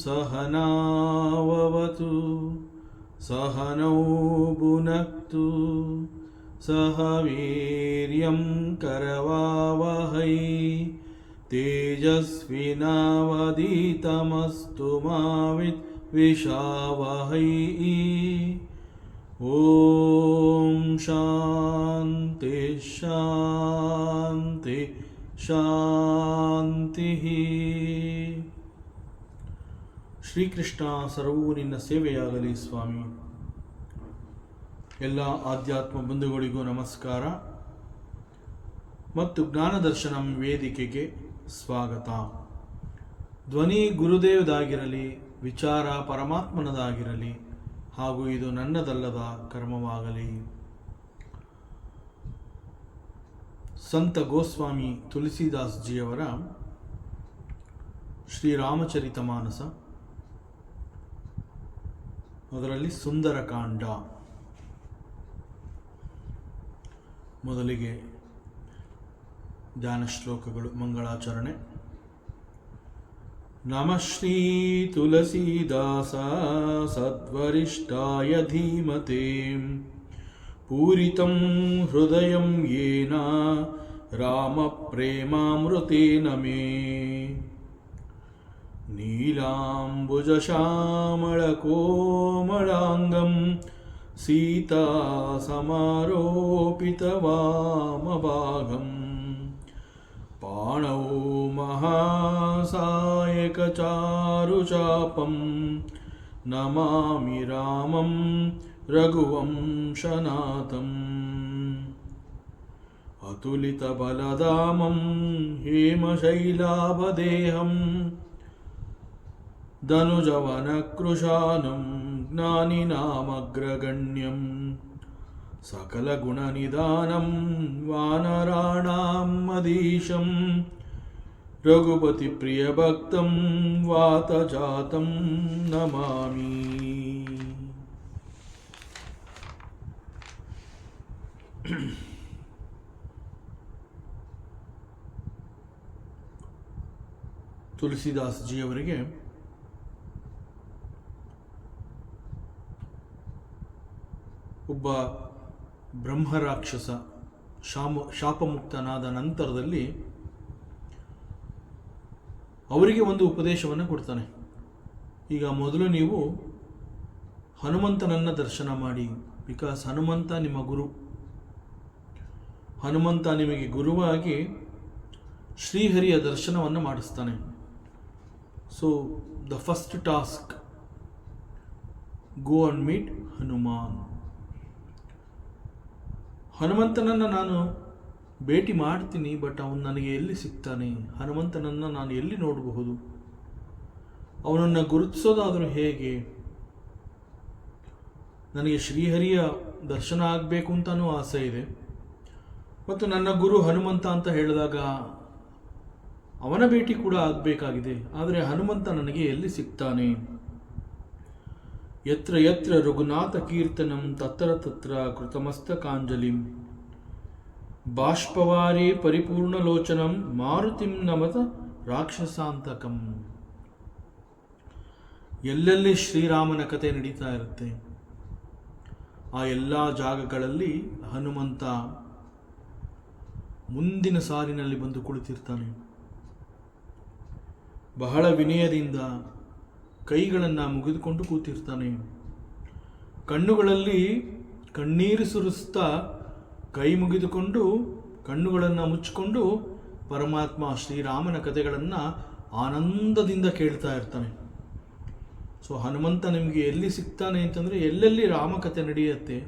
सहनाववतु सहनौ भुनक्तु सह वीर्यं करवावहै तेजस्विनावधीतमस्तु मा विद्विषावहै। ओम शांति शांति ಶಾಂತಿ. ಶ್ರೀಕೃಷ್ಣ ಸರ್ವೂ ನಿನ್ನ ಸೇವೆಯಾಗಲಿ ಸ್ವಾಮಿ. ಎಲ್ಲ ಆಧ್ಯಾತ್ಮ ಬಂಧುಗಳಿಗೂ ನಮಸ್ಕಾರ ಮತ್ತು ಜ್ಞಾನದರ್ಶನಂ ವೇದಿಕೆಗೆ ಸ್ವಾಗತ. ಧ್ವನಿ ಗುರುದೇವದಾಗಿರಲಿ, ವಿಚಾರ ಪರಮಾತ್ಮನದಾಗಿರಲಿ, ಹಾಗೂ ಇದು ನನ್ನದಲ್ಲದ ಕರ್ಮವಾಗಲಿ. ಸಂತ ಗೋಸ್ವಾಮಿ ತುಳಸಿದಾಸ್ ಜಿಯವರ ಶ್ರೀರಾಮಚರಿತಮಾನಸ, ಅದರಲ್ಲಿ ಸುಂದರಕಾಂಡ. ಮೊದಲಿಗೆ ಧ್ಯಾನ ಶ್ಲೋಕಗಳು, ಮಂಗಳಾಚರಣೆ. ನಮಃ ಶ್ರೀ ತುಳಸೀದಾಸ ಸದ್ವರಿಷ್ಠಾಯ ಧೀಮತೆ ಪೂರಿತಂ ಹೃದಯಂ ಯೇನ ರಾಮ ಪ್ರೇಮಾಮೃತೇನ ಮೇ ನೀಲಾಂಬುಜ ಶ್ಯಾಮಳ ಕೋಮಳಾಂಗಂ ಸೀತಾ ಸಮಾರೋಪಿತ ವಾಮಭಾಗಂ ಪಾಣೌ ಮಹಾಸಾಯಕ ಚಾರುಚಾಪಂ ನಮಾಮಿ ರಾಮಂ ರಘುವಂಶನಾಥಂ ಅತುಲಿತ ಬಲಧಾಮಂ ಹೇಮಶೈಲಾಭದೇಹಂ ಧನುಜವನಕೃಶಾನಂ ಜ್ಞಾನಿನಾಮಗ್ರಗಣ್ಯಂ ಸಕಲಗುಣನಿಧಾನಂ ವಾನರಾಣಾಂ ಮದೀಶಂ ರಘುಪತಿ ಪ್ರಿಯಭಕ್ತಂ ವಾತಜಾತಂ ನಮಾಮಿ. ತುಳಸಿದಾಸ್ ಜಿಯವರಿಗೆ ಒಬ್ಬ ಬ್ರಹ್ಮರಾಕ್ಷಸ ಶಾಪಮುಕ್ತನಾದ ನಂತರದಲ್ಲಿ ಅವರಿಗೆ ಒಂದು ಉಪದೇಶವನ್ನು ಕೊಡ್ತಾನೆ. ಈಗ ಮೊದಲು ನೀವು ಹನುಮಂತನನ್ನು ದರ್ಶನ ಮಾಡಿ, ಬಿಕಾಸ್ ಹನುಮಂತ ನಿಮ್ಮ ಗುರು. ಹನುಮಂತ ನಿಮಗೆ ಗುರುವಾಗಿ ಶ್ರೀಹರಿಯ ದರ್ಶನವನ್ನು ಮಾಡಿಸ್ತಾನೆ. So the first task, go and meet Hanuman. ಹನುಮಂತನನ್ನು ನಾನು ಭೇಟಿ ಮಾಡ್ತೀನಿ, ಬಟ್ ಅವನು ನನಗೆ ಎಲ್ಲಿ ಸಿಗ್ತಾನೆ? ಹನುಮಂತನನ್ನು ನಾನು ಎಲ್ಲಿ ನೋಡಬಹುದು? ಅವನನ್ನು ಗುರುತಿಸೋದಾದರೂ ಹೇಗೆ? ನನಗೆ ಶ್ರೀಹರಿಯ ದರ್ಶನ ಆಗಬೇಕು ಅಂತಲೂ ಆಸೆ ಇದೆ, ಮತ್ತು ನನ್ನ ಗುರು ಹನುಮಂತ ಅಂತ ಹೇಳಿದಾಗ ಅವನ ಭೇಟಿ ಕೂಡ ಆಗಬೇಕಾಗಿದೆ. ಆದರೆ ಹನುಮಂತ ನನಗೆ ಎಲ್ಲಿ ಸಿಗ್ತಾನೆ? ಯತ್ರ ಯತ್ರ ರಘುನಾಥ ಕೀರ್ತನಂ ತತ್ರ ತತ್ರ ಕೃತಮಸ್ತಕಾಂಜಲಿಂ ಬಾಷ್ಪವಾರಿ ಪರಿಪೂರ್ಣಲೋಚನಂ ಮಾರುತಿಂ ನಮತ ರಾಕ್ಷಸಾಂತಕಂ. ಎಲ್ಲೆಲ್ಲಿ ಶ್ರೀರಾಮನ ಕಥೆ ನಡೀತಾ ಇರುತ್ತೆ, ಆ ಎಲ್ಲ ಜಾಗಗಳಲ್ಲಿ ಹನುಮಂತ ಮುಂದಿನ ಸಾಲಿನಲ್ಲಿ ಬಂದು ಕುಳಿತಿರ್ತಾನೆ. ಬಹಳ ವಿನಯದಿಂದ ಕೈಗಳನ್ನು ಮುಗಿದುಕೊಂಡು ಕೂತಿರ್ತಾನೆ. ಕಣ್ಣುಗಳಲ್ಲಿ ಕಣ್ಣೀರು ಸುರಿಸ್ತಾ ಕೈ ಮುಗಿದುಕೊಂಡು ಕಣ್ಣುಗಳನ್ನು ಮುಚ್ಚಿಕೊಂಡು ಪರಮಾತ್ಮ ಶ್ರೀರಾಮನ ಕಥೆಗಳನ್ನು ಆನಂದದಿಂದ ಕೇಳ್ತಾ ಇರ್ತಾನೆ. ಸೊ ಹನುಮಂತ ನಿಮಗೆ ಎಲ್ಲಿ ಸಿಗ್ತಾನೆ ಅಂತಂದರೆ, ಎಲ್ಲೆಲ್ಲಿ ರಾಮಕಥೆ ನಡೆಯುತ್ತೆ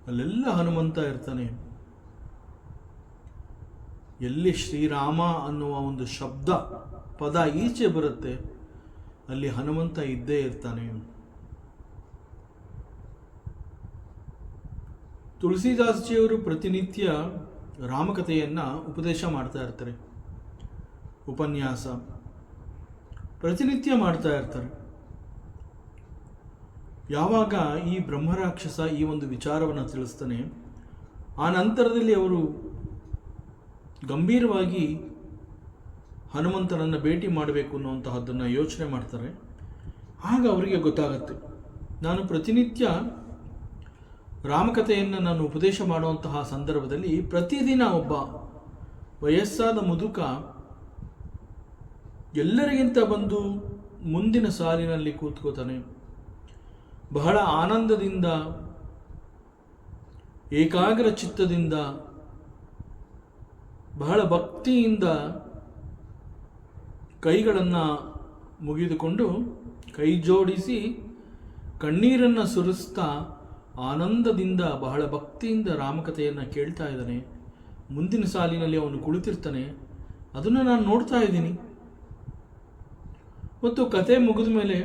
ಅಲ್ಲೆಲ್ಲ ಹನುಮಂತ ಇರ್ತಾನೆ. ಎಲ್ಲಿ ಶ್ರೀರಾಮ ಅನ್ನುವ ಒಂದು ಶಬ್ದ ಪದ ಈಚೆ ಬರುತ್ತೆ ಅಲ್ಲಿ ಹನುಮಂತ ಇದ್ದೇ ಇರ್ತಾನೆ. ತುಳಸಿದಾಸ್ಜಿಯವರು ಪ್ರತಿನಿತ್ಯ ರಾಮಕಥೆಯನ್ನು ಉಪದೇಶ ಮಾಡ್ತಾ ಇರ್ತಾರೆ. ಉಪನ್ಯಾಸ ಪ್ರತಿನಿತ್ಯ ಮಾಡ್ತಾ ಇರ್ತಾರೆ. ಯಾವಾಗ ಈ ಬ್ರಹ್ಮರಾಕ್ಷಸ ಈ ಒಂದು ವಿಚಾರವನ್ನು ತಿಳಿಸ್ತಾನೆ, ಆ ನಂತರದಲ್ಲಿ ಅವರು ಗಂಭೀರವಾಗಿ ಹನುಮಂತನನ್ನು ಭೇಟಿ ಮಾಡಬೇಕು ಅನ್ನುವಂತಹದ್ದನ್ನು ಯೋಚನೆ ಮಾಡ್ತಾರೆ. ಆಗ ಅವರಿಗೆ ಗೊತ್ತಾಗತ್ತೆ, ನಾನು ಪ್ರತಿನಿತ್ಯ ರಾಮಕಥೆಯನ್ನು ನಾನು ಉಪದೇಶ ಮಾಡುವಂತಹ ಸಂದರ್ಭದಲ್ಲಿ ಪ್ರತಿದಿನ ಒಬ್ಬ ವಯಸ್ಸಾದ ಮುದುಕ ಎಲ್ಲರಿಗಿಂತ ಬಂದು ಮುಂದಿನ ಸಾಲಿನಲ್ಲಿ ಕೂತ್ಕೋತಾನೆ. ಬಹಳ ಆನಂದದಿಂದ, ಏಕಾಗ್ರ ಚಿತ್ತದಿಂದ, ಬಹಳ ಭಕ್ತಿಯಿಂದ ಕೈಗಳನ್ನು ಮುಗಿದುಕೊಂಡು ಕೈ ಜೋಡಿಸಿ ಕಣ್ಣೀರನ್ನು ಸುರಿಸ್ತಾ ಆನಂದದಿಂದ ಬಹಳ ಭಕ್ತಿಯಿಂದ ರಾಮಕಥೆಯನ್ನು ಕೇಳ್ತಾ ಇದ್ದಾನೆ. ಮುಂದಿನ ಸಾಲಿನಲ್ಲಿ ಅವನು ಕುಳಿತಿರ್ತಾನೆ. ಅದನ್ನು ನಾನು ನೋಡ್ತಾ ಇದ್ದೀನಿ. ಮತ್ತು ಕತೆ ಮುಗಿದ ಮೇಲೆ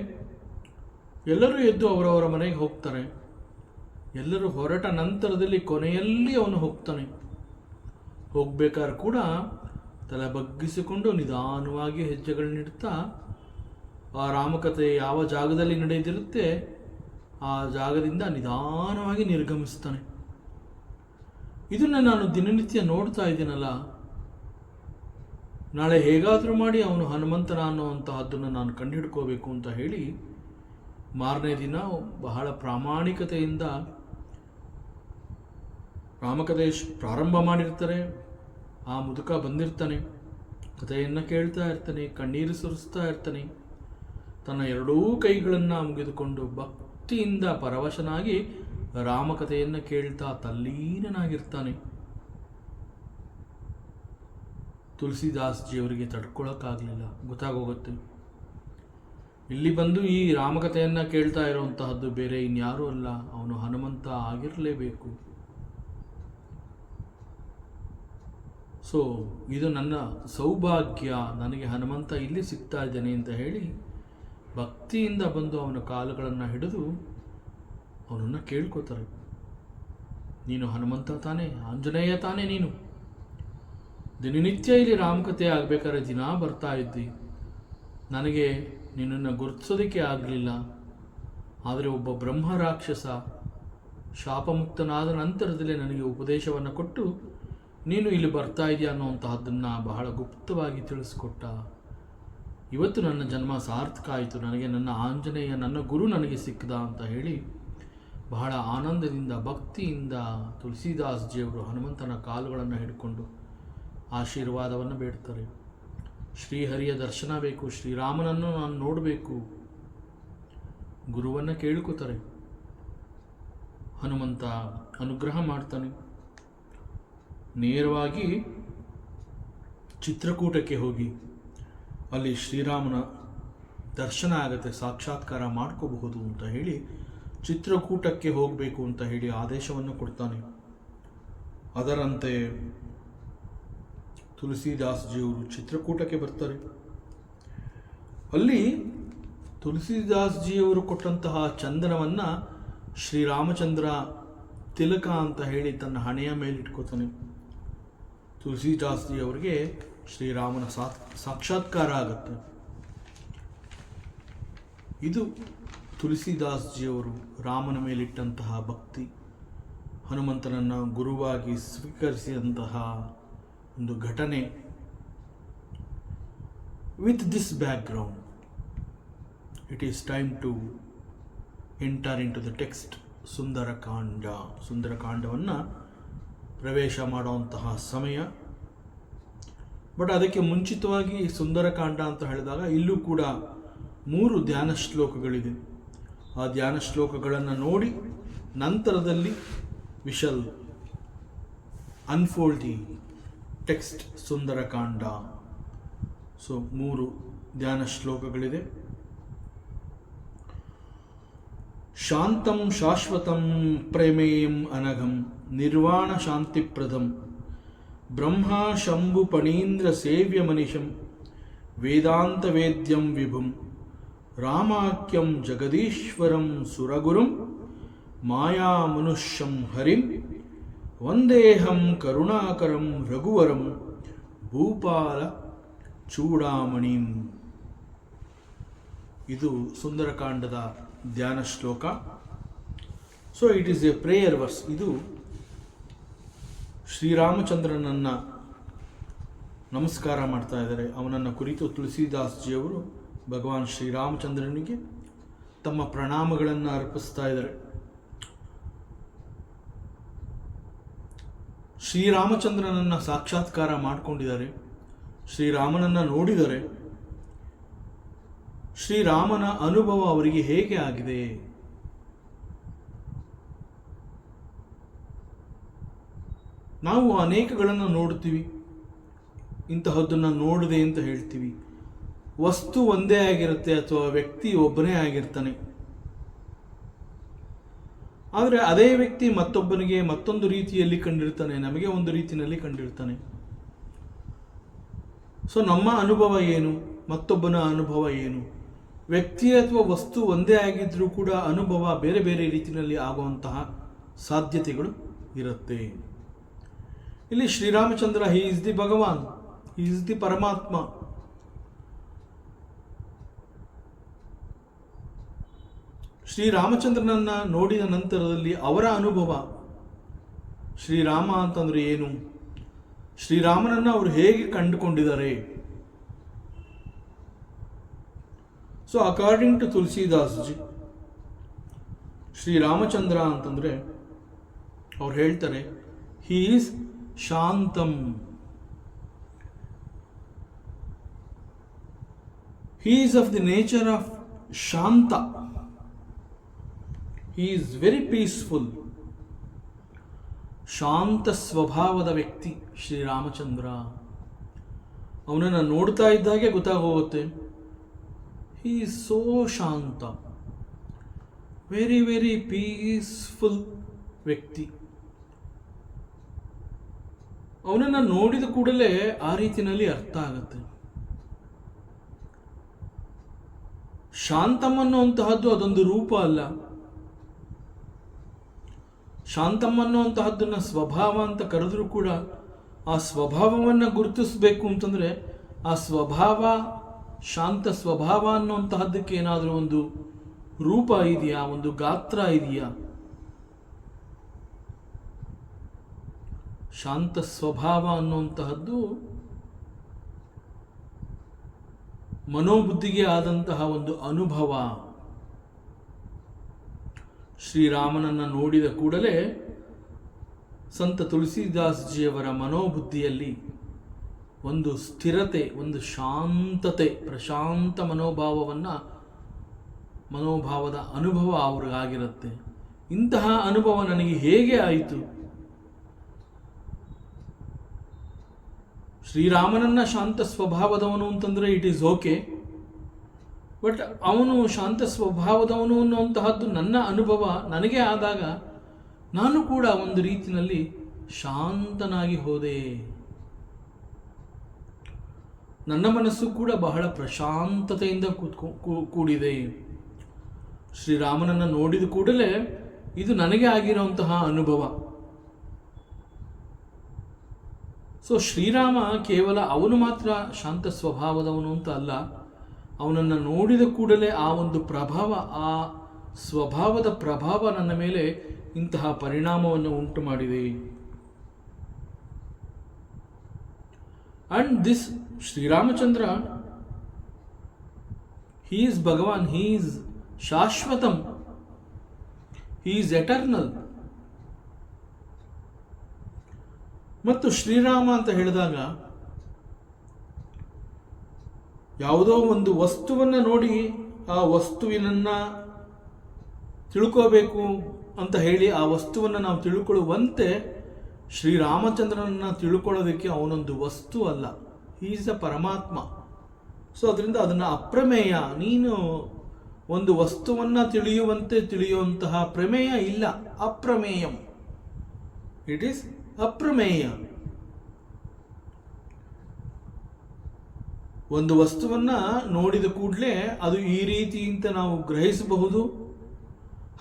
ಎಲ್ಲರೂ ಎದ್ದು ಅವರವರ ಮನೆಗೆ ಹೋಗ್ತಾರೆ. ಎಲ್ಲರೂ ಹೊರಟ ನಂತರದಲ್ಲಿ ಕೊನೆಯಲ್ಲಿ ಅವನು ಹೋಗ್ತಾನೆ. ಹೋಗ್ಬೇಕಾದ್ರೆ ಕೂಡ ತಲೆ ಬಗ್ಗಿಸಿಕೊಂಡು ನಿಧಾನವಾಗಿ ಹೆಜ್ಜೆಗಳನ್ನಿಡ್ತಾ ಆ ರಾಮಕಥೆ ಯಾವ ಜಾಗದಲ್ಲಿ ನಡೆದಿರುತ್ತೆ ಆ ಜಾಗದಿಂದ ನಿಧಾನವಾಗಿ ನಿರ್ಗಮಿಸ್ತಾನೆ. ಇದನ್ನು ನಾನು ದಿನನಿತ್ಯ ನೋಡ್ತಾ ಇದ್ದೀನಲ್ಲ, ನಾಳೆ ಹೇಗಾದರೂ ಮಾಡಿ ಅವನು ಹನುಮಂತನ ಅನ್ನುವಂತಹದ್ದನ್ನು ನಾನು ಕಂಡುಹಿಡ್ಕೋಬೇಕು ಅಂತ ಹೇಳಿ ಮಾರನೇ ದಿನ ಬಹಳ ಪ್ರಾಮಾಣಿಕತೆಯಿಂದ ರಾಮಕಥೆ ಪ್ರಾರಂಭ ಮಾಡಿರ್ತಾರೆ. ಆ ಮುದುಕ ಬಂದಿರ್ತಾನೆ, ಕಥೆಯನ್ನು ಕೇಳ್ತಾ ಇರ್ತಾನೆ, ಕಣ್ಣೀರು ಸುರಿಸ್ತಾ ಇರ್ತಾನೆ. ತನ್ನ ಎರಡೂ ಕೈಗಳನ್ನು ಮುಗಿದುಕೊಂಡು ಭಕ್ತಿಯಿಂದ ಪರವಶನಾಗಿ ರಾಮಕಥೆಯನ್ನು ಕೇಳ್ತಾ ತಲ್ಲೀನನಾಗಿರ್ತಾನೆ. ತುಳಸಿದಾಸ್ಜಿಯವರಿಗೆ ತಡ್ಕೊಳಕ್ಕಾಗಲಿಲ್ಲ. ಗೊತ್ತಾಗೋಗುತ್ತೆ, ಇಲ್ಲಿ ಬಂದು ಈ ರಾಮಕಥೆಯನ್ನು ಕೇಳ್ತಾ ಇರುವಂತಹದ್ದು ಬೇರೆ ಇನ್ಯಾರೂ ಅಲ್ಲ, ಅವನು ಹನುಮಂತ ಆಗಿರಲೇಬೇಕು. ಸೊ ಇದು ನನ್ನ ಸೌಭಾಗ್ಯ, ನನಗೆ ಹನುಮಂತ ಇಲ್ಲಿ ಸಿಗ್ತಾ ಇದ್ದೇನೆ ಅಂತ ಹೇಳಿ ಭಕ್ತಿಯಿಂದ ಬಂದು ಅವನ ಕಾಲುಗಳನ್ನು ಹಿಡಿದು ಅವನನ್ನು ಕೇಳ್ಕೋತಾರೆ. ನೀನು ಹನುಮಂತ ತಾನೇ, ಆಂಜನೇಯ ತಾನೇ, ನೀನು ದಿನನಿತ್ಯ ಇಲ್ಲಿ ರಾಮಕಥೆ ಆಗಬೇಕಾದ್ರೆ ದಿನ ಬರ್ತಾ ಇದ್ದಿ. ನನಗೆ ನಿನ್ನನ್ನು ಗುರುತಿಸೋದಕ್ಕೆ ಆಗಲಿಲ್ಲ. ಆದರೆ ಒಬ್ಬ ಬ್ರಹ್ಮ ರಾಕ್ಷಸ ಶಾಪಮುಕ್ತನಾದ ನಂತರದಲ್ಲೇ ನನಗೆ ಉಪದೇಶವನ್ನು ಕೊಟ್ಟು ನೀನು ಇಲ್ಲಿ ಬರ್ತಾ ಇದೆಯಾ ಅನ್ನುವಂತಹದ್ದನ್ನು ಬಹಳ ಗುಪ್ತವಾಗಿ ತಿಳಿಸ್ಕೊಟ್ಟ. ಇವತ್ತು ನನ್ನ ಜನ್ಮ ಸಾರ್ಥಕ ಆಯಿತು, ನನಗೆ ನನ್ನ ಆಂಜನೇಯ ನನ್ನ ಗುರು ನನಗೆ ಸಿಕ್ಕದ ಅಂತ ಹೇಳಿ ಬಹಳ ಆನಂದದಿಂದ ಭಕ್ತಿಯಿಂದ ತುಳಸಿದಾಸ್ಜಿಯವರು ಹನುಮಂತನ ಕಾಲುಗಳನ್ನು ಹಿಡ್ಕೊಂಡು ಆಶೀರ್ವಾದವನ್ನು ಬೇಡ್ತಾರೆ. ಶ್ರೀಹರಿಯ ದರ್ಶನ ಬೇಕು, ಶ್ರೀರಾಮನನ್ನು ನಾನು ನೋಡಬೇಕು, ಗುರುವನ್ನು ಕೇಳ್ಕೋತಾರೆ. ಹನುಮಂತ ಅನುಗ್ರಹ ಮಾಡ್ತಾನೆ. ನೇರವಾಗಿ ಚಿತ್ರಕೂಟಕ್ಕೆ ಹೋಗಿ ಅಲ್ಲಿ ಶ್ರೀರಾಮನ ದರ್ಶನ ಆಗತ್ತೆ, ಸಾಕ್ಷಾತ್ಕಾರ ಮಾಡ್ಕೋಬಹುದು ಅಂತ ಹೇಳಿ ಚಿತ್ರಕೂಟಕ್ಕೆ ಹೋಗಬೇಕು ಅಂತ ಹೇಳಿ ಆದೇಶವನ್ನು ಕೊಡ್ತಾನೆ. ಅದರಂತೆ ತುಳಸಿದಾಸ್ಜಿಯವರು ಚಿತ್ರಕೂಟಕ್ಕೆ ಬರ್ತಾರೆ. ಅಲ್ಲಿ ತುಳಸಿದಾಸ್ಜಿಯವರು ಕೊಟ್ಟಂತಹ ಚಂದನವನ್ನು ಶ್ರೀರಾಮಚಂದ್ರ ತಿಲಕ ಅಂತ ಹೇಳಿ ತನ್ನ ಹಣೆಯ ಮೇಲಿಟ್ಕೋತಾನೆ. ತುಳಸಿದಾಸ್ಜಿಯವರಿಗೆ ಶ್ರೀರಾಮನ ಸಾಕ್ಷಾತ್ಕಾರ ಆಗುತ್ತೆ. ಇದು ತುಳಸಿದಾಸ್ಜಿಯವರು ರಾಮನ ಮೇಲಿಟ್ಟಂತಹ ಭಕ್ತಿ, ಹನುಮಂತನನ್ನು ಗುರುವಾಗಿ ಸ್ವೀಕರಿಸಿದಂತಹ ಒಂದು ಘಟನೆ. With this background it is time to enter into the text Sundarakanda. ಸುಂದರಕಾಂಡವನ್ನು ಪ್ರವೇಶ ಮಾಡುವಂತಹ ಸಮಯ. ಬಟ್ ಅದಕ್ಕೆ ಮುಂಚಿತವಾಗಿ ಸುಂದರಕಾಂಡ ಅಂತ ಹೇಳಿದಾಗ ಇಲ್ಲೂ ಕೂಡ 3 ಧ್ಯಾನ ಶ್ಲೋಕಗಳಿದೆ. ಆ ಧ್ಯಾನ ಶ್ಲೋಕಗಳನ್ನು ನೋಡಿ ನಂತರದಲ್ಲಿ we shall unfold the text Sundarakanda. So 3 ಧ್ಯಾನ ಶ್ಲೋಕಗಳಿದೆ. ಶಾಂತಂ ಶಾಶ್ವತಂ ಪ್ರೇಮೇಯಂ ಅನಘಂ ನಿರ್ವಾಣ ಶಾಂತಿಪ್ರದಂ ಬ್ರಹ್ಮ ಶಂಭು ಪಣೀಂದ್ರ ಸೇವ್ಯ ಮನಿಷಂ ವೇದಾಂತ ವೇದ್ಯಂ ವಿಭುಂ ರಾಮಾಖ್ಯಂ ಜಗದೀಶ್ವರಂ ಸುರಗುರುಂ ಮಾಯಾ ಮನುಷ್ಯಂ ಹರಿಂ ವಂದೇಹಂ ಕರುಣಾಕರಂ ರಘುವರಂ ಭೂಪಾಲ ಚೂಡಾಮಣಿಂ. ಇದು ಸುಂದರಕಾಂಡದ ಧ್ಯಾನ ಶ್ಲೋಕ. So it is a prayer verse. ಇದು ಶ್ರೀರಾಮಚಂದ್ರನನ್ನು ನಮಸ್ಕಾರ ಮಾಡ್ತಾ ಇದ್ದಾರೆ. ಅವನನ್ನು ಕುರಿತು ತುಳಸಿದಾಸ್ಜಿಯವರು ಭಗವಾನ್ ಶ್ರೀರಾಮಚಂದ್ರನಿಗೆ ತಮ್ಮ ಪ್ರಣಾಮಗಳನ್ನು ಅರ್ಪಿಸ್ತಾ ಇದ್ದಾರೆ. ಶ್ರೀರಾಮಚಂದ್ರನನ್ನು ಸಾಕ್ಷಾತ್ಕಾರ ಮಾಡಿಕೊಂಡಿದ್ದಾರೆ, ಶ್ರೀರಾಮನನ್ನು ನೋಡಿದರೆ. ಶ್ರೀರಾಮನ ಅನುಭವ ಅವರಿಗೆ ಹೇಗೆ ಆಗಿದೆ? ನಾವು ಅನೇಕಗಳನ್ನು ನೋಡ್ತೀವಿ, ಇಂತಹದ್ದನ್ನು ನೋಡಿದೆ ಅಂತ ಹೇಳ್ತೀವಿ. ವಸ್ತು ಒಂದೇ ಆಗಿರುತ್ತೆ ಅಥವಾ ವ್ಯಕ್ತಿ ಒಬ್ಬನೇ ಆಗಿರ್ತಾನೆ. ಆದರೆ ಅದೇ ವ್ಯಕ್ತಿ ಮತ್ತೊಬ್ಬನಿಗೆ ಮತ್ತೊಂದು ರೀತಿಯಲ್ಲಿ ಕಂಡಿರ್ತಾನೆ, ನಮಗೆ ಒಂದು ರೀತಿಯಲ್ಲಿ ಕಂಡಿರ್ತಾನೆ. ಸೊ ನಮ್ಮ ಅನುಭವ ಏನು, ಮತ್ತೊಬ್ಬನ ಅನುಭವ ಏನು? ವ್ಯಕ್ತಿ ಅಥವಾ ವಸ್ತು ಒಂದೇ ಆಗಿದ್ರೂ ಕೂಡ ಅನುಭವ ಬೇರೆ ಬೇರೆ ರೀತಿಯಲ್ಲಿ ಆಗುವಂತಹ ಸಾಧ್ಯತೆಗಳು ಇರುತ್ತೆ. ಇಲ್ಲಿ Sriramachandra he is the Bhagavan, he is the Paramatma. ಶ್ರೀರಾಮಚಂದ್ರನನ್ನ ನೋಡಿದ ನಂತರದಲ್ಲಿ ಅವರ ಅನುಭವ, ಶ್ರೀರಾಮ ಅಂತಂದ್ರೆ ಏನು, ಶ್ರೀರಾಮನನ್ನ ಅವರು ಹೇಗೆ ಕಂಡುಕೊಂಡಿದ್ದಾರೆ. So according to Tulsidasji, Sriramachandra ಅಂತಂದ್ರೆ ಅವ್ರು ಹೇಳ್ತಾರೆ ಹಿ ಈಸ್ ಶಾಂತಂ. He is of the nature of ಶಾಂತ. He is very peaceful. ಶಾಂತ ಸ್ವಭಾವದ ವ್ಯಕ್ತಿ ಶ್ರೀರಾಮಚಂದ್ರ. ಅವನನ್ನು ನೋಡ್ತಾ ಇದ್ದಾಗೆ ಗೊತ್ತಾಗೋಗುತ್ತೆ, ಹಿ ಈಸ್ ಸೋ ಶಾಂತ, ವೆರಿ ವೆರಿ ಪೀಸ್ಫುಲ್ ವ್ಯಕ್ತಿ. ಅವನನ್ನು ನೋಡಿದ ಕೂಡಲೇ ಆ ರೀತಿಯಲ್ಲಿ ಅರ್ಥ ಆಗುತ್ತೆ. ಶಾಂತಂ ಅನ್ನುವಂತಹದ್ದು ಅದೊಂದು ರೂಪ ಅಲ್ಲ. ಶಾಂತಂ ಅನ್ನುವಂತಹದ್ದನ್ನ ಸ್ವಭಾವ ಅಂತ ಕರೆದ್ರೂ ಕೂಡ ಆ ಸ್ವಭಾವವನ್ನು ಗುರುತಿಸಬೇಕು ಅಂತಂದ್ರೆ ಆ ಸ್ವಭಾವ, ಶಾಂತ ಸ್ವಭಾವ ಅನ್ನುವಂತಹದ್ದಕ್ಕೆ ಏನಾದರೂ ಒಂದು ರೂಪ ಇದೆಯಾ, ಒಂದು ಗಾತ್ರ ಇದೆಯಾ? ಶಾಂತ ಸ್ವಭಾವ ಅನ್ನುವಂತಹದ್ದು ಮನೋಬುದ್ಧಿಗೆ ಆದಂತಹ ಒಂದು ಅನುಭವ. ಶ್ರೀರಾಮನನ್ನು ನೋಡಿದ ಕೂಡಲೇ ಸಂತ ತುಳಸಿದಾಸ್ಜಿಯವರ ಮನೋಬುದ್ಧಿಯಲ್ಲಿ ಒಂದು ಸ್ಥಿರತೆ, ಒಂದು ಶಾಂತತೆ, ಪ್ರಶಾಂತ ಮನೋಭಾವದ ಅನುಭವ ಅವ್ರಿಗಾಗಿರುತ್ತೆ. ಇಂತಹ ಅನುಭವ ನನಗೆ ಹೇಗೆ ಆಯಿತು? ಶ್ರೀರಾಮನನ್ನ ಶಾಂತ ಸ್ವಭಾವದವನು ಅಂತಂದರೆ ಇಟ್ ಈಸ್ ಓಕೆ, ಬಟ್ ಅವನು ಶಾಂತ ಸ್ವಭಾವದವನು ಅನ್ನುವಂತಹದ್ದು ನನ್ನ ಅನುಭವ ನನಗೆ ಆದಾಗ ನಾನು ಕೂಡ ಒಂದು ರೀತಿಯಲ್ಲಿ ಶಾಂತನಾಗಿ ಹೋದೆ. ನನ್ನ ಮನಸ್ಸು ಕೂಡ ಬಹಳ ಪ್ರಶಾಂತತೆಯಿಂದ ಕೂಡಿದೆ. ಶ್ರೀರಾಮನನ್ನು ನೋಡಿದ ಕೂಡಲೇ ಇದು ನನಗೆ ಆಗಿರುವಂತಹ ಅನುಭವ. ಸೊ ಶ್ರೀರಾಮ ಕೇವಲ ಅವನು ಮಾತ್ರ ಶಾಂತ ಸ್ವಭಾವದವನು ಅಂತ ಅಲ್ಲ, ಅವನನ್ನು ನೋಡಿದ ಕೂಡಲೇ ಆ ಒಂದು ಪ್ರಭಾವ, ಆ ಸ್ವಭಾವದ ಪ್ರಭಾವ ನನ್ನ ಮೇಲೆ ಇಂತಹ ಪರಿಣಾಮವನ್ನು ಉಂಟು ಮಾಡಿದೆ. And this Sriramachandra, he is ಭಗವಾನ್, ಹಿ ಈಸ್ ಶಾಶ್ವತಂ, ಹಿ ಈಸ್ ಎಟರ್ನಲ್. ಮತ್ತು ಶ್ರೀರಾಮ ಅಂತ ಹೇಳಿದಾಗ ಯಾವುದೋ ಒಂದು ವಸ್ತುವನ್ನು ನೋಡಿ ಆ ವಸ್ತುವಿನನ್ನು ತಿಳ್ಕೋಬೇಕು ಅಂತ ಹೇಳಿ ಆ ವಸ್ತುವನ್ನು ನಾವು ತಿಳ್ಕೊಳ್ಳುವಂತೆ ಶ್ರೀರಾಮಚಂದ್ರನನ್ನು ತಿಳ್ಕೊಳ್ಳೋದಕ್ಕೆ ಅವನೊಂದು ವಸ್ತು ಅಲ್ಲ, ಹಿ ಈಸ್ ಅ ಪರಮಾತ್ಮ. ಸೊ ಅದರಿಂದ ಅದನ್ನು ಅಪ್ರಮೇಯ, ನೀನು ಒಂದು ವಸ್ತುವನ್ನು ತಿಳಿಯುವಂತೆ ತಿಳಿಯುವಂತಹ ಪ್ರಮೇಯ ಇಲ್ಲ. ಅಪ್ರಮೇಯಂ. ಇಟ್ ಈಸ್ ಅಪ್ರಮೇಯ. ಒಂದು ವಸ್ತುವನ್ನು ನೋಡಿದ ಕೂಡಲೇ ಅದು ಈ ರೀತಿ ಅಂತ ನಾವು ಗ್ರಹಿಸಬಹುದು,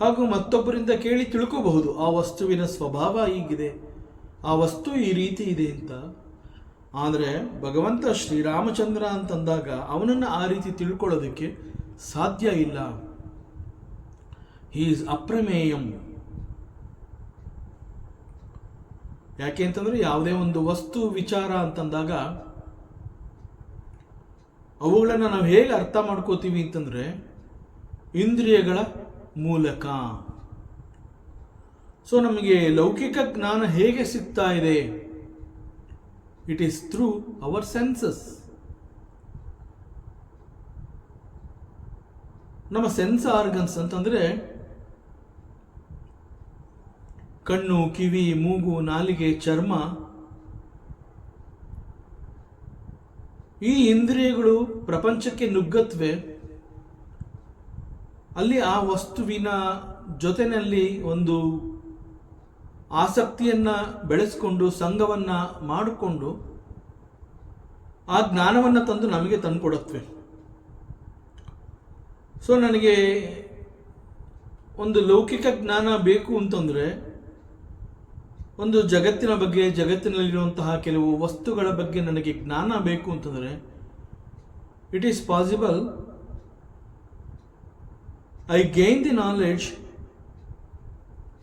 ಹಾಗೂ ಮತ್ತೊಬ್ಬರಿಂದ ಕೇಳಿ ತಿಳ್ಕೋಬಹುದು ಆ ವಸ್ತುವಿನ ಸ್ವಭಾವ ಹೀಗಿದೆ, ಆ ವಸ್ತು ಈ ರೀತಿ ಇದೆ ಅಂತ. ಆದರೆ ಭಗವಂತ ಶ್ರೀರಾಮಚಂದ್ರ ಅಂತಂದಾಗ ಅವನನ್ನು ಆ ರೀತಿ ತಿಳ್ಕೊಳ್ಳೋದಕ್ಕೆ ಸಾಧ್ಯ ಇಲ್ಲ. ಹಿ ಈಸ್ ಅಪ್ರಮೇಯಂ. ಯಾಕೆ ಅಂತಂದರೆ ಯಾವುದೇ ಒಂದು ವಸ್ತು ವಿಚಾರ ಅಂತಂದಾಗ ಅವುಗಳನ್ನು ನಾವು ಹೇಗೆ ಅರ್ಥ ಮಾಡ್ಕೋತೀವಿ ಅಂತಂದರೆ ಇಂದ್ರಿಯಗಳ ಮೂಲಕ. ಸೊ ನಮಗೆ ಲೌಕಿಕ ಜ್ಞಾನ ಹೇಗೆ ಸಿಗ್ತಾ ಇದೆ? It is through our senses. ನಮ್ಮ ಸೆನ್ಸ್ ಆರ್ಗನ್ಸ್ ಅಂತಂದರೆ ಕಣ್ಣು, ಕಿವಿ, ಮೂಗು, ನಾಲಿಗೆ, ಚರ್ಮ, ಈ ಇಂದ್ರಿಯಗಳು ಪ್ರಪಂಚಕ್ಕೆ ನುಗ್ಗತ್ವೆ. ಅಲ್ಲಿ ಆ ವಸ್ತುವಿನ ಜೊತೆಯಲ್ಲಿ ಒಂದು ಆಸಕ್ತಿಯನ್ನು ಬೆಳೆಸ್ಕೊಂಡು ಸಂಘವನ್ನು ಮಾಡಿಕೊಂಡು ಆ ಜ್ಞಾನವನ್ನು ತಂದು ನಮಗೆ ತಂದುಕೊಡತ್ವೆ. ಸೊ ನನಗೆ ಒಂದು ಲೌಕಿಕ ಜ್ಞಾನ ಬೇಕು ಅಂತಂದರೆ, ಒಂದು ಜಗತ್ತಿನ ಬಗ್ಗೆ, ಜಗತ್ತಿನಲ್ಲಿರುವಂತಹ ಕೆಲವು ವಸ್ತುಗಳ ಬಗ್ಗೆ ನನಗೆ ಜ್ಞಾನ ಬೇಕು ಅಂತಂದರೆ, it is possible I gain the knowledge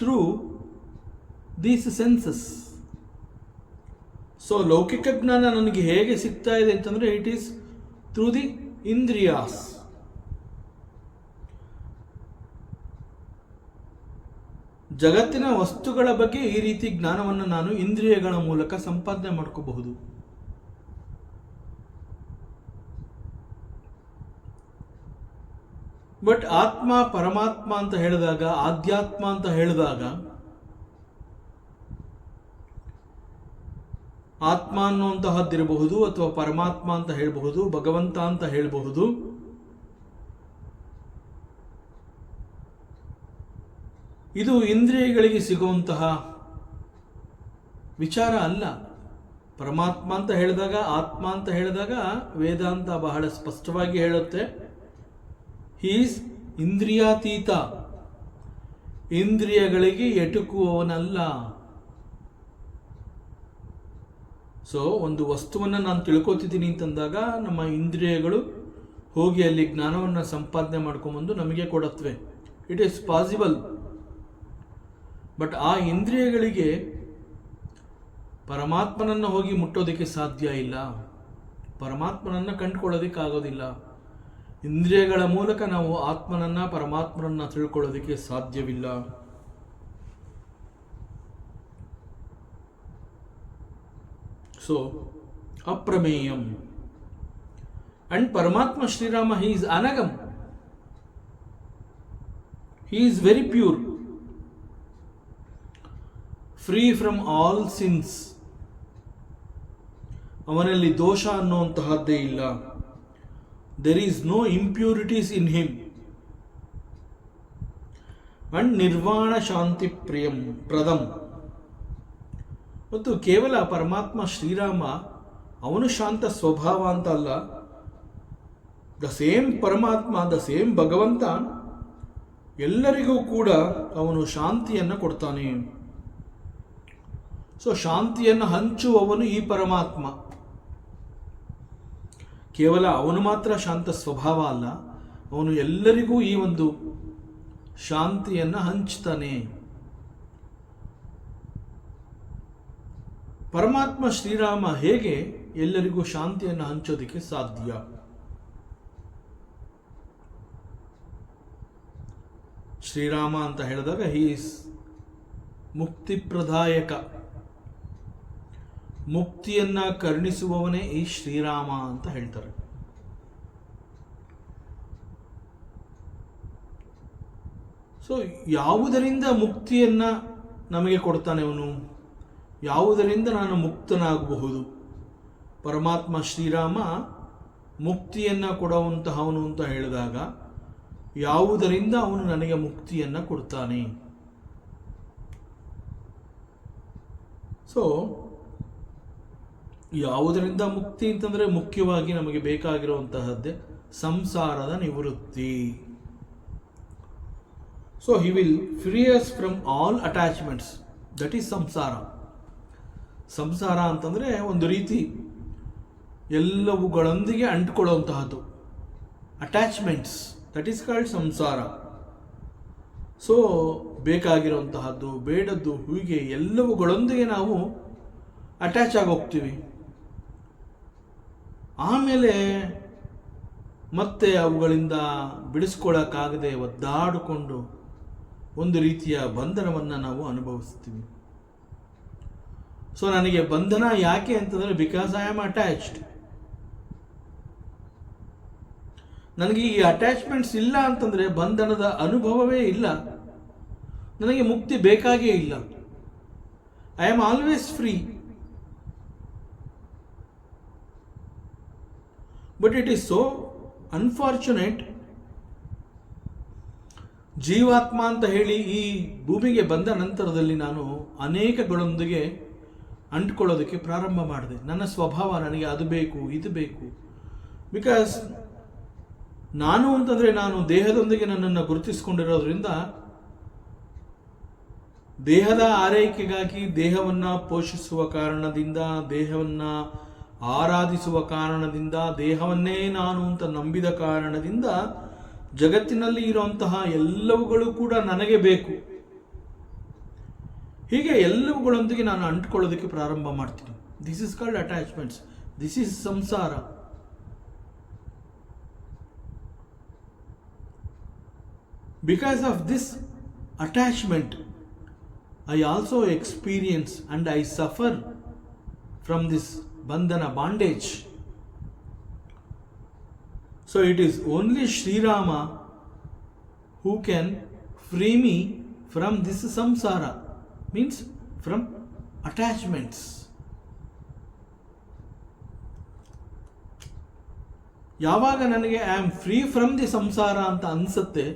through these senses. So ಲೌಕಿಕ ಜ್ಞಾನ ನನಗೆ ಹೇಗೆ ಸಿಗ್ತಾ ಇದೆ ಅಂತಂದರೆ, it is through the indriyas. ಜಗತ್ತಿನ ವಸ್ತುಗಳ ಬಗ್ಗೆ ಈ ರೀತಿ ಜ್ಞಾನವನ್ನು ನಾನು ಇಂದ್ರಿಯಗಳ ಮೂಲಕ ಸಂಪಾದನೆ ಮಾಡ್ಕೋಬಹುದು. ಬಟ್ ಆತ್ಮ, ಪರಮಾತ್ಮ ಅಂತ ಹೇಳಿದಾಗ, ಆಧ್ಯಾತ್ಮ ಅಂತ ಹೇಳಿದಾಗ, ಆತ್ಮ ಅನ್ನುವಂತಹದ್ದಿರಬಹುದು ಅಥವಾ ಪರಮಾತ್ಮ ಅಂತ ಹೇಳಬಹುದು, ಭಗವಂತ ಅಂತ ಹೇಳಬಹುದು. ಇದು ಇಂದ್ರಿಯಗಳಿಗೆ ಸಿಗುವಂತಹ ವಿಚಾರ ಅಲ್ಲ. ಪರಮಾತ್ಮ ಅಂತ ಹೇಳಿದಾಗ, ಆತ್ಮ ಅಂತ ಹೇಳಿದಾಗ ವೇದಾಂತ ಬಹಳ ಸ್ಪಷ್ಟವಾಗಿ ಹೇಳುತ್ತೆ, ಹಿ ಈಸ್ ಇಂದ್ರಿಯಾತೀತ, ಇಂದ್ರಿಯಗಳಿಗೆ ಎಟುಕುವವನಲ್ಲ. ಸೊ ಒಂದು ವಸ್ತುವನ್ನು ನಾನು ತಿಳ್ಕೊತಿದ್ದೀನಿ ಅಂತಂದಾಗ ನಮ್ಮ ಇಂದ್ರಿಯಗಳು ಹೋಗಿ ಅಲ್ಲಿ ಜ್ಞಾನವನ್ನು ಸಂಪಾದನೆ ಮಾಡ್ಕೊಂಬಂದು ನಮಗೆ ಕೊಡತ್ವೆ. It is possible. ಬಟ್ ಆ ಇಂದ್ರಿಯಗಳಿಗೆ ಪರಮಾತ್ಮನನ್ನು ಹೋಗಿ ಮುಟ್ಟೋದಕ್ಕೆ ಸಾಧ್ಯ ಇಲ್ಲ, ಪರಮಾತ್ಮನನ್ನು ಕಂಡುಕೊಳ್ಳೋದಕ್ಕಾಗೋದಿಲ್ಲ. ಇಂದ್ರಿಯಗಳ ಮೂಲಕ ನಾವು ಆತ್ಮನನ್ನು, ಪರಮಾತ್ಮನನ್ನು ತಿಳ್ಕೊಳ್ಳೋದಕ್ಕೆ ಸಾಧ್ಯವಿಲ್ಲ. ಸೊ ಅಪ್ರಮೇಯಂ. ಅಂಡ್ ಪರಮಾತ್ಮ ಶ್ರೀರಾಮ, ಹಿ ಈಸ್ ಅನಗಮ್, he is very pure, free from all sins. ಅವನಲ್ಲಿ ದೋಷ ಅನ್ನುವಂತಹದ್ದೇ ಇಲ್ಲ. There is no impurities in him. And ನಿರ್ವಾಣ ಶಾಂತಿ ಪ್ರಿಯಂ ಪ್ರದಂ. ಮತ್ತು ಕೇವಲ ಪರಮಾತ್ಮ ಶ್ರೀರಾಮ ಅವನು ಶಾಂತ ಸ್ವಭಾವ ಅಂತ ಅಲ್ಲ, ದ ಸೇಮ್ ಪರಮಾತ್ಮ, ದ ಸೇಮ್ ಭಗವಂತ ಎಲ್ಲರಿಗೂ ಕೂಡ ಅವನು ಶಾಂತಿಯನ್ನು ಕೊಡ್ತಾನೆ. ಸೊ ಶಾಂತಿಯನ್ನು ಹಂಚುವವನು ಈ ಪರಮಾತ್ಮ. ಕೇವಲ ಅವನು ಮಾತ್ರ ಶಾಂತ ಸ್ವಭಾವ ಅಲ್ಲ, ಅವನು ಎಲ್ಲರಿಗೂ ಈ ಒಂದು ಶಾಂತಿಯನ್ನು ಹಂಚ್ತಾನೆ. ಪರಮಾತ್ಮ ಶ್ರೀರಾಮ ಹೇಗೆ ಎಲ್ಲರಿಗೂ ಶಾಂತಿಯನ್ನು ಹಂಚೋದಕ್ಕೆ ಸಾಧ್ಯ? ಶ್ರೀರಾಮ ಅಂತ ಹೇಳಿದಾಗ ಹಿ ಈಸ್ ಮುಕ್ತಿಪ್ರದಾಯಕ, ಮುಕ್ತಿಯನ್ನ ಕರುಣಿಸುವವನೇ ಈ ಶ್ರೀರಾಮ ಅಂತ ಹೇಳ್ತಾರೆ. ಸೊ ಯಾವುದರಿಂದ ಮುಕ್ತಿಯನ್ನ ನಮಗೆ ಕೊಡ್ತಾನೆ ಅವನು? ಯಾವುದರಿಂದ ನಾನು ಮುಕ್ತನಾಗಬಹುದು? ಪರಮಾತ್ಮ ಶ್ರೀರಾಮ ಮುಕ್ತಿಯನ್ನು ಕೊಡುವಂತಹವನು ಅಂತ ಹೇಳಿದಾಗ ಯಾವುದರಿಂದ ಅವನು ನನಗೆ ಮುಕ್ತಿಯನ್ನು ಕೊಡ್ತಾನೆ. ಸೊ ಯಾವುದರಿಂದ ಮುಕ್ತಿ ಅಂತಂದರೆ ಮುಖ್ಯವಾಗಿ ನಮಗೆ ಬೇಕಾಗಿರುವಂತಹದ್ದೇ ಸಂಸಾರದ ನಿವೃತ್ತಿ. So he will free us from all attachments, that is ಸಂಸಾರ. ಸಂಸಾರ ಅಂತಂದರೆ ಒಂದು ರೀತಿ ಎಲ್ಲವುಗಳೊಂದಿಗೆ ಅಂಟ್ಕೊಳ್ಳುವಂತಹದ್ದು, ಅಟ್ಯಾಚ್ಮೆಂಟ್ಸ್, ದಟ್ ಈಸ್ ಕಾಲ್ಡ್ ಸಂಸಾರ. ಸೊ ಬೇಕಾಗಿರುವಂತಹದ್ದು, ಬೇಡದ್ದು, ಹೀಗೆ ಎಲ್ಲವುಗಳೊಂದಿಗೆ ನಾವು ಅಟ್ಯಾಚ್ ಆಗೋಗ್ತೀವಿ. ಆಮೇಲೆ ಮತ್ತೆ ಅವುಗಳಿಂದ ಬಿಡಿಸ್ಕೊಳ್ಳೋಕ್ಕಾಗದೆ ಒದ್ದಾಡಿಕೊಂಡು ಒಂದು ರೀತಿಯ ಬಂಧನವನ್ನು ನಾವು ಅನುಭವಿಸ್ತೀವಿ. ಸೊ ನನಗೆ ಬಂಧನ ಯಾಕೆ ಅಂತಂದರೆ ಬಿಕಾಸ್ ಐ ಆಮ್ ಅಟ್ಯಾಚ್ಡ್. ನನಗೆ ಈ ಅಟ್ಯಾಚ್ಮೆಂಟ್ಸ್ ಇಲ್ಲ ಅಂತಂದರೆ ಬಂಧನದ ಅನುಭವವೇ ಇಲ್ಲ, ನನಗೆ ಮುಕ್ತಿ ಬೇಕಾಗೇ ಇಲ್ಲ. I am always free. But it is so unfortunate, ಜೀವಾತ್ಮ ಅಂತ ಹೇಳಿ ಈ ಭೂಮಿಗೆ ಬಂದ ನಂತರದಲ್ಲಿ ನಾನು ಅನೇಕಗಳೊಂದಿಗೆ ಅಂಟ್ಕೊಳ್ಳೋದಕ್ಕೆ ಪ್ರಾರಂಭ ಮಾಡಿದೆ. ನನ್ನ ಸ್ವಭಾವ ನನಗೆ ಅದು ಬೇಕು, ಇದು ಬೇಕು. ಬಿಕಾಸ್ ನಾನು ಅಂತಂದರೆ ನಾನು ದೇಹದೊಂದಿಗೆ ನನ್ನನ್ನು ಗುರುತಿಸಿಕೊಂಡಿರೋದ್ರಿಂದ ದೇಹದ ಆರೈಕೆಗಾಗಿ ದೇಹವನ್ನು ಪೋಷಿಸುವ ಕಾರಣದಿಂದ, ದೇಹವನ್ನು ಆರಾಧಿಸುವ ಕಾರಣದಿಂದ, ದೇಹವನ್ನೇ ನಾನು ಅಂತ ನಂಬಿದ ಕಾರಣದಿಂದ ಜಗತ್ತಿನಲ್ಲಿ ಇರುವಂತಹ ಎಲ್ಲವುಗಳು ಕೂಡ ನನಗೆ ಬೇಕು. ಹೀಗೆ ಎಲ್ಲವುಗಳೊಂದಿಗೆ ನಾನು ಅಂಟ್ಕೊಳ್ಳೋದಕ್ಕೆ ಪ್ರಾರಂಭ ಮಾಡ್ತೀನಿ. This is called attachments, this is ಸಂಸಾರ. Because of this attachment, I also experience and I suffer from this bandhana, bondage. So it is only Sri Rama who can free me from this samsara, means from attachments. ಯಾವಾಗ ನನಗೆ I am free from the ಸಂಸಾರ ಅಂತ ಅನಿಸುತ್ತೆ,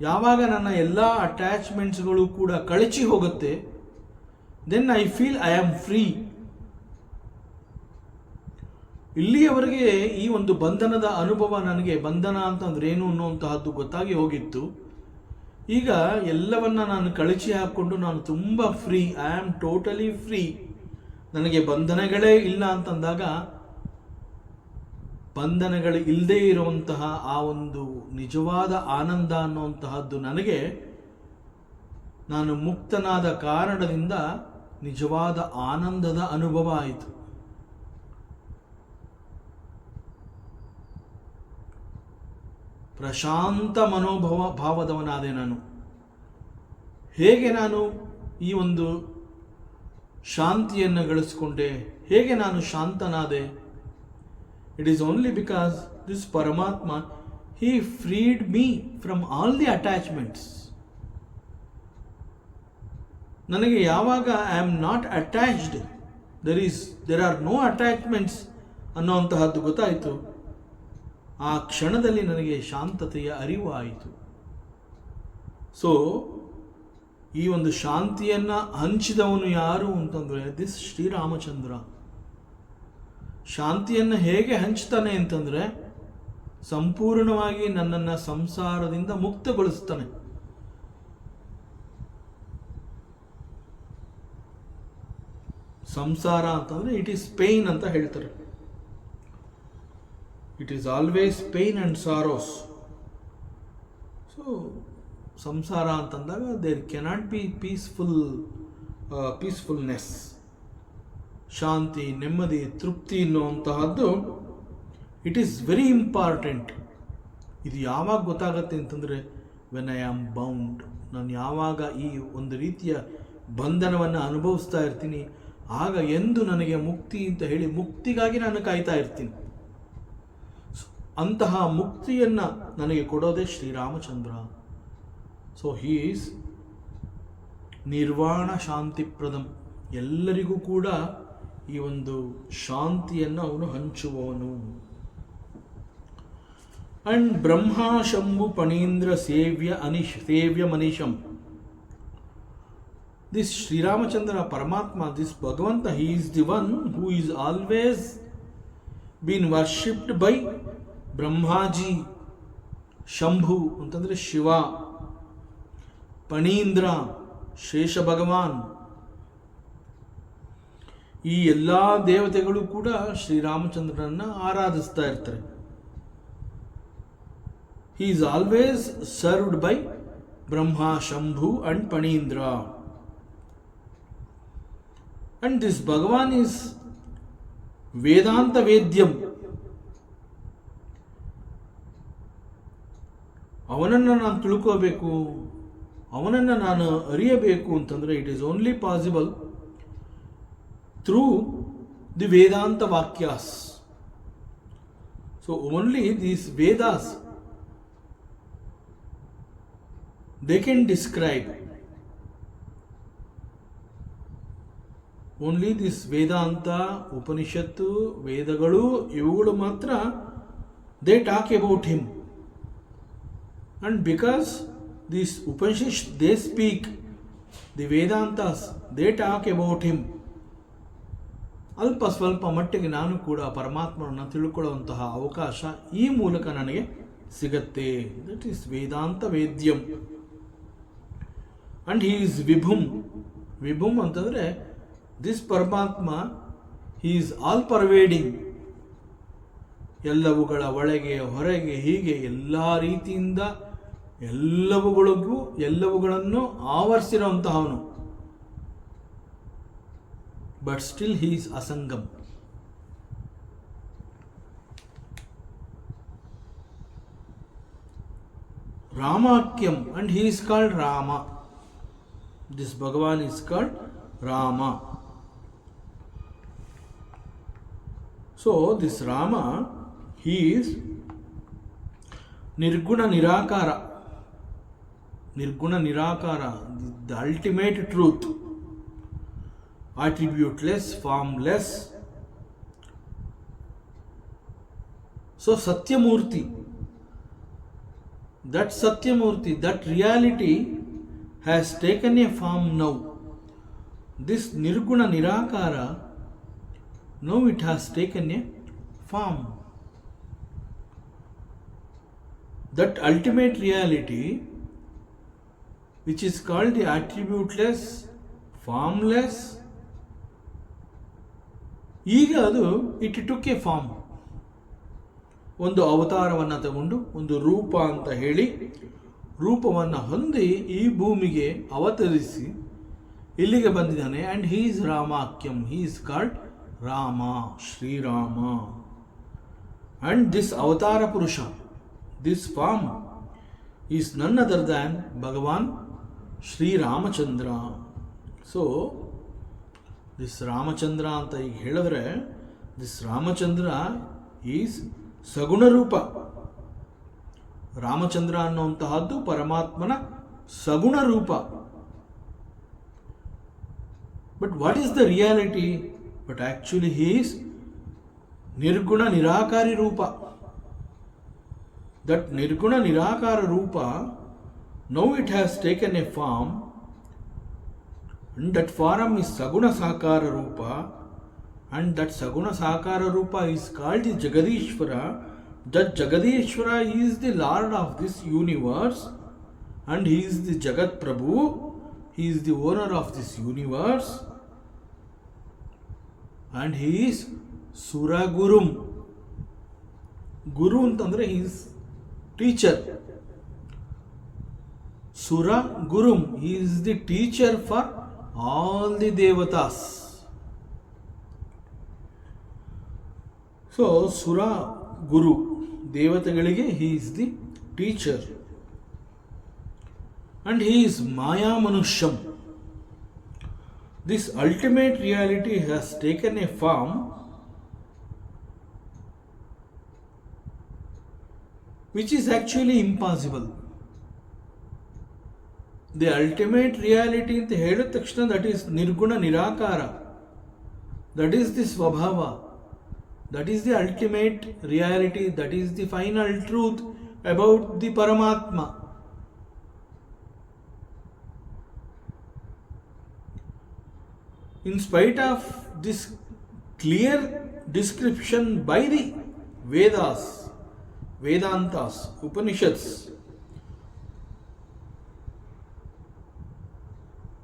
ಯಾವಾಗ ನನ್ನ ಎಲ್ಲ ಅಟ್ಯಾಚ್ಮೆಂಟ್ಸ್ಗಳು ಕೂಡ ಕಳಚಿ ಹೋಗುತ್ತೆ, then I feel I am free. ಇಲ್ಲಿಯವರೆಗೆ ಈ ಒಂದು ಬಂಧನದ ಅನುಭವ, ನನಗೆ ಬಂಧನ ಅಂತಂದ್ರೆ ಏನು ಅನ್ನುವಂತಹದ್ದು ಗೊತ್ತಾಗಿ ಹೋಗಿತ್ತು. ಈಗ ಎಲ್ಲವನ್ನ ನಾನು ಕಳಚಿ ಹಾಕ್ಕೊಂಡು ನಾನು ತುಂಬ free, I am totally free, ನನಗೆ ಬಂಧನಗಳೇ ಇಲ್ಲ ಅಂತಂದಾಗ, ಬಂಧನಗಳು ಇಲ್ಲದೇ ಇರುವಂತಹ ಆ ಒಂದು ನಿಜವಾದ ಆನಂದ ಅನ್ನುವಂತಹದ್ದು ನನಗೆ, ನಾನು ಮುಕ್ತನಾದ ಕಾರಣದಿಂದ ನಿಜವಾದ ಆನಂದದ ಅನುಭವ ಆಯಿತು. ಪ್ರಶಾಂತ ಭಾವದವನಾದೆ ನಾನು. ಹೇಗೆ ನಾನು ಈ ಒಂದು ಶಾಂತಿಯನ್ನು ಗಳಿಸಿಕೊಂಡೆ, ಹೇಗೆ ನಾನು ಶಾಂತನಾದೆ? It is only because this Paramatma, he freed me from all the attachments. ನನಗೆ ಯಾವಾಗ I am not attached, there are no attachments ಅನ್ನುವಂತಹದ್ದು ಗೊತ್ತಾಯಿತು, ಆ ಕ್ಷಣದಲ್ಲಿ ನನಗೆ ಶಾಂತತೆಯ ಅರಿವು ಆಯಿತು. ಸೊ ಈ ಒಂದು ಶಾಂತಿಯನ್ನು ಹಂಚಿದವನು ಯಾರು ಅಂತಂದರೆ ದಿಸ್ ಶ್ರೀರಾಮಚಂದ್ರ. ಶಾಂತಿಯನ್ನು ಹೇಗೆ ಹಂಚ್ತಾನೆ ಅಂತಂದರೆ ಸಂಪೂರ್ಣವಾಗಿ ನನ್ನನ್ನು ಸಂಸಾರದಿಂದ ಮುಕ್ತಗೊಳಿಸ್ತಾನೆ. ಸಂಸಾರ ಅಂತಂದರೆ ಇಟ್ ಈಸ್ ಪೇಯ್ನ್ ಅಂತ ಹೇಳ್ತಾರೆ. It is always pain and sorrows. So ಸಂಸಾರ ಅಂತಂದಾಗ ದೇರ್ ಕೆನಾಟ್ ಬಿ ಪೀಸ್ಫುಲ್ನೆಸ್, ಶಾಂತಿ, ನೆಮ್ಮದಿ, ತೃಪ್ತಿ ಅನ್ನುವಂತಹದ್ದು ಇಟ್ ಈಸ್ ವೆರಿ ಇಂಪಾರ್ಟೆಂಟ್. ಇದು ಯಾವಾಗ ಗೊತ್ತಾಗತ್ತೆ ಅಂತಂದರೆ ವೆನ್ ಐ ಆಮ್ ಬೌಂಡ್. ನಾನು ಯಾವಾಗ ಈ ಒಂದು ರೀತಿಯ ಬಂಧನವನ್ನು ಅನುಭವಿಸ್ತಾ ಇರ್ತೀನಿ, ಆಗ ಎಂದು ನನಗೆ ಮುಕ್ತಿ ಅಂತ ಹೇಳಿ ಮುಕ್ತಿಗಾಗಿ ನಾನು ಕಾಯ್ತಾ ಇರ್ತೀನಿ. ಅಂತಹ ಮುಕ್ತಿಯನ್ನು ನನಗೆ ಕೊಡೋದೇ ಶ್ರೀರಾಮಚಂದ್ರ. ಸೊ ಹೀ ಈಸ್ ನಿರ್ವಾಣ ಶಾಂತಿಪ್ರದಂ. ಎಲ್ಲರಿಗೂ ಕೂಡ ಈ ಒಂದು ಶಾಂತಿಯನ್ನು ಅವನು ಹಂಚುವವನು. ಅಂಡ್ ಬ್ರಹ್ಮ ಶಂಭು ಪಣೀಂದ್ರ ಸೇವ್ಯ ಮನೀಷಂ. This Sri Ramachandra Paramatma, this Bhagavanta, he is the one who is always been worshipped by Brahmaji, Shambhu ಅಂತಂದ್ರೆ ಶಿವ, ಪಣೀಂದ್ರ ಶೇಷ ಭಗವಾನ್, ಈ ಎಲ್ಲ ದೇವತೆಗಳು ಕೂಡ ಶ್ರೀರಾಮಚಂದ್ರನನ್ನ ಆರಾಧಿಸ್ತಾ ಇರ್ತಾರೆ. He is always served by Brahma, Shambhu and Panindra. And this Bhagavan is Vedanta Vedyam. ಅವನನ್ನು ನಾನು ತಿಳ್ಕೋಬೇಕು, ಅವನನ್ನು ನಾನು ಅರಿಯಬೇಕು ಅಂತಂದರೆ it is only possible through the Vedanta ವಾಕ್ಯಾಸ್. So only these Vedas they can describe. Only this Vedanta, Upanishatu, Vedagalu, ಇವುಗಳು ಮಾತ್ರ they talk about him. And because these Upanishads, they speak, the Vedantas, they talk about him. ಅಲ್ಪ ಸ್ವಲ್ಪ ಮಟ್ಟಿಗೆ ನಾನು ಕೂಡ ಪರಮಾತ್ಮನನ್ನು ತಿಳ್ಕೊಳ್ಳುವಂತಹ ಅವಕಾಶ ಈ ಮೂಲಕ ನನಗೆ ಸಿಗತ್ತೆ. ದಟ್ ಈಸ್ ವೇದಾಂತ ವೇದ್ಯಂ. ಅಂಡ್ ಹಿ ಈಸ್ ವಿಭುಂ. ವಿಭುಂ ಅಂತಂದರೆ ದಿಸ್ ಪರಮಾತ್ಮ ಹಿ ಈಸ್ ಆಲ್ ಪರ್ವೇಡಿಂಗ್. ಎಲ್ಲವುಗಳ ಒಳಗೆ ಹೊರಗೆ ಹೀಗೆ ಎಲ್ಲ ರೀತಿಯಿಂದ ಎಲ್ಲವುಗಳನ್ನು ಆವರಿಸಿರುವಂತಹವನು. ಬಟ್ ಸ್ಟಿಲ್ ಹಿ ಈಸ್ ಅಸಂಗಂ. Ramakyam, and he is called Rama. This Bhagavan is called Rama. So this Rama, he is Nirguna Nirakara. Nirguna Nirakara, the ultimate truth. Attributeless, formless. So Satyamurti. That Satyamurti, that reality has taken a form now. This Nirguna Nirakara, now it has taken a form. That ultimate reality, which is called the attributeless, formless, ಈಗ ಅದು it took A form. ಒಂದು ಅವತಾರವನ್ನು ತಗೊಂಡು ಒಂದು ರೂಪ ಅಂತ ಹೇಳಿ ರೂಪವನ್ನು ಹೊಂದಿ ಈ ಭೂಮಿಗೆ ಅವತರಿಸಿ ಇಲ್ಲಿಗೆ ಬಂದಿದ್ದಾನೆ. ಆ್ಯಂಡ್ ಹೀ ಈಸ್ ರಾಮಾಕ್ಯಂ, he is called Rama, Srirama. And this ಅವತಾರ ಪುರುಷ, this form is none other than ಭಗವಾನ್ ಶ್ರೀರಾಮಚಂದ್ರ. ಸೊ ದಿಸ್ ರಾಮಚಂದ್ರ ಅಂತ ಈಗ ಹೇಳಿದ್ರೆ, ದಿಸ್ ರಾಮಚಂದ್ರ ಈಸ್ ಸಗುಣ ರೂಪ. ರಾಮಚಂದ್ರ ಅನ್ನುವಂತಹದ್ದು ಪರಮಾತ್ಮನ ಸಗುಣ ರೂಪ. But what is the reality? But actually he is ನಿರ್ಗುಣ ನಿರಾಕಾರಿ ರೂಪ. ದಟ್ ನಿರ್ಗುಣ ನಿರಾಕಾರ ರೂಪ, now it has taken a form. That form is ಸಗುಣ ಸಾಕಾರ ರೂಪ. And that Saguna Sakara Rupa is called the Jagadishvara. That Jagadishvara is the Lord of this universe, and he is the Jagat Prabhu. He is the owner of this universe, and he is Sura Gurum. Guru ಅಂತಂದ್ರೆ he is teacher. Sura Gurum, he is the teacher for all the devatas. So ಸುರ ಗುರು, ದೇವತೆಗಳಿಗೆ he is the teacher. And he is ಮಾಯಾ ಮನುಷ್ಯಂ. This ultimate reality has taken a form which is actually impossible. The ultimate reality ಅಂತ ಹೇಳಿದ ತಕ್ಷಣ that is ನಿರ್ಗುಣ ನಿರಾಕಾರ. ದಟ್ ಈಸ್ ದಿ ಸ್ವಭಾವ. That is the ultimate reality, that is the final truth about the Paramatma. In spite of this clear description by the Vedas, Vedantas, Upanishads,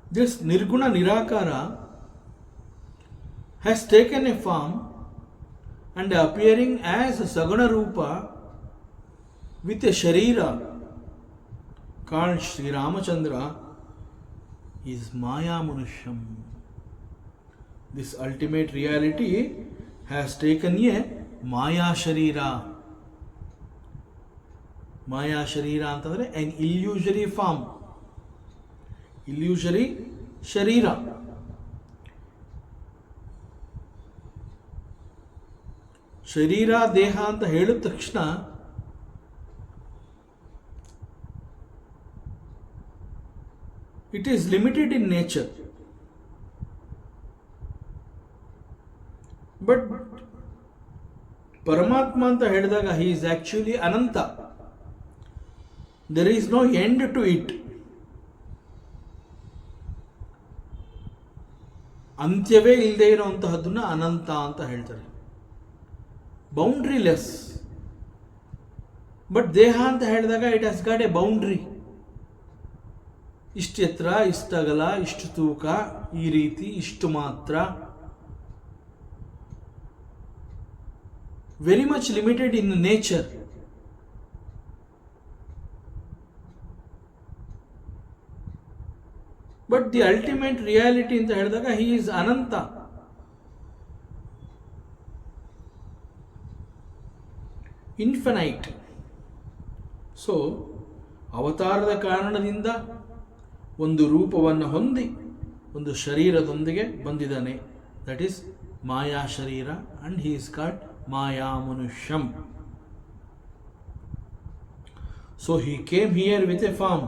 this Nirguna Nirakara has taken a form and appearing as a Saguna Rupa with a Sharira called Sri Ramachandra is Maya Manusham. This ultimate reality has taken a Maya Sharira. Maya Sharira antandre an illusory form. Illusory Sharira. ಶರೀರ ದೇಹ ಅಂತ ಹೇಳಿದ ತಕ್ಷಣ it is limited in nature. But ಪರಮಾತ್ಮ ಅಂತ ಹೇಳಿದಾಗ he is actually ಅನಂತ. There is no end to it. ಅಂತ್ಯವೇ ಇಲ್ಲದೆ ಇರುವಂತಹದ್ದನ್ನ ಅನಂತ ಅಂತ ಹೇಳ್ತಾರೆ. ಬೌಂಡ್ರಿಲೆಸ್. ಬಟ್ ದೇಹ ಅಂತ ಹೇಳಿದಾಗ it has got A boundary. ಇಷ್ಟು ಎತ್ತರ, ಇಷ್ಟು ಅಗಲ, ಇಷ್ಟು ತೂಕ, ಈ ರೀತಿ, ಇಷ್ಟು ಮಾತ್ರ. Very much limited in nature. But the ultimate reality ಅಂತ ಹೇಳಿದಾಗ he is ananta. Infinite. So ಅವತಾರದ ಕಾರಣದಿಂದ ಒಂದು ರೂಪವನ್ನು ಹೊಂದಿ ಒಂದು ಶರೀರದೊಂದಿಗೆ ಬಂದಿದ್ದಾನೆ. ದಟ್ ಈಸ್ ಮಾಯಾ ಶರೀರ ಅಂಡ್ ಹಿ ಈಸ್ ಕಾಲ್ಡ್ ಮಾಯಾ ಮನುಷ್ಯಂ. So he came here with a form.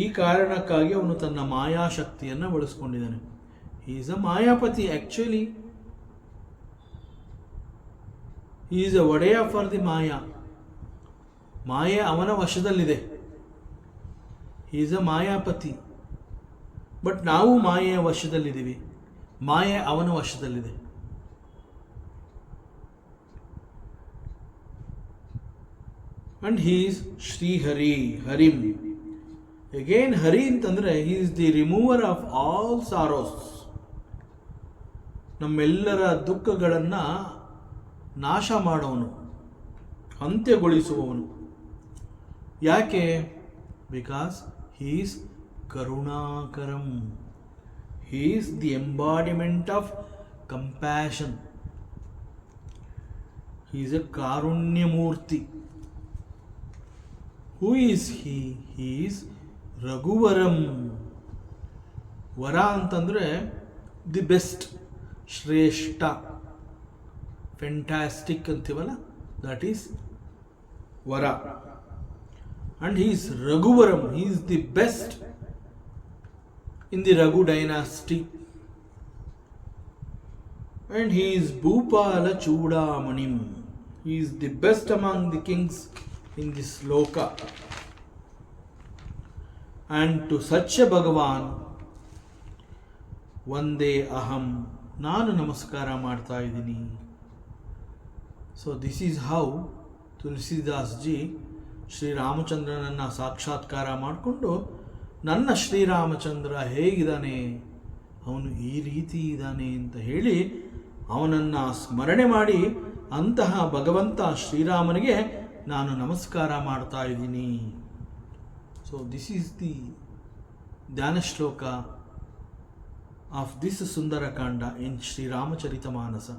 ಈ ಕಾರಣಕ್ಕಾಗಿ ಅವನು ತನ್ನ ಮಾಯಾಶಕ್ತಿಯನ್ನು ಬಳಸ್ಕೊಂಡಿದ್ದಾನೆ. ಹಿ ಈಸ್ ಅ ಮಾಯಾಪತಿ ಆಕ್ಚುಲಿ. He is a ಒಡೆಯ ಫಾರ್ ದಿ ಮಾಯಾ. ಮಾಯೆ ಅವನ ವಶದಲ್ಲಿದೆ. ಹಿ ಈಸ್ ಅ ಮಾಯಾಪತಿ. ಬಟ್ ನಾವು ಮಾಯೆಯ ವಶದಲ್ಲಿದ್ದೀವಿ. ಮಾಯೆ ಅವನ ವಶದಲ್ಲಿದೆ. ಅಂಡ್ ಹಿ ಈಸ್ ಶ್ರೀಹರಿ, ಹರಿಂ. ಅಗೇನ್ ಹರಿ ಅಂತಂದರೆ he is the remover of all sorrows. ನಮ್ಮೆಲ್ಲರ ದುಃಖಗಳನ್ನು ನಾಶ ಮಾಡೋನು, ಅಂತ್ಯಗೊಳಿಸುವವನು. ಯಾಕೆ? ಬಿಕಾಸ್ ಹಿ ಈಸ್ ಕರುಣಾಕರಂ. He is the embodiment of compassion. He is a ಕಾರುಣ್ಯಮೂರ್ತಿ. Who is he? He is ರಘುವರಂ. ವರ ಅಂತಂದರೆ ದಿ ಬೆಸ್ಟ್, ಶ್ರೇಷ್ಠ, ಫ್ಯಾಂಟಾಸ್ಟಿಕ್ ಅಂತೀವಲ್ಲ, ದಟ್ ಈಸ್ ವರ. ಅಂಡ್ ಹಿ ಈಸ್ ರಘುವರಂ. He is the best in the Raghu dynasty. And he is Bhupala ಚೂಡಾಮಣಿಂ. He is the best among the kings in this loka. And to such a Bhagavan, Vande Aham, ನಾನು ನಮಸ್ಕಾರ ಮಾಡ್ತಾ ಇದ್ದೀನಿ. So this is how Tulsidas ji ಶ್ರೀರಾಮಚಂದ್ರನನ್ನು ಸಾಕ್ಷಾತ್ಕಾರ ಮಾಡಿಕೊಂಡು, ನನ್ನ ಶ್ರೀರಾಮಚಂದ್ರ ಹೇಗಿದ್ದಾನೆ, ಅವನು ಈ ರೀತಿ ಇದ್ದಾನೆ ಅಂತ ಹೇಳಿ ಅವನನ್ನು ಸ್ಮರಣೆ ಮಾಡಿ ಅಂತಹ ಭಗವಂತ ಶ್ರೀರಾಮನಿಗೆ ನಾನು ನಮಸ್ಕಾರ ಮಾಡ್ತಾ ಇದ್ದೀನಿ. ಸೊ ದಿಸ್ ಈಸ್ ದಿ ಧ್ಯಾನ ಶ್ಲೋಕ ಆಫ್ ದಿಸ್ ಸುಂದರಕಾಂಡ ಇನ್ ಶ್ರೀರಾಮಚರಿತಮಾನಸ.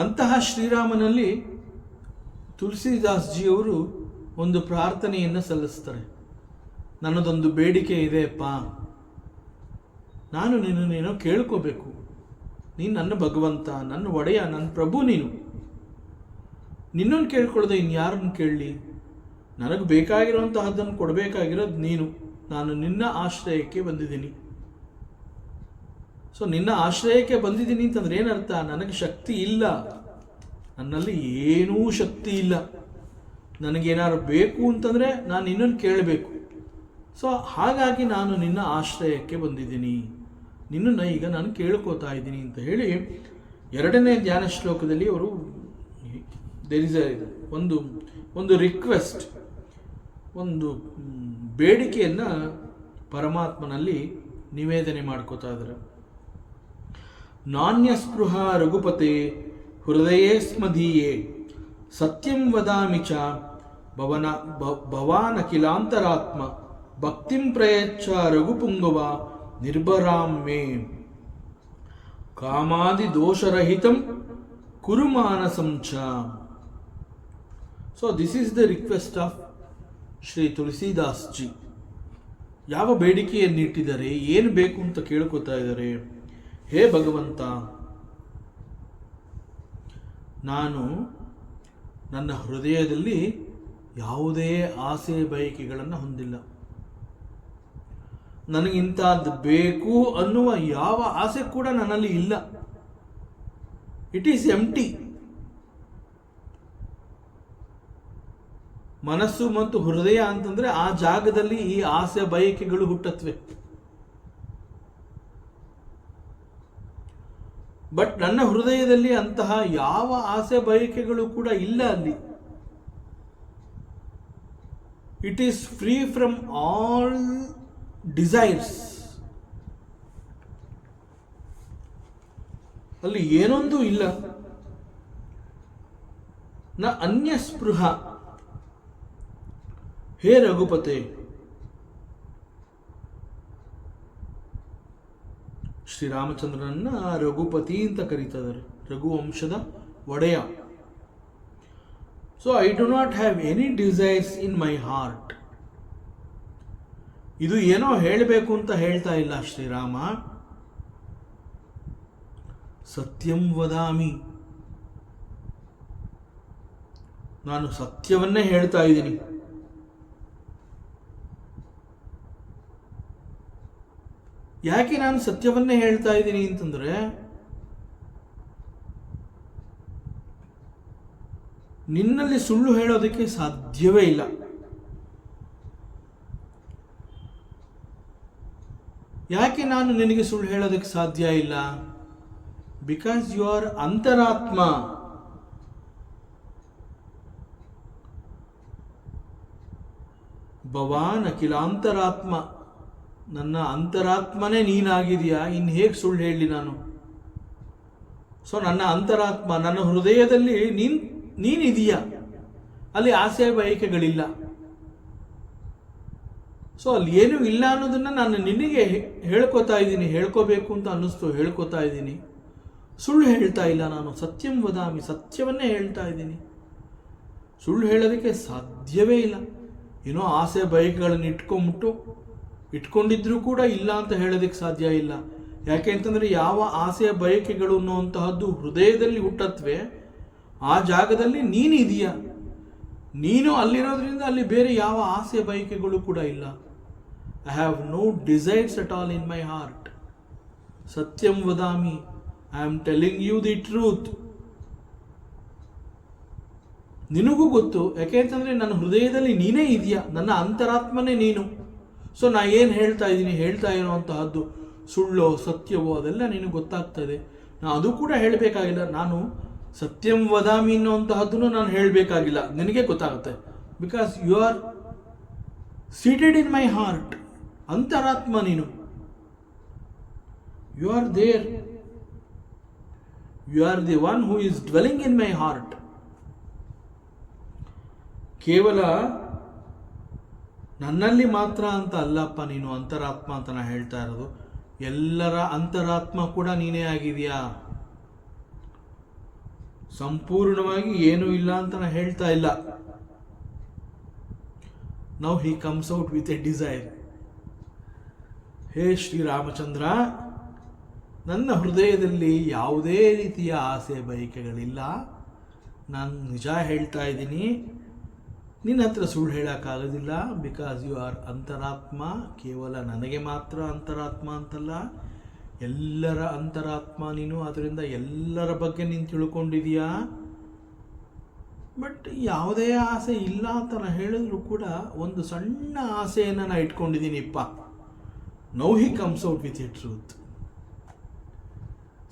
ಅಂತಹ ಶ್ರೀರಾಮನಲ್ಲಿ ತುಳಸಿದಾಸ್ ಜಿಯವರು ಒಂದು ಪ್ರಾರ್ಥನೆಯನ್ನು ಸಲ್ಲಿಸ್ತಾರೆ. ನನ್ನದೊಂದು ಬೇಡಿಕೆ ಇದೆಯಪ್ಪ, ನಾನು ನಿನ್ನನ್ನೇನೋ ಕೇಳ್ಕೋಬೇಕು. ನೀನು ನನ್ನ ಭಗವಂತ, ನನ್ನ ಒಡೆಯ, ನನ್ನ ಪ್ರಭು. ನಿನ್ನನ್ನು ಕೇಳ್ಕೊಳ್ಳದೆ ಇನ್ಯಾರನ್ನು ಕೇಳಲಿ? ನನಗೆ ಬೇಕಾಗಿರೋಂತಹದ್ದನ್ನು ಕೊಡಬೇಕಾಗಿರೋದು ನೀನು. ನಾನು ನಿನ್ನ ಆಶ್ರಯಕ್ಕೆ ಬಂದಿದ್ದೀನಿ. ಸೊ ನಿನ್ನ ಆಶ್ರಯಕ್ಕೆ ಬಂದಿದ್ದೀನಿ ಅಂತಂದ್ರೆ ಏನರ್ಥ? ನನಗೆ ಶಕ್ತಿ ಇಲ್ಲ, ನನ್ನಲ್ಲಿ ಏನೂ ಶಕ್ತಿ ಇಲ್ಲ. ನನಗೇನಾದ್ರು ಬೇಕು ಅಂತಂದರೆ ನಾನು ನಿನ್ನನ್ನು ಕೇಳಬೇಕು. ಸೊ ಹಾಗಾಗಿ ನಾನು ನಿನ್ನ ಆಶ್ರಯಕ್ಕೆ ಬಂದಿದ್ದೀನಿ, ನಿನ್ನನ್ನು ಈಗ ನಾನು ಕೇಳ್ಕೋತಾ ಇದ್ದೀನಿ ಅಂತ ಹೇಳಿ 2ನೇ ಧ್ಯಾನ ಶ್ಲೋಕದಲ್ಲಿ ಅವರು ದೇರ್ ಇಸ್ ಒಂದು ರಿಕ್ವೆಸ್ಟ್, ಒಂದು ಬೇಡಿಕೆಯನ್ನು ಪರಮಾತ್ಮನಲ್ಲಿ ನಿವೇದನೆ ಮಾಡ್ಕೋತಾ ಇದ್ದಾರೆ. ನಾಣ್ಯಸ್ಪೃಹ ರಘುಪತೆ ಹೃದಯೇ ಸ್ಮದೀಯೇ ಸತ್ಯಂ ವದಾಮಿ ಚ ಭವಾನಖಿಲಾಂತರಾತ್ಮ ಭಕ್ತಿಂ ಪ್ರಯಚ್ಛ ರಘುಪುಂಗವ ನಿರ್ಭರಾಂ ಮೇ ಕಾಮಾದಿ ದೋಷರಹಿತಂ ಕುರು ಮಾನಸಂ ಚ. So this is the request of Shri Tulsidas G. ಯಾವ ಬೇಡಿಕೆಯನ್ನು ಇಟ್ಟಿದ್ದಾರೆ, ಏನು ಬೇಕು ಅಂತ ಕೇಳ್ಕೊತಾ ಇದ್ದಾರೆ. ಹೇ ಭಗವಂತ, ನಾನು ನನ್ನ ಹೃದಯದಲ್ಲಿ ಯಾವುದೇ ಆಸೆ ಬಯಕೆಗಳನ್ನು ಹೊಂದಿಲ್ಲ. ನನಗಿಂಥದ್ದು ಬೇಕು ಅನ್ನುವ ಯಾವ ಆಸೆ ಕೂಡ ನನ್ನಲ್ಲಿ ಇಲ್ಲ. ಇಟ್ ಈಸ್ ಎಂಟಿ. ಮನಸ್ಸು ಮತ್ತು ಹೃದಯ ಅಂತಂದ್ರೆ ಆ ಜಾಗದಲ್ಲಿ ಈ ಆಸೆ ಬಯಕೆಗಳು ಹುಟ್ಟತ್ವೆ. ಬಟ್ ನನ್ನ ಹೃದಯದಲ್ಲಿ ಅಂತಹ ಯಾವ ಆಸೆ ಬಯಕೆಗಳು ಕೂಡ ಇಲ್ಲ. ಅಲ್ಲಿ it is free from all desires. ಅಲ್ಲಿ ಏನೊಂದು ಇಲ್ಲ. ನ ಅನ್ಯ ಸ್ಪೃಹ. ಹೇ ರಘುಪತೆ, ಶ್ರೀರಾಮಚಂದ್ರನನ್ನ ರಘುಪತಿ ಅಂತ ಕರೀತಾರೆ, ರಘುವಂಶದ ಒಡೆಯ. So I do not have any desires in my heart. ಇದು ಏನೋ ಹೇಳಬೇಕು ಅಂತ ಹೇಳ್ತಾ ಇಲ್ಲ ಶ್ರೀರಾಮ. ಸತ್ಯಂ ವದಾಮಿ, ನಾನು ಸತ್ಯವನ್ನೇ ಹೇಳ್ತಾ ಇದ್ದೀನಿ. ಯಾಕೆ ನಾನು ಸತ್ಯವನ್ನೇ ಹೇಳ್ತಾ ಇದ್ದೀನಿ ಅಂತಂದ್ರೆ, ನಿನ್ನಲ್ಲಿ ಸುಳ್ಳು ಹೇಳೋದಕ್ಕೆ ಸಾಧ್ಯವೇ ಇಲ್ಲ. ಯಾಕೆ ನಾನು ನಿನಗೆ ಸುಳ್ಳು ಹೇಳೋದಕ್ಕೆ ಸಾಧ್ಯ ಇಲ್ಲ? ಬಿಕಾಸ್ ಯು ಆರ್ ಅಂತರಾತ್ಮ. ಭವಾನ್ ಅಖಿಲಾಂತರಾತ್ಮ. ನನ್ನ ಅಂತರಾತ್ಮನೇ ನೀನಾಗಿದೆಯಾ, ಇನ್ನು ಹೇಗೆ ಸುಳ್ಳು ಹೇಳಲಿ ನಾನು? ಸೊ ನನ್ನ ಅಂತರಾತ್ಮ, ನನ್ನ ಹೃದಯದಲ್ಲಿ ನೀನಿದೀಯಾ, ಅಲ್ಲಿ ಆಸೆ ಬಯಕೆಗಳಿಲ್ಲ. ಸೊ ಅಲ್ಲಿ ಏನೂ ಇಲ್ಲ ಅನ್ನೋದನ್ನ ನಾನು ನಿನಗೆ ಹೇಳ್ಕೊತಾ ಇದ್ದೀನಿ. ಹೇಳ್ಕೋಬೇಕು ಅಂತ ಅನ್ನಿಸ್ತು, ಹೇಳ್ಕೊತಾ ಇದ್ದೀನಿ. ಸುಳ್ಳು ಹೇಳ್ತಾ ಇಲ್ಲ ನಾನು. ಸತ್ಯಂ ವದಾಮಿ, ಸತ್ಯವನ್ನೇ ಹೇಳ್ತಾ ಇದ್ದೀನಿ. ಸುಳ್ಳು ಹೇಳೋದಕ್ಕೆ ಸಾಧ್ಯವೇ ಇಲ್ಲ. ಏನೋ ಆಸೆ ಬಯಕೆಗಳನ್ನು ಇಟ್ಕೊಂಡಿದ್ರೂ ಕೂಡ ಇಲ್ಲ ಅಂತ ಹೇಳೋದಕ್ಕೆ ಸಾಧ್ಯ ಇಲ್ಲ. ಯಾಕೆ ಅಂತಂದರೆ ಯಾವ ಆಸೆಯ ಬಯಕೆಗಳು ಅನ್ನುವಂತಹದ್ದು ಹೃದಯದಲ್ಲಿ ಹುಟ್ಟತ್ವೆ, ಆ ಜಾಗದಲ್ಲಿ ನೀನಿದೆಯಾ. ನೀನು ಅಲ್ಲಿರೋದ್ರಿಂದ ಅಲ್ಲಿ ಬೇರೆ ಯಾವ ಆಸೆ ಬಯಕೆಗಳು ಕೂಡ ಇಲ್ಲ. I have no desires at all in my heart. ಸತ್ಯಂ ವದಾಮಿ, I am telling you the truth. ನಿನಗೂ ಗೊತ್ತು. ಯಾಕೆ ಅಂತಂದರೆ ನನ್ನ ಹೃದಯದಲ್ಲಿ ನೀನೇ ಇದೆಯಾ, ನನ್ನ ಅಂತರಾತ್ಮನೇ ನೀನು. ಸೊ ನಾ ಏನು ಹೇಳ್ತಾ ಇರೋವಂತಹದ್ದು ಸುಳ್ಳೋ ಸತ್ಯವೋ ಅದೆಲ್ಲ ನಿನಗೆ ಗೊತ್ತಾಗ್ತದೆ. ಅದು ಕೂಡ ಹೇಳಬೇಕಾಗಿಲ್ಲ. ನಾನು ಸತ್ಯಂ ವದಾಮಿ ಅನ್ನುವಂತಹದ್ದನ್ನು ನಾನು ಹೇಳಬೇಕಾಗಿಲ್ಲ, ನಿನಗೆ ಗೊತ್ತಾಗುತ್ತೆ. Because you are seated in my heart. ಅಂತರಾತ್ಮ ನೀನು. You are there. You are the one who is dwelling in my heart. ಕೇವಲ ನನ್ನಲ್ಲಿ ಮಾತ್ರ ಅಂತ ಅಲ್ಲಪ್ಪ ನೀನು ಅಂತರಾತ್ಮ ಅಂತ ನಾನು ಹೇಳ್ತಾ ಇರೋದು. ಎಲ್ಲರ ಅಂತರಾತ್ಮ ಕೂಡ ನೀನೇ ಆಗಿದೆಯಾ. ಸಂಪೂರ್ಣವಾಗಿ ಏನೂ ಇಲ್ಲ ಅಂತ ನಾನು ಹೇಳ್ತಾ ಇಲ್ಲ. Now he comes out with a desire. ಹೇ ಶ್ರೀರಾಮಚಂದ್ರ, ನನ್ನ ಹೃದಯದಲ್ಲಿ ಯಾವುದೇ ರೀತಿಯ ಆಸೆ ಬಯಕೆಗಳಿಲ್ಲ. ನಾನು ನಿಜ ಹೇಳ್ತಾ ಇದ್ದೀನಿ. ನಿನ್ನ ಹತ್ರ ಸುಳ್ಳು ಹೇಳೋಕ್ಕಾಗೋದಿಲ್ಲ. ಬಿಕಾಸ್ ಯು ಆರ್ ಅಂತರಾತ್ಮ. ಕೇವಲ ನನಗೆ ಮಾತ್ರ ಅಂತರಾತ್ಮ ಅಂತಲ್ಲ, ಎಲ್ಲರ ಅಂತರಾತ್ಮ ನೀನು, ಅದರಿಂದ ಎಲ್ಲರ ಬಗ್ಗೆ ನೀನು ತಿಳ್ಕೊಂಡಿದೀಯಾ. ಬಟ್ ಯಾವುದೇ ಆಸೆ ಇಲ್ಲ ಅಂತ ನಾನು ಹೇಳಿದ್ರು ಕೂಡ ಒಂದು ಸಣ್ಣ ಆಸೆಯನ್ನು ನಾನು ಇಟ್ಕೊಂಡಿದ್ದೀನಿಪ್ಪ. Now he comes out with a truth.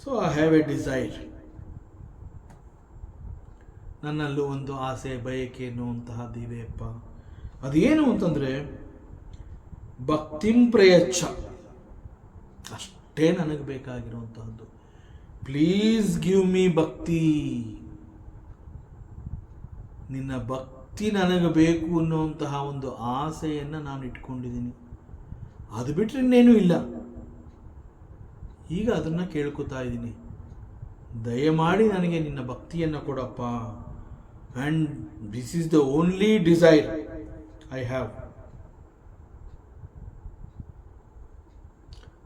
So I have a desire. ನನ್ನಲ್ಲೂ ಒಂದು ಆಸೆ ಬಯಕೆ ಅನ್ನುವಂತಹದ್ದಿದೆಯಪ್ಪ. ಅದೇನು ಅಂತಂದರೆ ಭಕ್ತಿಂ ಪ್ರಯಚ್ಛ, ಅಷ್ಟೇ ನನಗೆ ಬೇಕಾಗಿರುವಂತಹದ್ದು. ಪ್ಲೀಸ್ ಗಿವ್ ಮೀ ಭಕ್ತಿ. ನಿನ್ನ ಭಕ್ತಿ ನನಗೆ ಬೇಕು ಅನ್ನುವಂತಹ ಒಂದು ಆಸೆಯನ್ನು ನಾನು ಇಟ್ಕೊಂಡಿದ್ದೀನಿ. ಅದು ಬಿಟ್ಟರೆ ಇನ್ನೇನೂ ಇಲ್ಲ. ಈಗ ಅದನ್ನು ಕೇಳ್ಕೊತಾ ಇದ್ದೀನಿ, ದಯಮಾಡಿ ನನಗೆ ನಿನ್ನ ಭಕ್ತಿಯನ್ನು ಕೊಡಪ್ಪ. And this is the only desire I have.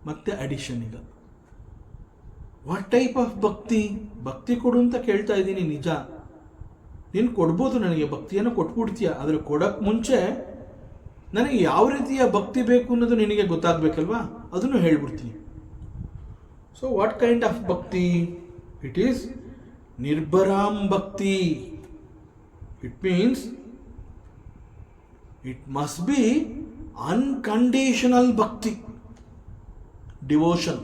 ಮತ್ತೆ ಅಡಿಷನ್ ಈಗ, ವಾಟ್ ಟೈಪ್ ಆಫ್ ಭಕ್ತಿ? ಭಕ್ತಿ ಕೊಡು ಅಂತ ಕೇಳ್ತಾ ಇದ್ದೀನಿ, ನಿಜ. ನೀನು ಕೊಡ್ಬೋದು, ನನಗೆ ಭಕ್ತಿಯನ್ನು ಕೊಟ್ಬಿಡ್ತೀಯ. ಆದರೆ ಕೊಡೋಕ್ಕೆ ಮುಂಚೆ ನನಗೆ ಯಾವ ರೀತಿಯ ಭಕ್ತಿ ಬೇಕು ಅನ್ನೋದು ನಿನಗೆ ಗೊತ್ತಾಗಬೇಕಲ್ವಾ, ಅದನ್ನು ಹೇಳ್ಬಿಡ್ತೀನಿ. So what kind of bhakti? It is ನಿರ್ಭರಾಂ bhakti. It means it must be unconditional bhakti, devotion,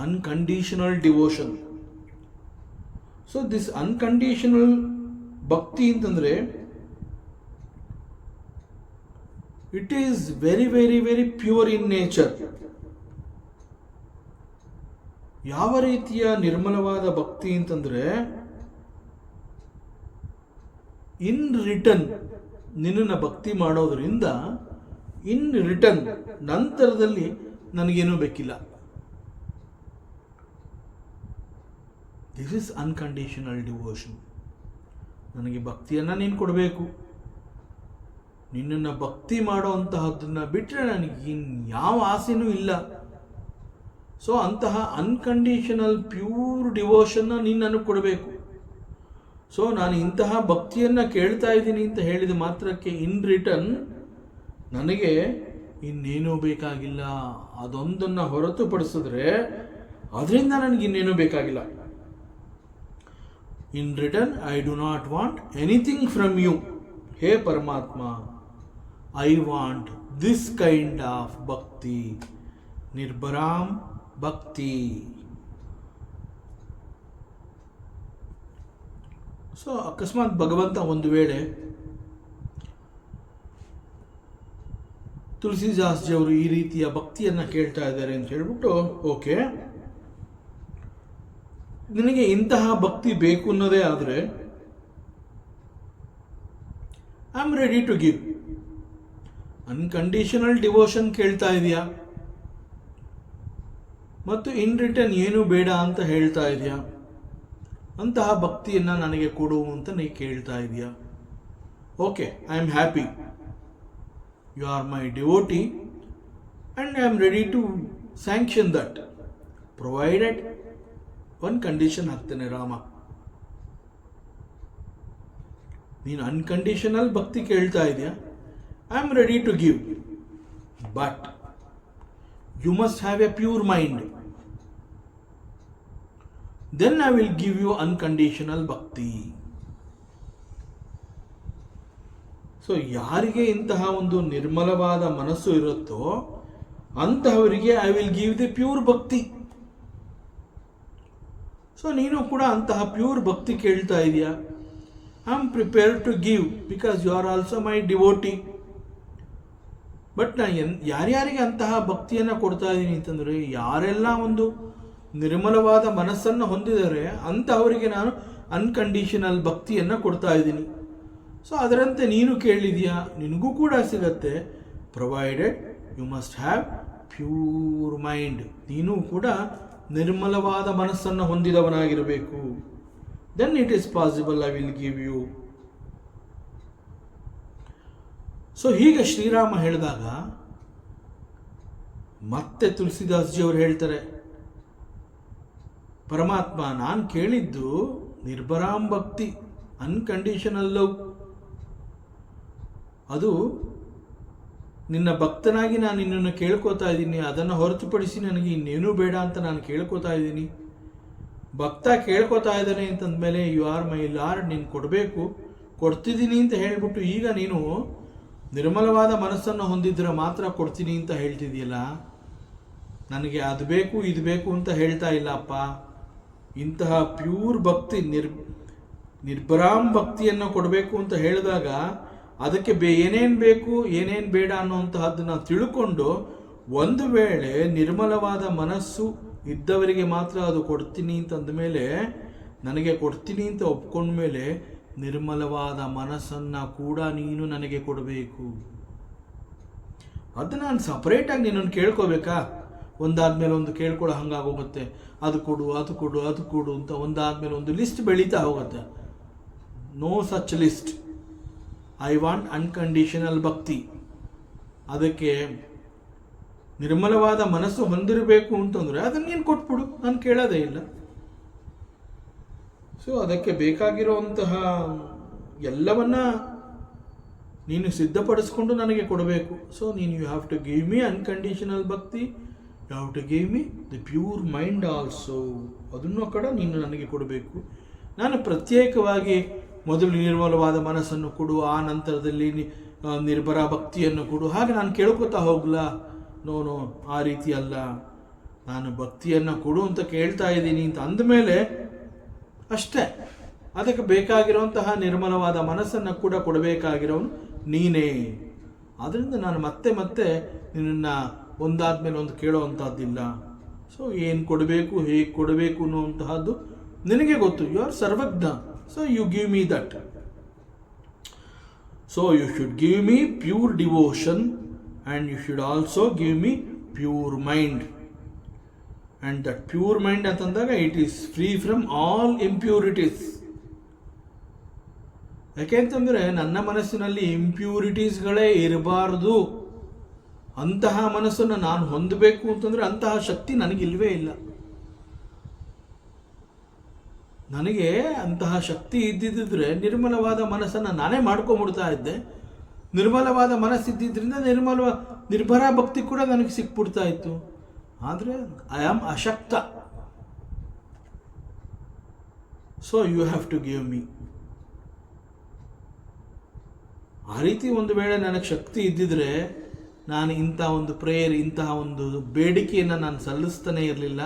unconditional devotion. So this unconditional bhakti ಅಂತಂದರೆ it is very very very pure in nature. ಯಾವ ರೀತಿಯ ನಿರ್ಮಲವಾದ ಭಕ್ತಿ ಅಂತಂದರೆ, ಇನ್ ರಿಟರ್ನ್ ನಿನ್ನನ್ನು ಭಕ್ತಿ ಮಾಡೋದ್ರಿಂದ ಇನ್ ರಿಟರ್ನ್ ನಂತರದಲ್ಲಿ ನನಗೇನೂ ಬೇಕಿಲ್ಲ. This is unconditional devotion. ನನಗೆ ಭಕ್ತಿಯನ್ನು ನೀನು ಕೊಡಬೇಕು. ನಿನ್ನನ್ನು ಭಕ್ತಿ ಮಾಡೋ ಅಂತಹದ್ದನ್ನು ಬಿಟ್ಟರೆ ನನಗೆ ಇನ್ಯಾವ ಆಸೆನೂ ಇಲ್ಲ. ಸೊ ಅಂತಹ ಅನ್ಕಂಡೀಷನಲ್ ಪ್ಯೂರ್ ಡಿವೋಷನ್ನ ನೀನು ನನಗೆ ಕೊಡಬೇಕು. ಸೊ ನಾನು ಇಂತಹ ಭಕ್ತಿಯನ್ನು ಕೇಳ್ತಾ ಇದ್ದೀನಿ ಅಂತ ಹೇಳಿದ ಮಾತ್ರಕ್ಕೆ ಇನ್ ರಿಟರ್ನ್ ನನಗೆ ಇನ್ನೇನೂ ಬೇಕಾಗಿಲ್ಲ. ಅದೊಂದನ್ನು ಹೊರತುಪಡಿಸಿದ್ರೆ ಅದರಿಂದ ನನಗೆ ಇನ್ನೇನೂ ಬೇಕಾಗಿಲ್ಲ. In return I do not want anything from you. ಹೇ ಪರಮಾತ್ಮ, I want this kind of bhakti, ನಿರ್ಭರಾಂ ಭಕ್ತಿ. ಸೊ ಅಕಸ್ಮಾತ್ ಭಗವಂತ ಒಂದು ವೇಳೆ ತುಳಸಿದಾಸ್ಜಿಯವರು ಈ ರೀತಿಯ ಭಕ್ತಿಯನ್ನು ಕೇಳ್ತಾ ಇದ್ದಾರೆ ಅಂತ ಹೇಳ್ಬಿಟ್ಟು, ಓಕೆ ನಿನಗೆ ಇಂತಹ ಭಕ್ತಿ ಬೇಕು ಅನ್ನೋದೇ ಆದರೆ I am ready to give. Unconditional devotion ಕೇಳ್ತಾ ಇದೆಯಾ ಮತ್ತು ಇನ್ ರಿಟರ್ನ್ ಏನು ಬೇಡ ಅಂತ ಹೇಳ್ತಾ ಇದೆಯಾ, ಅಂತಹ ಭಕ್ತಿಯನ್ನು ನನಗೆ ಕೊಡು ಅಂತ ನೀ ಕೇಳ್ತಾ ಇದೆಯಾ. Okay, I am happy. You are my devotee and I am ready to sanction that, provided ಒಂದು ಕಂಡೀಷನ್ ಹಾಕ್ತೇನೆ ರಾಮ. ನೀನು ಅನ್ಕಂಡೀಷನಲ್ ಭಕ್ತಿ ಕೇಳ್ತಾ ಇದೆಯಾ, I am ready to give, but you must have a pure mind. Then I will give you unconditional bhakti. So ಯಾರಿಗೆ ಇಂತಹ ಒಂದು ನಿರ್ಮಲವಾದ ಮನಸ್ಸು ಇರುತ್ತೋ ಅಂತಹವರಿಗೆ I will give the pure bhakti. So ನೀನು ಕೂಡ ಅಂತಹ ಪ್ಯೂರ್ ಭಕ್ತಿ ಕೇಳ್ತಾ ಇದೆಯಾ, I am prepared to give because you are also my devotee. But ನಾನು ಯಾರ್ಯಾರಿಗೆ ಅಂತಹ ಭಕ್ತಿಯನ್ನು ಕೊಡ್ತಾ ಇದ್ದೀನಿ ಅಂತಂದರೆ, ಯಾರೆಲ್ಲ ಒಂದು ನಿರ್ಮಲವಾದ ಮನಸ್ಸನ್ನು ಹೊಂದಿದ್ದಾರೆ ಅಂತಹವರಿಗೆ ನಾನು ಅನ್ಕಂಡೀಷನಲ್ ಭಕ್ತಿಯನ್ನು ಕೊಡ್ತಾ ಇದ್ದೀನಿ. ಸೊ ಅದರಂತೆ ನೀನು ಕೇಳಿದೆಯಾ, ನಿನಗೂ ಕೂಡ ಸಿಗತ್ತೆ, provided you must have pure mind. ನೀನು ಕೂಡ ನಿರ್ಮಲವಾದ ಮನಸ್ಸನ್ನು ಹೊಂದಿದವನಾಗಿರಬೇಕು. Then it is possible, I will give you. So ಹೀಗೆ ಶ್ರೀರಾಮ ಹೇಳಿದಾಗ ಮತ್ತೆ ತುಳಸಿದಾಸ್ಜಿಯವರು ಹೇಳ್ತಾರೆ, ಪರಮಾತ್ಮ ನಾನು ಕೇಳಿದ್ದು ನಿರ್ಭರಾಂ ಭಕ್ತಿ, ಅನ್ಕಂಡೀಷನಲ್ ಲವ್. ಅದು ನಿನ್ನ ಭಕ್ತನಾಗಿ ನಾನು ನಿನ್ನನ್ನು ಕೇಳ್ಕೊತಾ ಇದ್ದೀನಿ, ಅದನ್ನು ಹೊರತುಪಡಿಸಿ ನನಗೆ ಇನ್ನೇನೂ ಬೇಡ ಅಂತ ನಾನು ಕೇಳ್ಕೊತಾ ಇದ್ದೀನಿ. ಭಕ್ತ ಕೇಳ್ಕೊತಾ ಇದ್ದಾನೆ ಅಂತಂದಮೇಲೆ ಯು ಆರ್ ಮೈ ಲಾರ್ಡ್, ನೀನು ಕೊಡಬೇಕು, ಕೊಡ್ತಿದ್ದೀನಿ ಅಂತ ಹೇಳ್ಬಿಟ್ಟು ಈಗ ನೀನು ನಿರ್ಮಲವಾದ ಮನಸ್ಸನ್ನು ಹೊಂದಿದ್ರೆ ಮಾತ್ರ ಕೊಡ್ತೀನಿ ಅಂತ ಹೇಳ್ತಿದೆಯಲ್ಲ. ನನಗೆ ಅದು ಬೇಕು ಇದು ಬೇಕು ಅಂತ ಹೇಳ್ತಾ ಇಲ್ಲಪ್ಪ. ಇಂತಹ ಪ್ಯೂರ್ ಭಕ್ತಿ, ನಿರ್ಭರಾಮ್ ಭಕ್ತಿಯನ್ನು ಕೊಡಬೇಕು ಅಂತ ಹೇಳಿದಾಗ ಅದಕ್ಕೆ ಏನೇನು ಬೇಕು ಏನೇನು ಬೇಡ ಅನ್ನುವಂತಹದ್ದನ್ನು ತಿಳ್ಕೊಂಡು, ಒಂದು ವೇಳೆ ನಿರ್ಮಲವಾದ ಮನಸ್ಸು ಇದ್ದವರಿಗೆ ಮಾತ್ರ ಅದು ಕೊಡ್ತೀನಿ ಅಂತಂದ ಮೇಲೆ, ನನಗೆ ಕೊಡ್ತೀನಿ ಅಂತ ಒಪ್ಕೊಂಡ್ಮೇಲೆ ನಿರ್ಮಲವಾದ ಮನಸ್ಸನ್ನು ಕೂಡ ನೀನು ನನಗೆ ಕೊಡಬೇಕು. ಅದು ನಾನು ಸಪ್ರೇಟಾಗಿ ನಿನ್ನನ್ನು ಕೇಳ್ಕೋಬೇಕಾ? ಒಂದಾದ್ಮೇಲೆ ಒಂದು ಕೇಳ್ಕೊಳ್ಳೋ ಹಂಗಾಗೋಗುತ್ತೆ. ಅದು ಕೊಡು ಅದು ಕೊಡು ಅದು ಕೊಡು ಅಂತ ಒಂದಾದ್ಮೇಲೆ ಒಂದು ಲಿಸ್ಟ್ ಬೆಳೀತಾ ಹೋಗುತ್ತೆ. No such list. I want unconditional bhakti. ಅದಕ್ಕೆ ನಿರ್ಮಲವಾದ ಮನಸ್ಸು ಹೊಂದಿರಬೇಕು ಅಂತಂದರೆ ಅದನ್ನು ನೀನು ಕೊಟ್ಬಿಡು, ನಾನು ಕೇಳೋದೇ ಇಲ್ಲ. ಸೊ ಅದಕ್ಕೆ ಬೇಕಾಗಿರುವಂತಹ ಎಲ್ಲವನ್ನ ನೀನು ಸಿದ್ಧಪಡಿಸ್ಕೊಂಡು ನನಗೆ ಕೊಡಬೇಕು. ಸೊ ನೀನು you have to give me unconditional bhakti, you have to give me the pure mind also. ಅದನ್ನು ಕೂಡ ನೀನು ನನಗೆ ಕೊಡಬೇಕು. ನಾನು ಪ್ರತ್ಯೇಕವಾಗಿ ಮೊದಲು ನಿರ್ಮಲವಾದ ಮನಸ್ಸನ್ನು ಕೊಡು, ಆ ನಂತರದಲ್ಲಿ ನಿರ್ಭರ ಭಕ್ತಿಯನ್ನು ಕೊಡು, ಹಾಗೆ ನಾನು ಕೇಳ್ಕೊತಾ ಹೋಗ್ಲಾ? ನೋ, ಆ ರೀತಿ ಅಲ್ಲ. ನಾನು ಭಕ್ತಿಯನ್ನು ಕೊಡು ಅಂತ ಕೇಳ್ತಾ ಇದ್ದೀನಿ ಅಂತ ಅಂದಮೇಲೆ ಅಷ್ಟೇ. ಅದಕ್ಕೆ ಬೇಕಾಗಿರುವಂತಹ ನಿರ್ಮಲವಾದ ಮನಸ್ಸನ್ನು ಕೂಡ ಕೊಡಬೇಕಾಗಿರೋನು ನೀನೇ. ಆದ್ದರಿಂದ ನಾನು ಮತ್ತೆ ನಿನ್ನನ್ನು ಒಂದಾದ್ಮೇಲೆ ಒಂದು ಕೇಳೋವಂಥದ್ದಿಲ್ಲ. ಸೊ ಏನು ಕೊಡಬೇಕು, ಹೇಗೆ ಕೊಡಬೇಕು ಅನ್ನುವಂತಹದ್ದು ನಿನಗೆ ಗೊತ್ತು. You are sarvajna. So you give me that. So you should give me pure devotion and you should also give me pure mind. And that pure mind ಅಂತಂದಾಗ it is free from all impurities. ಯಾಕೆಂತಂದರೆ ನನ್ನ ಮನಸ್ಸಿನಲ್ಲಿ ಇಂಪ್ಯೂರಿಟೀಸ್ಗಳೇ ಇರಬಾರ್ದು. ಅಂತಹ ಮನಸ್ಸನ್ನು ನಾನು ಹೊಂದಬೇಕು ಅಂತಂದರೆ ಅಂತಹ ಶಕ್ತಿ ನನಗಿಲ್ವೇ ಇಲ್ಲ. ನನಗೆ ಅಂತಹ ಶಕ್ತಿ ಇದ್ದಿದ್ದರೆ ನಿರ್ಮಲವಾದ ಮನಸ್ಸನ್ನು ನಾನೇ ಮಾಡ್ಕೊಂಡ್ಬಿಡ್ತಾ ಇದ್ದೆ. ನಿರ್ಮಲವಾದ ಮನಸ್ಸಿದ್ದರಿಂದ ನಿರ್ಭರ ಭಕ್ತಿ ಕೂಡ ನನಗೆ ಸಿಕ್ಬಿಡ್ತಾ ಇತ್ತು. ಆದರೆ ಐ ಆಮ್ ಅಶಕ್ತ. So you have to give me. ಆ ರೀತಿ ಒಂದು ವೇಳೆ ನನಗೆ ಶಕ್ತಿ ಇದ್ದಿದ್ರೆ ನಾನು ಇಂಥ ಒಂದು ಪ್ರೇಯರ್, ಇಂತಹ ಒಂದು ಬೇಡಿಕೆಯನ್ನು ನಾನು ಸಲ್ಲಿಸ್ತಾನೆ ಇರಲಿಲ್ಲ.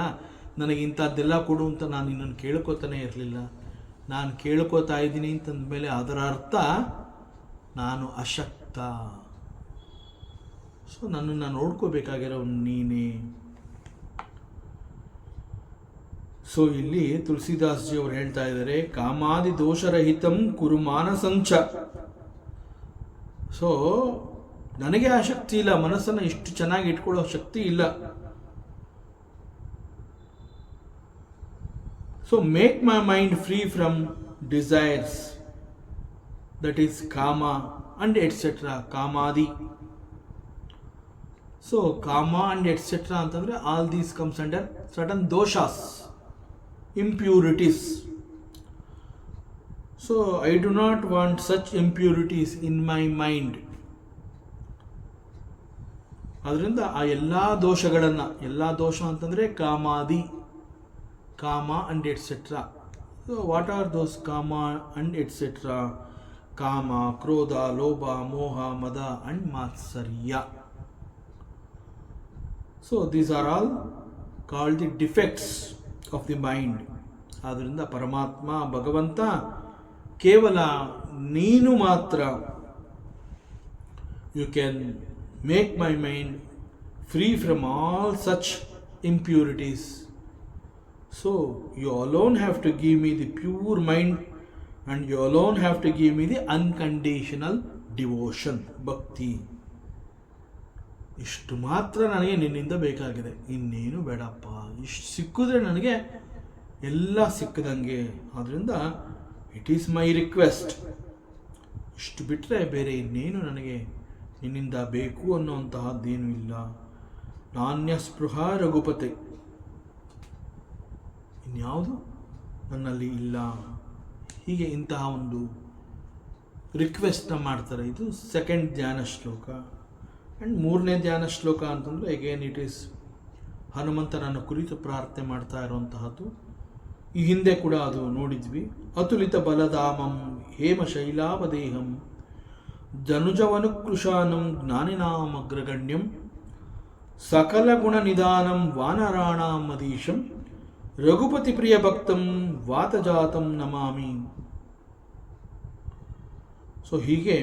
ನನಗೆ ಇಂಥದ್ದೆಲ್ಲ ಕೊಡು ಅಂತ ನಾನು ಇನ್ನೊಂದು ಕೇಳ್ಕೊತಾನೆ ಇರಲಿಲ್ಲ. ನಾನು ಕೇಳ್ಕೊತಾ ಇದ್ದೀನಿ ಅಂತಂದಮೇಲೆ ಅದರ ಅರ್ಥ ನಾನು ಅಶಕ್ತ. ಸೊ ನನ್ನನ್ನು ನೋಡ್ಕೋಬೇಕಾಗಿರೋ ನೀನೇ. ಸೊ ಇಲ್ಲಿ ತುಳಸಿದಾಸ್ ಜಿ ಅವರು ಹೇಳ್ತಾ ಇದ್ದಾರೆ, ಕಾಮಾದಿ ದೋಷರಹಿತಂ ಕುರು ಮಾನಸಂಚ. ಸೊ ನನಗೆ ಆ ಶಕ್ತಿ ಇಲ್ಲ, ಮನಸ್ಸನ್ನು ಇಷ್ಟು ಚೆನ್ನಾಗಿ ಇಟ್ಕೊಳ್ಳೋ ಶಕ್ತಿ ಇಲ್ಲ. So make my mind free from desires, that is kama and etc. Kamadi. So kama and etc. ಅಂತಂದ್ರೆ all these comes under certain doshas, impurities. So I do not want such impurities in my mind. ಅದರಿಂದ ಆ ಎಲ್ಲ ದೋಷಗಳನ್ನು, ಎಲ್ಲ ದೋಷ ಅಂತಂದರೆ ಕಾಮಾದಿ, kama and etcetera. So what are those kama and etcetera? ಕಾಮ, ಕ್ರೋಧ, ಲೋಭ, ಮೋಹ, ಮದ ಅಂಡ್ ಮಾತ್ಸರ್ಯ. So these are all called the defects of the mind. ಆದ್ದರಿಂದ ಪರಮಾತ್ಮ ಭಗವಂತ ಕೇವಲ ನೀನು ಮಾತ್ರ you can make my mind free from all such impurities. So you alone have to give me the pure mind and you alone have to give me the unconditional devotion, bhakti. ಇಷ್ಟು ಮಾತ್ರ ನನಗೆ ನಿನ್ನಿಂದ ಬೇಕಾಗಿದೆ, ಇನ್ನೇನು ಬೇಡಪ್ಪ. ಇಷ್ಟು ಸಿಕ್ಕಿದ್ರೆ ನನಗೆ ಎಲ್ಲ ಸಿಕ್ಕದಂಗೆ. ಆದ್ದರಿಂದ ಇಟ್ ಈಸ್ ಮೈ ರಿಕ್ವೆಸ್ಟ್. ಇಷ್ಟು ಬಿಟ್ಟರೆ ಬೇರೆ ಇನ್ನೇನು ನನಗೆ ನಿನ್ನಿಂದ ಬೇಕು ಅನ್ನೋಂತಹದ್ದೇನೂ ಇಲ್ಲ. ನಾಣ್ಯ ಸ್ಪೃಹ ರಘುಪತೆ, ಇನ್ಯಾವುದು ನನ್ನಲ್ಲಿ ಇಲ್ಲ. ಹೀಗೆ ಇಂತಹ ಒಂದು ರಿಕ್ವೆಸ್ಟ್ನ ಮಾಡ್ತಾರೆ. ಇದು ಸೆಕೆಂಡ್ ಧ್ಯಾನ ಶ್ಲೋಕ. ಆ್ಯಂಡ್ ಮೂರನೇ ಧ್ಯಾನ ಶ್ಲೋಕ ಅಂತಂದರೆ ಅಗೇನ್ ಇಟ್ ಈಸ್ ಹನುಮಂತನನ್ನು ಕುರಿತು ಪ್ರಾರ್ಥನೆ ಮಾಡ್ತಾ ಇರುವಂತಹದ್ದು. ಈ ಹಿಂದೆ ಕೂಡ ಅದು ನೋಡಿದ್ವಿ. ಅತುಲಿತ ಬಲಧಾಮಂ ಹೇಮ ಶೈಲಾವದೇಹಂ ಧನುಜವನುಕೃಶಾನಂ ಜ್ಞಾನಿನಾಮಗ್ರಗಣ್ಯಂ ಸಕಲ ಗುಣ ನಿಧಾನಂ ವಾನರಾಣಾಂ ಮದೀಶಂ ರಘುಪತಿ ಪ್ರಿಯ ಭಕ್ತಂ ವಾತಜಾತಂ ನಮಾಮಿ. ಸೊ ಹೀಗೆ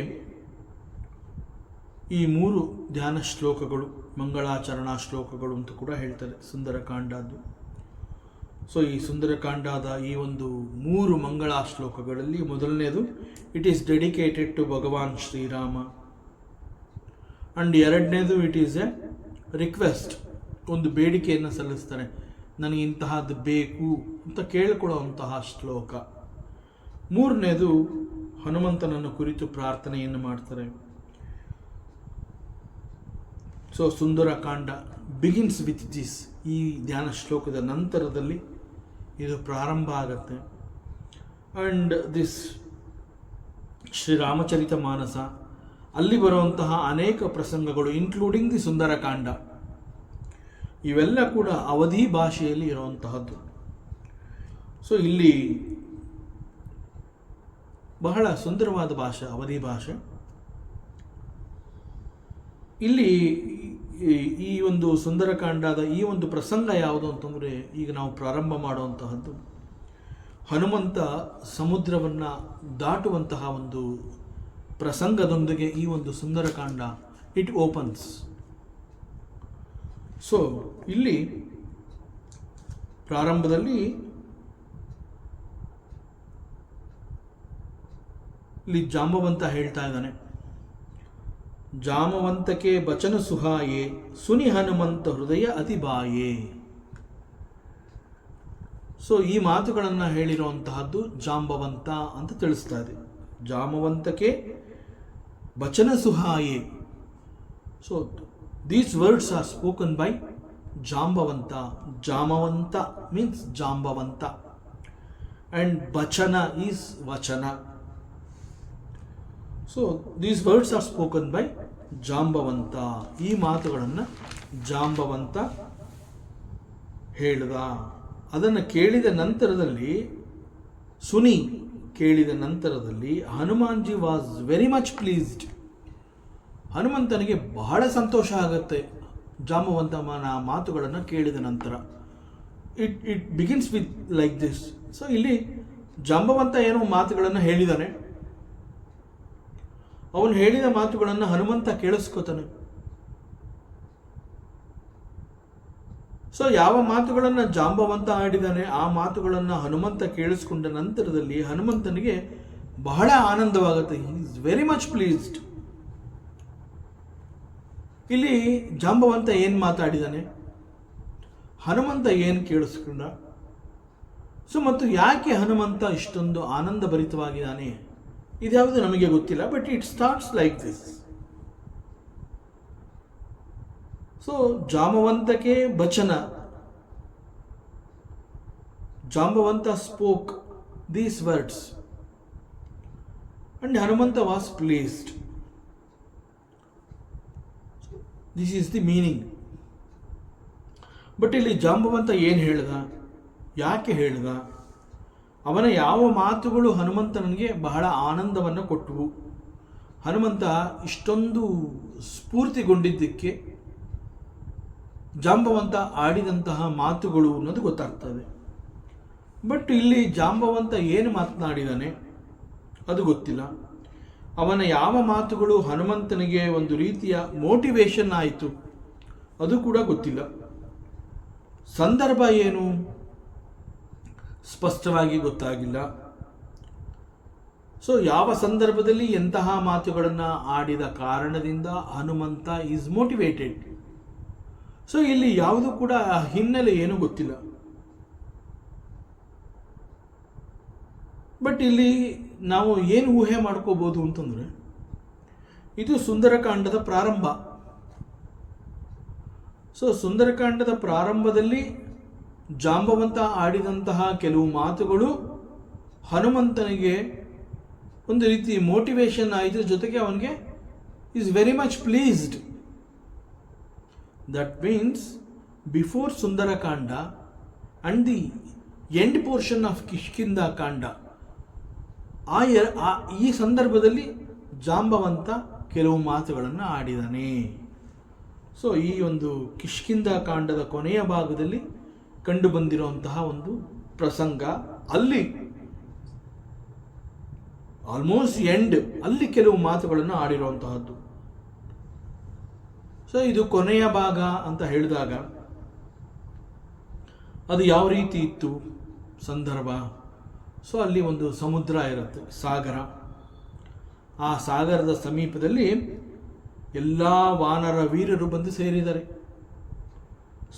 ಈ 3 ಧ್ಯಾನ ಶ್ಲೋಕಗಳು ಮಂಗಳಾಚರಣಾ ಶ್ಲೋಕಗಳು ಅಂತ ಕೂಡ ಹೇಳ್ತಾರೆ ಸುಂದರಕಾಂಡದ್ದು. ಸೊ ಈ ಸುಂದರಕಾಂಡದ ಈ ಒಂದು 3 ಮಂಗಳಾ ಶ್ಲೋಕಗಳಲ್ಲಿ ಮೊದಲನೇದು it is dedicated to Bhagavan Srirama, and ಎರಡನೇದು ಇಟ್ ಈಸ್ ಎ ರಿಕ್ವೆಸ್ಟ್, ಒಂದು ಬೇಡಿಕೆಯನ್ನು ಸಲ್ಲಿಸ್ತಾರೆ, ನನಗೆ ಇಂತಹದ್ದು ಬೇಕು ಅಂತ ಕೇಳಿಕೊಳ್ಳುವಂತಹ ಶ್ಲೋಕ. ಮೂರನೇದು ಹನುಮಂತನನ್ನು ಕುರಿತು ಪ್ರಾರ್ಥನೆಯನ್ನು ಮಾಡ್ತಾರೆ. So Sundarakanda begins with this. ಈ ಧ್ಯಾನ ಶ್ಲೋಕದ ನಂತರದಲ್ಲಿ ಇದು ಪ್ರಾರಂಭ ಆಗುತ್ತೆ. ಆ್ಯಂಡ್ ದಿಸ್ ಶ್ರೀರಾಮಚರಿತ ಮಾನಸ, ಅಲ್ಲಿ ಬರುವಂತಹ ಅನೇಕ ಪ್ರಸಂಗಗಳು ಇನ್ಕ್ಲೂಡಿಂಗ್ ದಿ ಸುಂದರಕಾಂಡ, ಇವೆಲ್ಲ ಕೂಡ ಅವಧಿ ಭಾಷೆಯಲ್ಲಿ ಇರುವಂತಹದ್ದು. ಸೊ ಇಲ್ಲಿ ಬಹಳ ಸುಂದರವಾದ ಭಾಷೆ ಅವಧಿ ಭಾಷೆ. ಇಲ್ಲಿ ಈ ಒಂದು ಸುಂದರಕಾಂಡದ ಈ ಒಂದು ಪ್ರಸಂಗ ಯಾವುದು ಅಂತಂದರೆ, ಈಗ ನಾವು ಪ್ರಾರಂಭ ಮಾಡುವಂತಹದ್ದು ಹನುಮಂತ ಸಮುದ್ರವನ್ನು ದಾಟುವಂತಹ ಒಂದು ಪ್ರಸಂಗದೊಂದಿಗೆ ಈ ಒಂದು ಸುಂದರಕಾಂಡ ಇಟ್ ಓಪನ್ಸ್. ಸೊ ಇಲ್ಲಿ ಪ್ರಾರಂಭದಲ್ಲಿ ಇಲ್ಲಿ ಜಾಂಬವಂತ ಹೇಳ್ತಾ ಇದ್ದಾನೆ, ಜಾಮವಂತಕ್ಕೆ ಬಚನ ಸುಹಾಯೇ ಸುನಿ ಹನುಮಂತ ಹೃದಯ ಅತಿಬಾಯೇ. ಸೊ ಈ ಮಾತುಗಳನ್ನು ಹೇಳಿರುವಂತಹದ್ದು ಜಾಂಬವಂತ ಅಂತ ತಿಳಿಸ್ತಾ ಇದೆ. ಜಾಮವಂತಕ್ಕೆ ಬಚನ ಸುಹಾಯೇ. So these words are spoken by Jambavanta. Jamavanta means Jambavanta and bachana is vachana. So these words are spoken by Jambavanta. ಈ ಮಾತುಗಳನ್ನು ಜಾಂಬವಂತ ಹೇಳಿದ. ಅದನ್ನು ಕೇಳಿದ ನಂತರದಲ್ಲಿ ಸುನಿ ಕೇಳಿದ ನಂತರದಲ್ಲಿ Hanumanji was very much pleased. ಹನುಮಂತನಿಗೆ ಬಹಳ ಸಂತೋಷ ಆಗುತ್ತೆ ಜಾಂಬವಂತನ ಮಾತುಗಳನ್ನು ಕೇಳಿದ ನಂತರ. It begins with like this. So ಇಲ್ಲಿ ಜಾಂಬವಂತ ಏನೋ ಮಾತುಗಳನ್ನು ಹೇಳಿದ್ದಾನೆ, ಅವನು ಹೇಳಿದ ಮಾತುಗಳನ್ನು ಹನುಮಂತ ಕೇಳಿಸ್ಕೋತಾನೆ. ಸೊ ಯಾವ ಮಾತುಗಳನ್ನು ಜಾಂಬವಂತ ಆಡಿದಾನೆ ಆ ಮಾತುಗಳನ್ನು ಹನುಮಂತ ಕೇಳಿಸ್ಕೊಂಡ ನಂತರದಲ್ಲಿ ಹನುಮಂತನಿಗೆ ಬಹಳ ಆನಂದವಾಗುತ್ತೆ. He is very much pleased. ಇಲ್ಲಿ ಜಾಂಬವಂತ ಏನು ಮಾತಾಡಿದಾನೆ, ಹನುಮಂತ ಏನು ಕೇಳಿಸ್ಕೊಂಡ. ಸೊ ಮತ್ತು ಯಾಕೆ ಹನುಮಂತ ಇಷ್ಟೊಂದು ಆನಂದ ಭರಿತವಾಗಿದ್ದಾನೆ ಇದ್ಯಾವುದು ನಮಗೆ ಗೊತ್ತಿಲ್ಲ, but it starts like this. So ಜಾಂಬವಂತಕ್ಕೆ ಬಚನ, Jambavanta spoke these words and Hanumanta was pleased. This is the meaning. But ಇಲ್ಲಿ ಜಾಂಬವಂತ ಏನು ಹೇಳ್ದ, ಯಾಕೆ ಹೇಳ್ದ, ಅವನ ಯಾವ ಮಾತುಗಳು ಹನುಮಂತನಿಗೆ ಬಹಳ ಆನಂದವನ್ನು ಕೊಟ್ಟವು, ಹನುಮಂತ ಇಷ್ಟೊಂದು ಸ್ಫೂರ್ತಿಗೊಂಡಿದ್ದಕ್ಕೆ ಜಾಂಬವಂತ ಆಡಿದಂತಹ ಮಾತುಗಳು ಅನ್ನೋದು ಗೊತ್ತಾಗ್ತದೆ. ಬಟ್ ಇಲ್ಲಿ ಜಾಂಬವಂತ ಏನು ಮಾತನಾಡಿದಾನೆ ಅದು ಗೊತ್ತಿಲ್ಲ. ಅವನ ಯಾವ ಮಾತುಗಳು ಹನುಮಂತನಿಗೆ ಒಂದು ರೀತಿಯ ಮೋಟಿವೇಶನ್ ಆಯಿತು ಅದು ಕೂಡ ಗೊತ್ತಿಲ್ಲ. ಸಂದರ್ಭ ಏನು ಸ್ಪಷ್ಟವಾಗಿ ಗೊತ್ತಾಗಿಲ್ಲ. ಸೊ ಯಾವ ಸಂದರ್ಭದಲ್ಲಿ ಎಂತಹ ಮಾತುಗಳನ್ನು ಆಡಿದ ಕಾರಣದಿಂದ ಹನುಮಂತ ಈಸ್ ಮೋಟಿವೇಟೆಡ್. ಸೊ ಇಲ್ಲಿ ಯಾವುದು ಕೂಡ ಹಿನ್ನೆಲೆ ಏನೂ ಗೊತ್ತಿಲ್ಲ. ಬಟ್ ಇಲ್ಲಿ ನಾವು ಏನು ಊಹೆ ಮಾಡ್ಕೋಬೋದು ಅಂತಂದರೆ, ಇದು ಸುಂದರಕಾಂಡದ ಪ್ರಾರಂಭ. ಸೊ ಸುಂದರಕಾಂಡದ ಪ್ರಾರಂಭದಲ್ಲಿ ಜಾಂಬವಂತ ಆಡಿದಂತಹ ಕೆಲವು ಮಾತುಗಳು ಹನುಮಂತನಿಗೆ ಒಂದು ರೀತಿ ಮೋಟಿವೇಶನ್ ಆಯಿತು, ಜೊತೆಗೆ ಅವನಿಗೆ is very much pleased that means before Sundarakanda and the end portion of Kishkindha ಕಾಂಡ, ಈ ಸಂದರ್ಭದಲ್ಲಿ ಜಾಂಬವಂತ ಕೆಲವು ಮಾತುಗಳನ್ನು ಆಡಿದಾನೆ. ಸೊ ಈ ಒಂದು ಕಿಷ್ಕಿಂಧ ಕಾಂಡದ ಕೊನೆಯ ಭಾಗದಲ್ಲಿ ಕಂಡು ಬಂದಿರುವಂತಹ ಒಂದು ಪ್ರಸಂಗ, ಅಲ್ಲಿ ಆಲ್ಮೋಸ್ಟ್ ಎಂಡ್ ಅಲ್ಲಿ ಕೆಲವು ಮಾತುಗಳನ್ನು ಆಡಿರುವಂತಹದ್ದು. ಸೊ ಇದು ಕೊನೆಯ ಭಾಗ ಅಂತ ಹೇಳಿದಾಗ ಅದು ಯಾವ ರೀತಿ ಇತ್ತು ಸಂದರ್ಭ? ಸೊ ಅಲ್ಲಿ ಒಂದು ಸಮುದ್ರ ಇರುತ್ತೆ, ಸಾಗರ. ಆ ಸಾಗರದ ಸಮೀಪದಲ್ಲಿ ಎಲ್ಲ ವಾನರ ವೀರರು ಬಂದು ಸೇರಿದ್ದಾರೆ.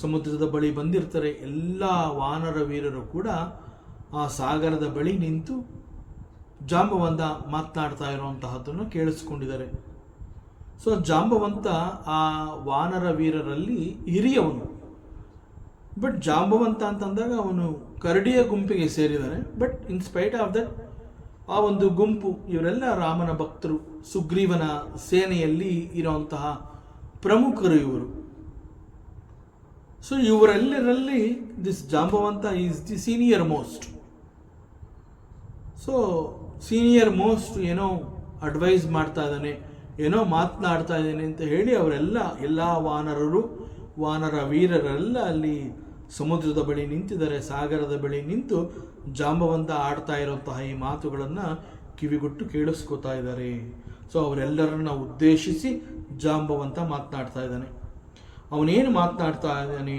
ಸಮುದ್ರದ ಬಳಿ ಬಂದಿರ್ತಾರೆ. ಎಲ್ಲ ವಾನರ ವೀರರು ಕೂಡ ಆ ಸಾಗರದ ಬಳಿ ನಿಂತು ಜಾಂಬವಂತ ಮಾತನಾಡ್ತಾ ಇರುವಂತಹದ್ದನ್ನು ಕೇಳಿಸ್ಕೊಂಡಿದ್ದಾರೆ. ಸೊ ಜಾಂಬವಂತ ಆ ವಾನರ ವೀರರಲ್ಲಿ ಹಿರಿಯವನು. ಬಟ್ ಜಾಂಬವಂತ ಅಂತಂದಾಗ ಅವನು ಕರಡಿಯ ಗುಂಪಿಗೆ ಸೇರಿದ್ದಾನೆ. But in spite of that ಆ ಒಂದು ಗುಂಪು ಇವರೆಲ್ಲ ರಾಮನ ಭಕ್ತರು, ಸುಗ್ರೀವನ ಸೇನೆಯಲ್ಲಿ ಇರುವಂತಹ ಪ್ರಮುಖರು ಇವರು. ಸೊ ಇವರೆಲ್ಲರಲ್ಲಿ this Jambavanta is the senior most. So senior most ಏನೋ ಅಡ್ವೈಸ್ ಮಾಡ್ತಾ ಇದ್ದಾನೆ, ಏನೋ ಮಾತನಾಡ್ತಾ ಇದ್ದಾನೆ ಅಂತ ಹೇಳಿ ಅವರೆಲ್ಲ ಎಲ್ಲ ವಾನರ ವೀರರೆಲ್ಲ ಅಲ್ಲಿ ಸಮುದ್ರದ ಬಳಿ ನಿಂತಿದ್ದಾರೆ, ಸಾಗರದ ಬಳಿ ನಿಂತು ಜಾಂಬವಂತ ಆಡ್ತಾ ಇರುವಂತಹ ಈ ಮಾತುಗಳನ್ನು ಕಿವಿಗೊಟ್ಟು ಕೇಳಿಸ್ಕೊತಾ ಇದ್ದಾರೆ. ಸೊ ಅವರೆಲ್ಲರನ್ನ ಉದ್ದೇಶಿಸಿ ಜಾಂಬವಂತ ಮಾತನಾಡ್ತಾ ಇದ್ದಾನೆ. ಅವನೇನು ಮಾತನಾಡ್ತಾ ಇದ್ದಾನೆ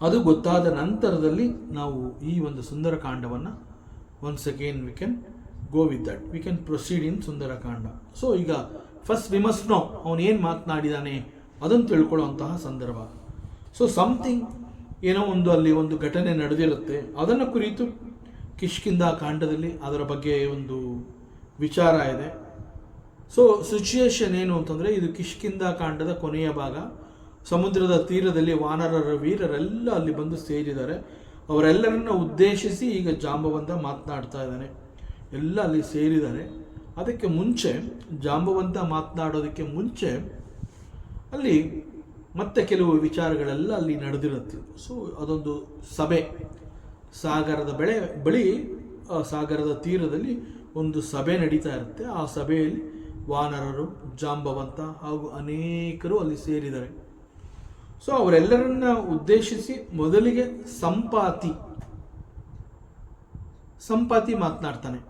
ಅದು ಗೊತ್ತಾದ ನಂತರದಲ್ಲಿ ನಾವು ಈ ಒಂದು ಸುಂದರಕಾಂಡವನ್ನು once again we can go with that, we can proceed in Sundarakanda. So ಈಗ ಫಸ್ಟ್ ವಿ ಮಸ್ಟ್ ನೋ ಅವನೇನು ಮಾತನಾಡಿದಾನೆ ಅದನ್ನು ತಿಳ್ಕೊಳ್ಳುವಂತಹ ಸಂದರ್ಭ. ಸೊ ಸಮಥಿಂಗ್ ಏನೋ ಒಂದು ಅಲ್ಲಿ ಒಂದು ಘಟನೆ ನಡೆದಿರುತ್ತೆ, ಅದನ್ನು ಕುರಿತು ಕಿಷ್ಕಿಂಧ ಕಾಂಡದಲ್ಲಿ ಅದರ ಬಗ್ಗೆ ಒಂದು ವಿಚಾರ ಇದೆ. ಸೊ ಸಿಚುಯೇಷನ್ ಏನು ಅಂತಂದರೆ ಇದು ಕಿಷ್ಕಿಂಧ ಕಾಂಡದ ಕೊನೆಯ ಭಾಗ. ಸಮುದ್ರದ ತೀರದಲ್ಲಿ ವಾನರರ ವೀರರೆಲ್ಲ ಅಲ್ಲಿ ಬಂದು ಸೇರಿದ್ದಾರೆ. ಅವರೆಲ್ಲರನ್ನ ಉದ್ದೇಶಿಸಿ ಈಗ ಜಾಂಬವಂತ ಮಾತನಾಡ್ತಾ ಇದ್ದಾನೆ. ಎಲ್ಲ ಅಲ್ಲಿ ಸೇರಿದ್ದಾರೆ. ಅದಕ್ಕೆ ಮುಂಚೆ ಜಾಂಬವಂತ ಮಾತನಾಡೋದಕ್ಕೆ ಮುಂಚೆ ಅಲ್ಲಿ ಮತ್ತೆ ಕೆಲವು ವಿಚಾರಗಳೆಲ್ಲ ಅಲ್ಲಿ ನಡೆದಿರುತ್ತೆ. ಸೊ ಅದೊಂದು ಸಭೆ, ಸಾಗರದ ಬಳಿ ಸಾಗರದ ತೀರದಲ್ಲಿ ಒಂದು ಸಭೆ ನಡೀತಾ ಇರುತ್ತೆ. ಆ ಸಭೆಯಲ್ಲಿ ವಾನರರು, ಜಾಂಬವಂತ ಹಾಗೂ ಅನೇಕರು ಅಲ್ಲಿ ಸೇರಿದ್ದಾರೆ. ಸೊ ಅವರೆಲ್ಲರನ್ನ ಉದ್ದೇಶಿಸಿ ಮೊದಲಿಗೆ ಸಂಪಾತಿ ಮಾತನಾಡ್ತಾನೆ.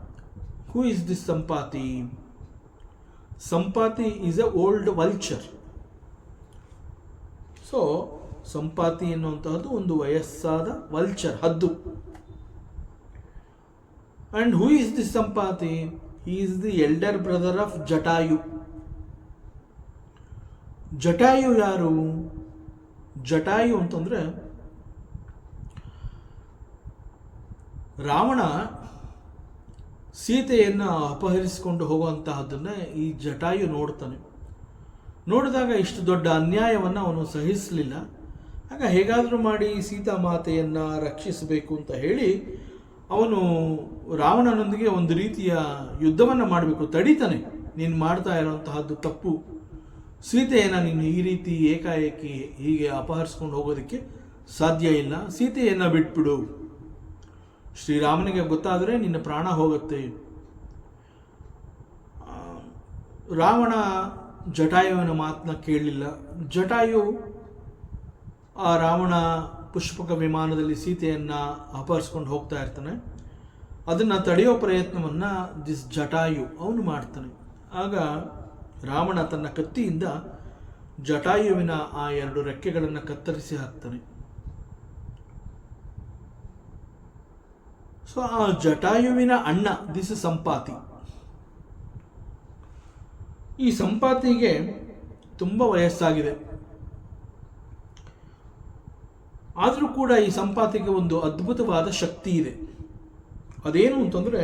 Who is this Sampati? Sampati is a old vulture. So Sampati ಎನ್ನುವಂತಹದ್ದು ಒಂದು ವಯಸ್ಸಾದ ವಲ್ಚರ್, ಹದ್ದು. And who is this Sampati? He is the elder brother of Jatayu. Jatayu ಯಾರು? ಜಟಾಯು ಅಂತಂದ್ರೆ ರಾವಣ ಸೀತೆಯನ್ನು ಅಪಹರಿಸಿಕೊಂಡು ಹೋಗುವಂತಹದ್ದನ್ನ ಈ ಜಟಾಯು ನೋಡ್ತಾನೆ. ನೋಡಿದಾಗ ಇಷ್ಟು ದೊಡ್ಡ ಅನ್ಯಾಯವನ್ನು ಅವನು ಸಹಿಸಲಿಲ್ಲ. ಆಗ ಹೇಗಾದರೂ ಮಾಡಿ ಸೀತಾಮಾತೆಯನ್ನು ರಕ್ಷಿಸಬೇಕು ಅಂತ ಹೇಳಿ ಅವನು ರಾವಣನೊಂದಿಗೆ ಒಂದು ರೀತಿಯ ಯುದ್ಧವನ್ನು ಮಾಡಬೇಕು. ತಡೀತಾನೆ, ನೀನು ಮಾಡ್ತಾ ಇರುವಂತಹದ್ದು ತಪ್ಪು, ಸೀತೆಯನ್ನು ನೀನು ಈ ರೀತಿ ಏಕಾಏಕಿ ಹೀಗೆ ಅಪಹರಿಸ್ಕೊಂಡು ಹೋಗೋದಕ್ಕೆ ಸಾಧ್ಯ ಇಲ್ಲ, ಸೀತೆಯನ್ನು ಬಿಟ್ಬಿಡು. ಶ್ರೀರಾಮನಿಗೆ ಗೊತ್ತಾದರೆ ನಿನ್ನ ಪ್ರಾಣ ಹೋಗುತ್ತೆ. ರಾವಣ ಜಟಾಯುವಿನ ಮಾತನ್ನ ಕೇಳಲಿಲ್ಲ. ಜಟಾಯು ಆ ರಾವಣ ಪುಷ್ಪಕ ವಿಮಾನದಲ್ಲಿ ಸೀತೆಯನ್ನು ಅಪಹರಿಸ್ಕೊಂಡು ಹೋಗ್ತಾ ಇರ್ತಾನೆ. ಅದನ್ನು ತಡೆಯೋ ಪ್ರಯತ್ನವನ್ನು ದಿಸ್ ಜಟಾಯು ಅವನು ಮಾಡ್ತಾನೆ. ಆಗ ರಾವಣ ತನ್ನ ಕತ್ತಿಯಿಂದ ಜಟಾಯುವಿನ ಆ 2 ರೆಕ್ಕೆಗಳನ್ನು ಕತ್ತರಿಸಿ ಹಾಕ್ತಾನೆ. ಸೊ ಆ ಜಟಾಯುವಿನ ಅಣ್ಣ ದಿಸ್ ಸಂಪಾತಿ. ಈ ಸಂಪಾತಿಗೆ ತುಂಬ ವಯಸ್ಸಾಗಿದೆ. ಆದರೂ ಕೂಡ ಈ ಸಂಪಾತಿಗೆ ಒಂದು ಅದ್ಭುತವಾದ ಶಕ್ತಿ ಇದೆ. ಅದೇನು ಅಂತಂದರೆ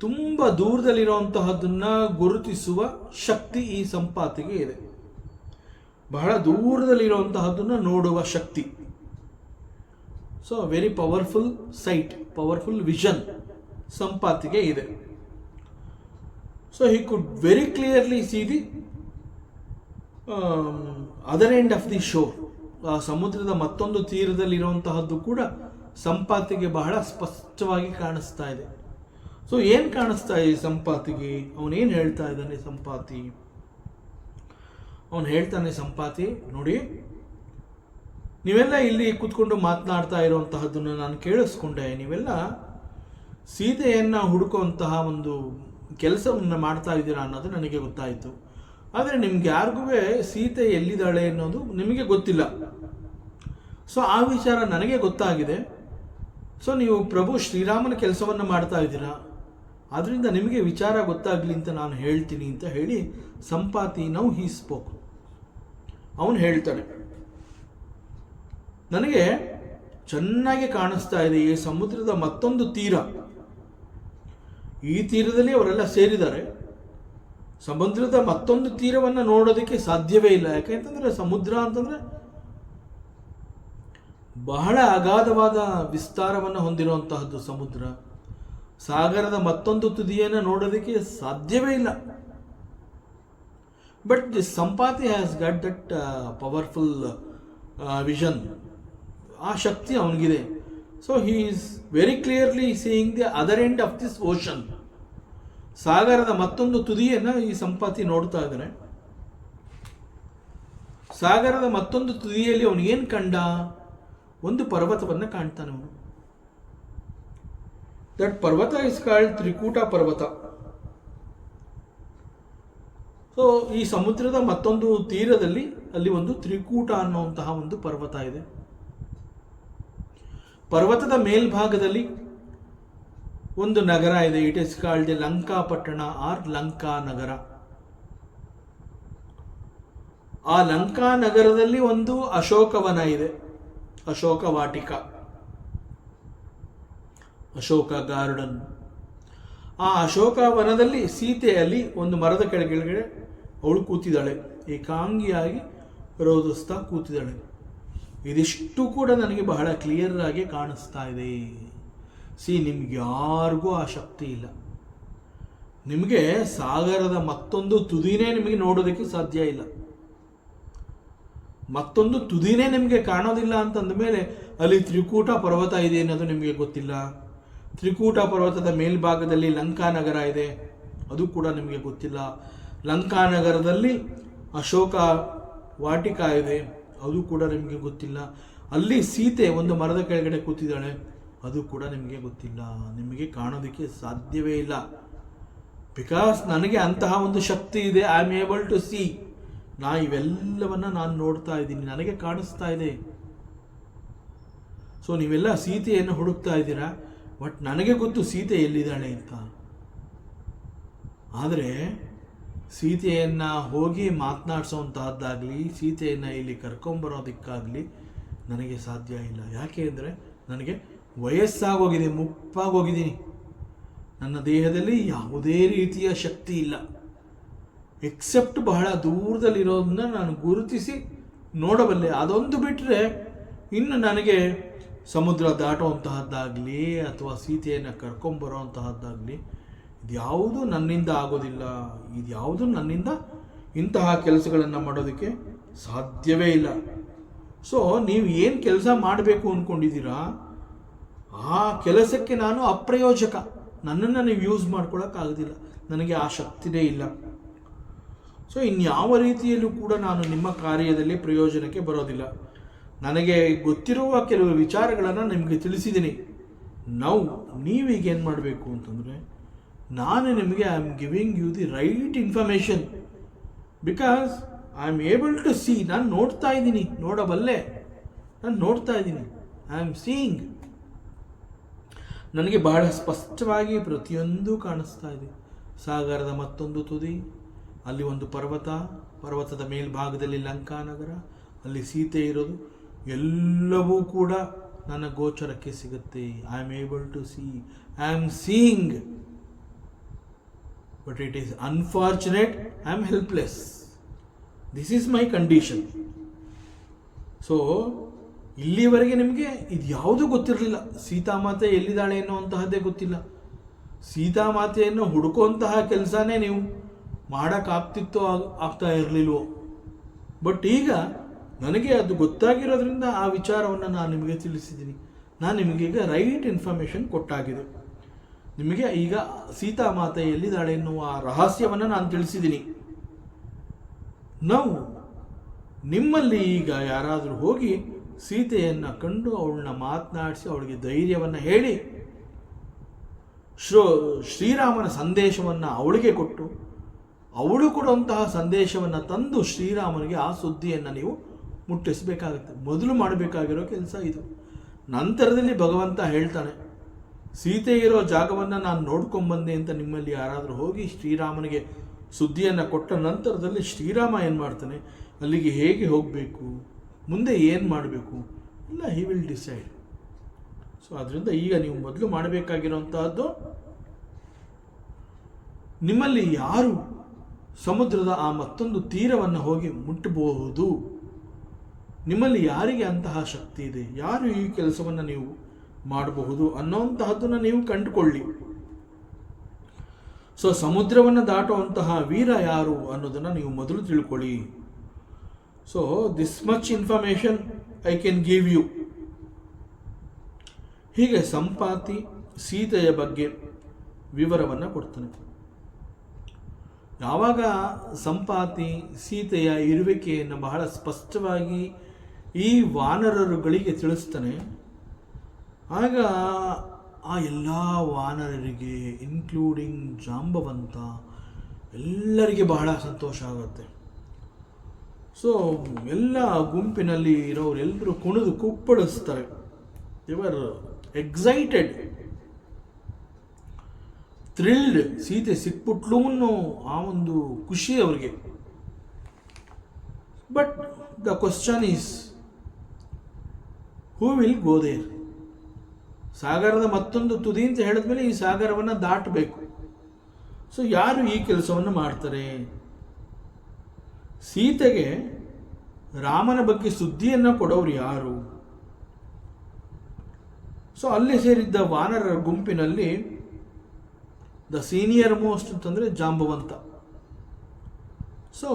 ತುಂಬ ದೂರದಲ್ಲಿರುವಂತಹದ್ದನ್ನ ಗುರುತಿಸುವ ಶಕ್ತಿ ಈ ಸಂಪಾತಿಗೆ ಇದೆ. ಬಹಳ ದೂರದಲ್ಲಿರುವಂತಹದ್ದನ್ನ ನೋಡುವ ಶಕ್ತಿ. So very powerful sight, powerful vision ಸಂಪಾತಿಗೆ ಇದೆ. So he could very clearly see the other end of the shore, ಆ ಸಮುದ್ರದ ಮತ್ತೊಂದು ತೀರದಲ್ಲಿರುವಂತಹದ್ದು ಕೂಡ ಸಂಪಾತಿಗೆ ಬಹಳ ಸ್ಪಷ್ಟವಾಗಿ ಕಾಣಿಸ್ತಾ ಇದೆ. ಸೊ ಏನು ಕಾಣಿಸ್ತಾ ಇದೆ ಸಂಪಾತಿಗೆ? ಅವನೇನು ಹೇಳ್ತಾ ಇದ್ದಾನೆ ಸಂಪಾತಿ? ಅವನು ಹೇಳ್ತಾನೆ, ಸಂಪಾತಿ ನೋಡಿ, ನೀವೆಲ್ಲ ಇಲ್ಲಿ ಕೂತ್ಕೊಂಡು ಮಾತನಾಡ್ತಾ ಇರುವಂತಹದ್ದನ್ನು ನಾನು ಕೇಳಿಸ್ಕೊಂಡೆ. ನೀವೆಲ್ಲ ಸೀತೆಯನ್ನು ಹುಡುಕುವಂತಹ ಒಂದು ಕೆಲಸವನ್ನು ಮಾಡ್ತಾ ಇದ್ದೀರಾ ಅನ್ನೋದು ನನಗೆ ಗೊತ್ತಾಯಿತು. ಆದರೆ ನಿಮ್ಗೆ ಯಾರಿಗೂ ಸೀತೆ ಎಲ್ಲಿದ್ದಾಳೆ ಅನ್ನೋದು ನಿಮಗೆ ಗೊತ್ತಿಲ್ಲ. ಸೊ ಆ ವಿಚಾರ ನನಗೆ ಗೊತ್ತಾಗಿದೆ. ಸೊ ನೀವು ಪ್ರಭು ಶ್ರೀರಾಮನ ಕೆಲಸವನ್ನು ಮಾಡ್ತಾ ಇದ್ದೀರಾ, ಆದ್ದರಿಂದ ನಿಮಗೆ ವಿಚಾರ ಗೊತ್ತಾಗಲಿ ಅಂತ ನಾನು ಹೇಳ್ತೀನಿ ಅಂತ ಹೇಳಿ ಸಂಪಾತಿ ನಾವು ಹೀ ಸ್ಪೋಕ್. ಅವನು ಹೇಳ್ತಾನೆ, ನನಗೆ ಚೆನ್ನಾಗಿ ಕಾಣಿಸ್ತಾ ಇದೆ ಈ ಸಮುದ್ರದ ಮತ್ತೊಂದು ತೀರ. ಈ ತೀರದಲ್ಲಿ ಅವರೆಲ್ಲ ಸೇರಿದ್ದಾರೆ. ಸಮುದ್ರದ ಮತ್ತೊಂದು ತೀರವನ್ನು ನೋಡೋದಕ್ಕೆ ಸಾಧ್ಯವೇ ಇಲ್ಲ. ಯಾಕೆಂತಂದ್ರೆ ಸಮುದ್ರ ಅಂತಂದ್ರೆ ಬಹಳ ಅಗಾಧವಾದ ವಿಸ್ತಾರವನ್ನು ಹೊಂದಿರುವಂತಹದ್ದು ಸಮುದ್ರ. ಸಾಗರದ ಮತ್ತೊಂದು ತುದಿಯನ್ನು ನೋಡೋದಕ್ಕೆ ಸಾಧ್ಯವೇ ಇಲ್ಲ. But this Sampati has got that powerful vision. ಆ ಶಕ್ತಿ ಅವನಿಗಿದೆ. So he is very clearly seeing the other end of this ocean. ಸಾಗರದ ಮತ್ತೊಂದು ತುದಿಯನ್ನು ಈ ಸಂಪಾತಿ ನೋಡ್ತಾ ಇದ್ದಾನೆ. ಸಾಗರದ ಮತ್ತೊಂದು ತುದಿಯಲ್ಲಿ ಅವನು ಏನು ಕಂಡ? ಒಂದು ಪರ್ವತವನ್ನು ಕಾಣ್ತಾನೆ ಅವನು. ದಟ್ ಪರ್ವತ ಇಸ್ ಕಾಲ್ಡ್ ತ್ರಿಕೂಟ ಪರ್ವತ. ಸೊ ಈ ಸಮುದ್ರದ ಮತ್ತೊಂದು ತೀರದಲ್ಲಿ ಅಲ್ಲಿ ಒಂದು ತ್ರಿಕೂಟ ಅನ್ನುವಂತಹ ಒಂದು ಪರ್ವತ ಇದೆ. ಪರ್ವತದ ಮೇಲ್ಭಾಗದಲ್ಲಿ ಒಂದು ನಗರ ಇದೆ. It is called Lankapattana or Lanka nagara. ಆ ಲಂಕಾ ನಗರದಲ್ಲಿ ಒಂದು ಅಶೋಕವನ ಇದೆ, ಅಶೋಕ ವಾಟಿಕ, ಅಶೋಕ ಗಾರ್ಡನ್. ಆ ಅಶೋಕ ವನದಲ್ಲಿ ಸೀತೆಯಲ್ಲಿ ಒಂದು ಮರದ ಕೆಳಗಡೆ ಅವಳು ಕೂತಿದ್ದಾಳೆ, ಏಕಾಂಗಿಯಾಗಿ ರೋಧಿಸ್ತಾ ಕೂತಿದ್ದಾಳೆ. ಇದಿಷ್ಟು ಕೂಡ ನನಗೆ ಬಹಳ ಕ್ಲಿಯರ್ ಆಗಿ ಕಾಣಿಸ್ತಾ ಇದೆ. ನಿಮ್ಗೆ ಯಾರಿಗೂ ಆ ಶಕ್ತಿ ಇಲ್ಲ. ನಿಮಗೆ ಸಾಗರದ ಮತ್ತೊಂದು ತುದಿನೇ ನಿಮಗೆ ನೋಡೋದಕ್ಕೆ ಸಾಧ್ಯ ಇಲ್ಲ. ಮತ್ತೊಂದು ತುದಿನೇ ನಿಮಗೆ ಕಾಣೋದಿಲ್ಲ ಅಂತಂದ ಮೇಲೆ ಅಲ್ಲಿ ತ್ರಿಕೂಟ ಪರ್ವತ ಇದೆ ಅನ್ನೋದು ನಿಮಗೆ ಗೊತ್ತಿಲ್ಲ. ತ್ರಿಕೂಟ ಪರ್ವತದ ಮೇಲ್ಭಾಗದಲ್ಲಿ ಲಂಕಾ ನಗರ ಇದೆ, ಅದು ಕೂಡ ನಿಮಗೆ ಗೊತ್ತಿಲ್ಲ. ಲಂಕಾ ನಗರದಲ್ಲಿ ಅಶೋಕ ವಾಟಿಕ ಇದೆ, ಅದು ಕೂಡ ನಿಮಗೆ ಗೊತ್ತಿಲ್ಲ. ಅಲ್ಲಿ ಸೀತೆ ಒಂದು ಮರದ ಕೆಳಗಡೆ ಕೂತಿದ್ದಾಳೆ, ಅದು ಕೂಡ ನಿಮಗೆ ಗೊತ್ತಿಲ್ಲ. ನಿಮಗೆ ಕಾಣೋದಕ್ಕೆ ಸಾಧ್ಯವೇ ಇಲ್ಲ. ಬಿಕಾಸ್ ನನಗೆ ಅಂತಹ ಒಂದು ಶಕ್ತಿ ಇದೆ. I am able to see. ಇವೆಲ್ಲವನ್ನ ನಾನು ನೋಡ್ತಾ ಇದ್ದೀನಿ, ನನಗೆ ಕಾಣಿಸ್ತಾ ಇದೆ. ಸೊ ನೀವೆಲ್ಲ ಸೀತೆಯನ್ನು ಹುಡುಕ್ತಾ ಇದ್ದೀರಾ, ಬಟ್ ನನಗೆ ಗೊತ್ತು ಸೀತೆ ಎಲ್ಲಿದ್ದಾಳೆ ಅಂತ. ಆದರೆ ಸೀತೆಯನ್ನು ಹೋಗಿ ಮಾತನಾಡಿಸೋವಂತಹದ್ದಾಗಲಿ, ಸೀತೆಯನ್ನು ಇಲ್ಲಿ ಕರ್ಕೊಂಬರೋದಕ್ಕಾಗಲಿ ನನಗೆ ಸಾಧ್ಯ ಇಲ್ಲ. ಯಾಕೆ ಅಂದರೆ ನನಗೆ ವಯಸ್ಸಾಗೋಗಿದೆ, ಮುಪ್ಪಾಗೋಗಿದ್ದೀನಿ. ನನ್ನ ದೇಹದಲ್ಲಿ ಯಾವುದೇ ರೀತಿಯ ಶಕ್ತಿ ಇಲ್ಲ, ಎಕ್ಸೆಪ್ಟ್ ಬಹಳ ದೂರದಲ್ಲಿರೋದನ್ನ ನಾನು ಗುರುತಿಸಿ ನೋಡಬಲ್ಲೆ. ಅದೊಂದು ಬಿಟ್ಟರೆ ಇನ್ನು ನನಗೆ ಸಮುದ್ರ ದಾಟುವಂತಹದ್ದಾಗಲಿ ಅಥವಾ ಸೀತೆಯನ್ನು ಕರ್ಕೊಂಬರೋವಂತಹದ್ದಾಗಲಿ ಇದ್ಯಾವುದೂ ನನ್ನಿಂದ ಆಗೋದಿಲ್ಲ. ಇದ್ಯಾವುದು ನನ್ನಿಂದ ಇಂತಹ ಕೆಲಸಗಳನ್ನು ಮಾಡೋದಕ್ಕೆ ಸಾಧ್ಯವೇ ಇಲ್ಲ. ಸೊ ನೀವು ಏನು ಕೆಲಸ ಮಾಡಬೇಕು ಅಂದ್ಕೊಂಡಿದ್ದೀರಾ ಆ ಕೆಲಸಕ್ಕೆ ನಾನು ಅಪ್ರಯೋಜಕ. ನನ್ನನ್ನು ನೀವು ಯೂಸ್ ಮಾಡ್ಕೊಳ್ಳೋಕ್ಕಾಗೋದಿಲ್ಲ, ನನಗೆ ಆ ಶಕ್ತಿನೇ ಇಲ್ಲ. ಸೊ ಇನ್ಯಾವ ರೀತಿಯಲ್ಲೂ ಕೂಡ ನಾನು ನಿಮ್ಮ ಕಾರ್ಯದಲ್ಲಿ ಪ್ರಯೋಜನಕ್ಕೆ ಬರೋದಿಲ್ಲ. ನನಗೆ ಗೊತ್ತಿರುವ ಕೆಲವು ವಿಚಾರಗಳನ್ನು ನಿಮಗೆ ತಿಳಿಸಿದ್ದೀನಿ. ನೀವೀಗೇನು ಮಾಡಬೇಕು ಅಂತಂದರೆ, ನಾನು ನಿಮಗೆ I am giving you the right information because I am able to see. ನಾನು ನೋಡ್ತಾ ಇದ್ದೀನಿ, ನೋಡಬಲ್ಲೆ, ನಾನು ನೋಡ್ತಾ ಇದ್ದೀನಿ. I am seeing. ನನಗೆ ಬಹಳ ಸ್ಪಷ್ಟವಾಗಿ ಪ್ರತಿಯೊಂದು ಕಾಣಿಸ್ತಾ ಇದೆ. ಸಾಗರದ ಮತ್ತೊಂದು ತುದಿ, ಅಲ್ಲಿ ಒಂದು ಪರ್ವತ, ಪರ್ವತದ ಮೇಲ್ಭಾಗದಲ್ಲಿ ಲಂಕಾ ನಗರ, ಅಲ್ಲಿ ಸೀತೆ ಇರೋದು, ಎಲ್ಲವೂ ಕೂಡ ನನ್ನ ಗೋಚರಕ್ಕೆ ಸಿಗುತ್ತೆ. I am able to see, I am seeing. But it is unfortunate, I am helpless. This is my condition. So ಇಲ್ಲಿವರೆಗೆ ನಿಮಗೆ ಇದು ಯಾವುದೂ ಗೊತ್ತಿರಲಿಲ್ಲ. ಸೀತಾಮಾತೆ ಎಲ್ಲಿದ್ದಾಳೆ ಎನ್ನುವಂತಹದ್ದೇ ಗೊತ್ತಿಲ್ಲ. ಸೀತಾಮಾತೆಯನ್ನು ಹುಡುಕುವಂತಹ ಕೆಲಸನೇ ನೀವು ಮಾಡೋಕ್ಕಾಗ್ತಿತ್ತೋ ಆಗ್ತಾ ಇರಲಿಲ್ವೋ ಬಟ್ ಈಗ ನನಗೆ ಅದು ಗೊತ್ತಾಗಿರೋದ್ರಿಂದ ಆ ವಿಚಾರವನ್ನು ನಾನು ನಿಮಗೆ ತಿಳಿಸಿದ್ದೀನಿ. ನಾನು ನಿಮಗೆ ಈಗ ರೈಟ್ ಇನ್ಫಾರ್ಮೇಷನ್ ಕೊಟ್ಟಾಗಿದೆ. ನಿಮಗೆ ಈಗ ಸೀತಾಮಾತೆ ಎಲ್ಲಿದ್ದಾಳೆ ಎನ್ನುವ ರಹಸ್ಯವನ್ನು ನಾನು ತಿಳಿಸಿದ್ದೀನಿ. ನಾವು ನಿಮ್ಮಲ್ಲಿ ಈಗ ಯಾರಾದರೂ ಹೋಗಿ ಸೀತೆಯನ್ನು ಕಂಡು ಅವಳನ್ನ ಮಾತನಾಡಿಸಿ ಅವಳಿಗೆ ಧೈರ್ಯವನ್ನು ಹೇಳಿ ಶ್ರೀರಾಮನ ಸಂದೇಶವನ್ನು ಅವಳಿಗೆ ಕೊಟ್ಟು ಅವಳು ಕೊಡುವಂತಹ ಸಂದೇಶವನ್ನು ತಂದು ಶ್ರೀರಾಮನಿಗೆ ಆ ಸುದ್ದಿಯನ್ನು ನೀವು ಮುಟ್ಟಿಸಬೇಕಾಗುತ್ತೆ. ಮೊದಲು ಮಾಡಬೇಕಾಗಿರೋ ಕೆಲಸ ಇದು. ನಂತರದಲ್ಲಿ ಭಗವಂತ ಹೇಳ್ತಾನೆ, ಸೀತೆ ಇರೋ ಜಾಗವನ್ನು ನಾನು ನೋಡ್ಕೊಂಬಂದೆ ಅಂತ ನಿಮ್ಮಲ್ಲಿ ಯಾರಾದರೂ ಹೋಗಿ ಶ್ರೀರಾಮನಿಗೆ ಸುದ್ದಿಯನ್ನು ಕೊಟ್ಟ ನಂತರದಲ್ಲಿ ಶ್ರೀರಾಮ ಏನು ಮಾಡ್ತಾನೆ, ಅಲ್ಲಿಗೆ ಹೇಗೆ ಹೋಗಬೇಕು, ಮುಂದೆ ಏನು ಮಾಡಬೇಕು ಎಲ್ಲ ಹಿ ವಿಲ್ ಡಿಸೈಡ್. ಸೊ ಅದರಿಂದ ಈಗ ನೀವು ಮೊದಲು ಮಾಡಬೇಕಾಗಿರುವಂತಹದ್ದು, ನಿಮ್ಮಲ್ಲಿ ಯಾರು ಸಮುದ್ರದ ಆ ಮತ್ತೊಂದು ತೀರವನ್ನು ಹೋಗಿ ಮುಟ್ಟಬಹುದು, ನಿಮ್ಮಲ್ಲಿ ಯಾರಿಗೆ ಅಂತಹ ಶಕ್ತಿ ಇದೆ, ಯಾರು ಈ ಕೆಲಸವನ್ನು ನೀವು ಮಾಡಬಹುದು ಅನ್ನೋಂತಹದ್ದನ್ನು ನೀವು ಕಂಡುಕೊಳ್ಳಿ. ಸೊ ಸಮುದ್ರವನ್ನು ದಾಟುವಂತಹ ವೀರ ಯಾರು ಅನ್ನೋದನ್ನು ನೀವು ಮೊದಲು ತಿಳ್ಕೊಳ್ಳಿ. So this much information I can give you. ಹೀಗೆ ಸಂಪಾತಿ ಸೀತೆಯ ಬಗ್ಗೆ ವಿವರವನ್ನು ಕೊಡ್ತಾನೆ. ಯಾವಾಗ ಸಂಪಾತಿ ಸೀತೆಯ ಇರುವಿಕೆಯನ್ನು ಬಹಳ ಸ್ಪಷ್ಟವಾಗಿ ಈ ವಾನರರುಗಳಿಗೆ ತಿಳಿಸ್ತಾನೆ, ಆಗ ಆ ಎಲ್ಲ ವಾನರರಿಗೆ ಇನ್ಕ್ಲೂಡಿಂಗ್ ಜಾಂಬವಂತ ಎಲ್ಲರಿಗೆ ಬಹಳ ಸಂತೋಷ ಆಗುತ್ತೆ. ಸೊ ಎಲ್ಲ ಗುಂಪಿನಲ್ಲಿ ಇರೋರೆಲ್ಲರೂ ಕುಣಿದು ಕುಪ್ಪಳಿಸ್ತಾರೆ. ಇವರ್ ಎಕ್ಸೈಟೆಡ್, ಥ್ರಿಲ್ಡ್. ಸೀತೆ ಸಿಕ್ಬಿಟ್ಲು ಅನ್ನೋ ಆ ಒಂದು ಖುಷಿ ಅವರಿಗೆ. But the question is, who will go there? ಸಾಗರದ ಮತ್ತೊಂದು ತುದಿ ಅಂತ ಹೇಳಿದ್ಮೇಲೆ ಈ ಸಾಗರವನ್ನು ದಾಟಬೇಕು. ಸೊ ಯಾರು ಈ ಕೆಲಸವನ್ನು ಮಾಡ್ತಾರೆ? ಸೀತೆಗೆ ರಾಮನ ಬಗ್ಗೆ ಸುದ್ದಿಯನ್ನು ಕೊಡೋರು ಯಾರು? ಸೊ ಅಲ್ಲಿ ಸೇರಿದ್ದ ವಾನರರ ಗುಂಪಿನಲ್ಲಿ ದ ಸೀನಿಯರ್ ಮೋಸ್ಟ್ ಅಂತಂದರೆ ಜಾಂಬವಂತ. ಸೊ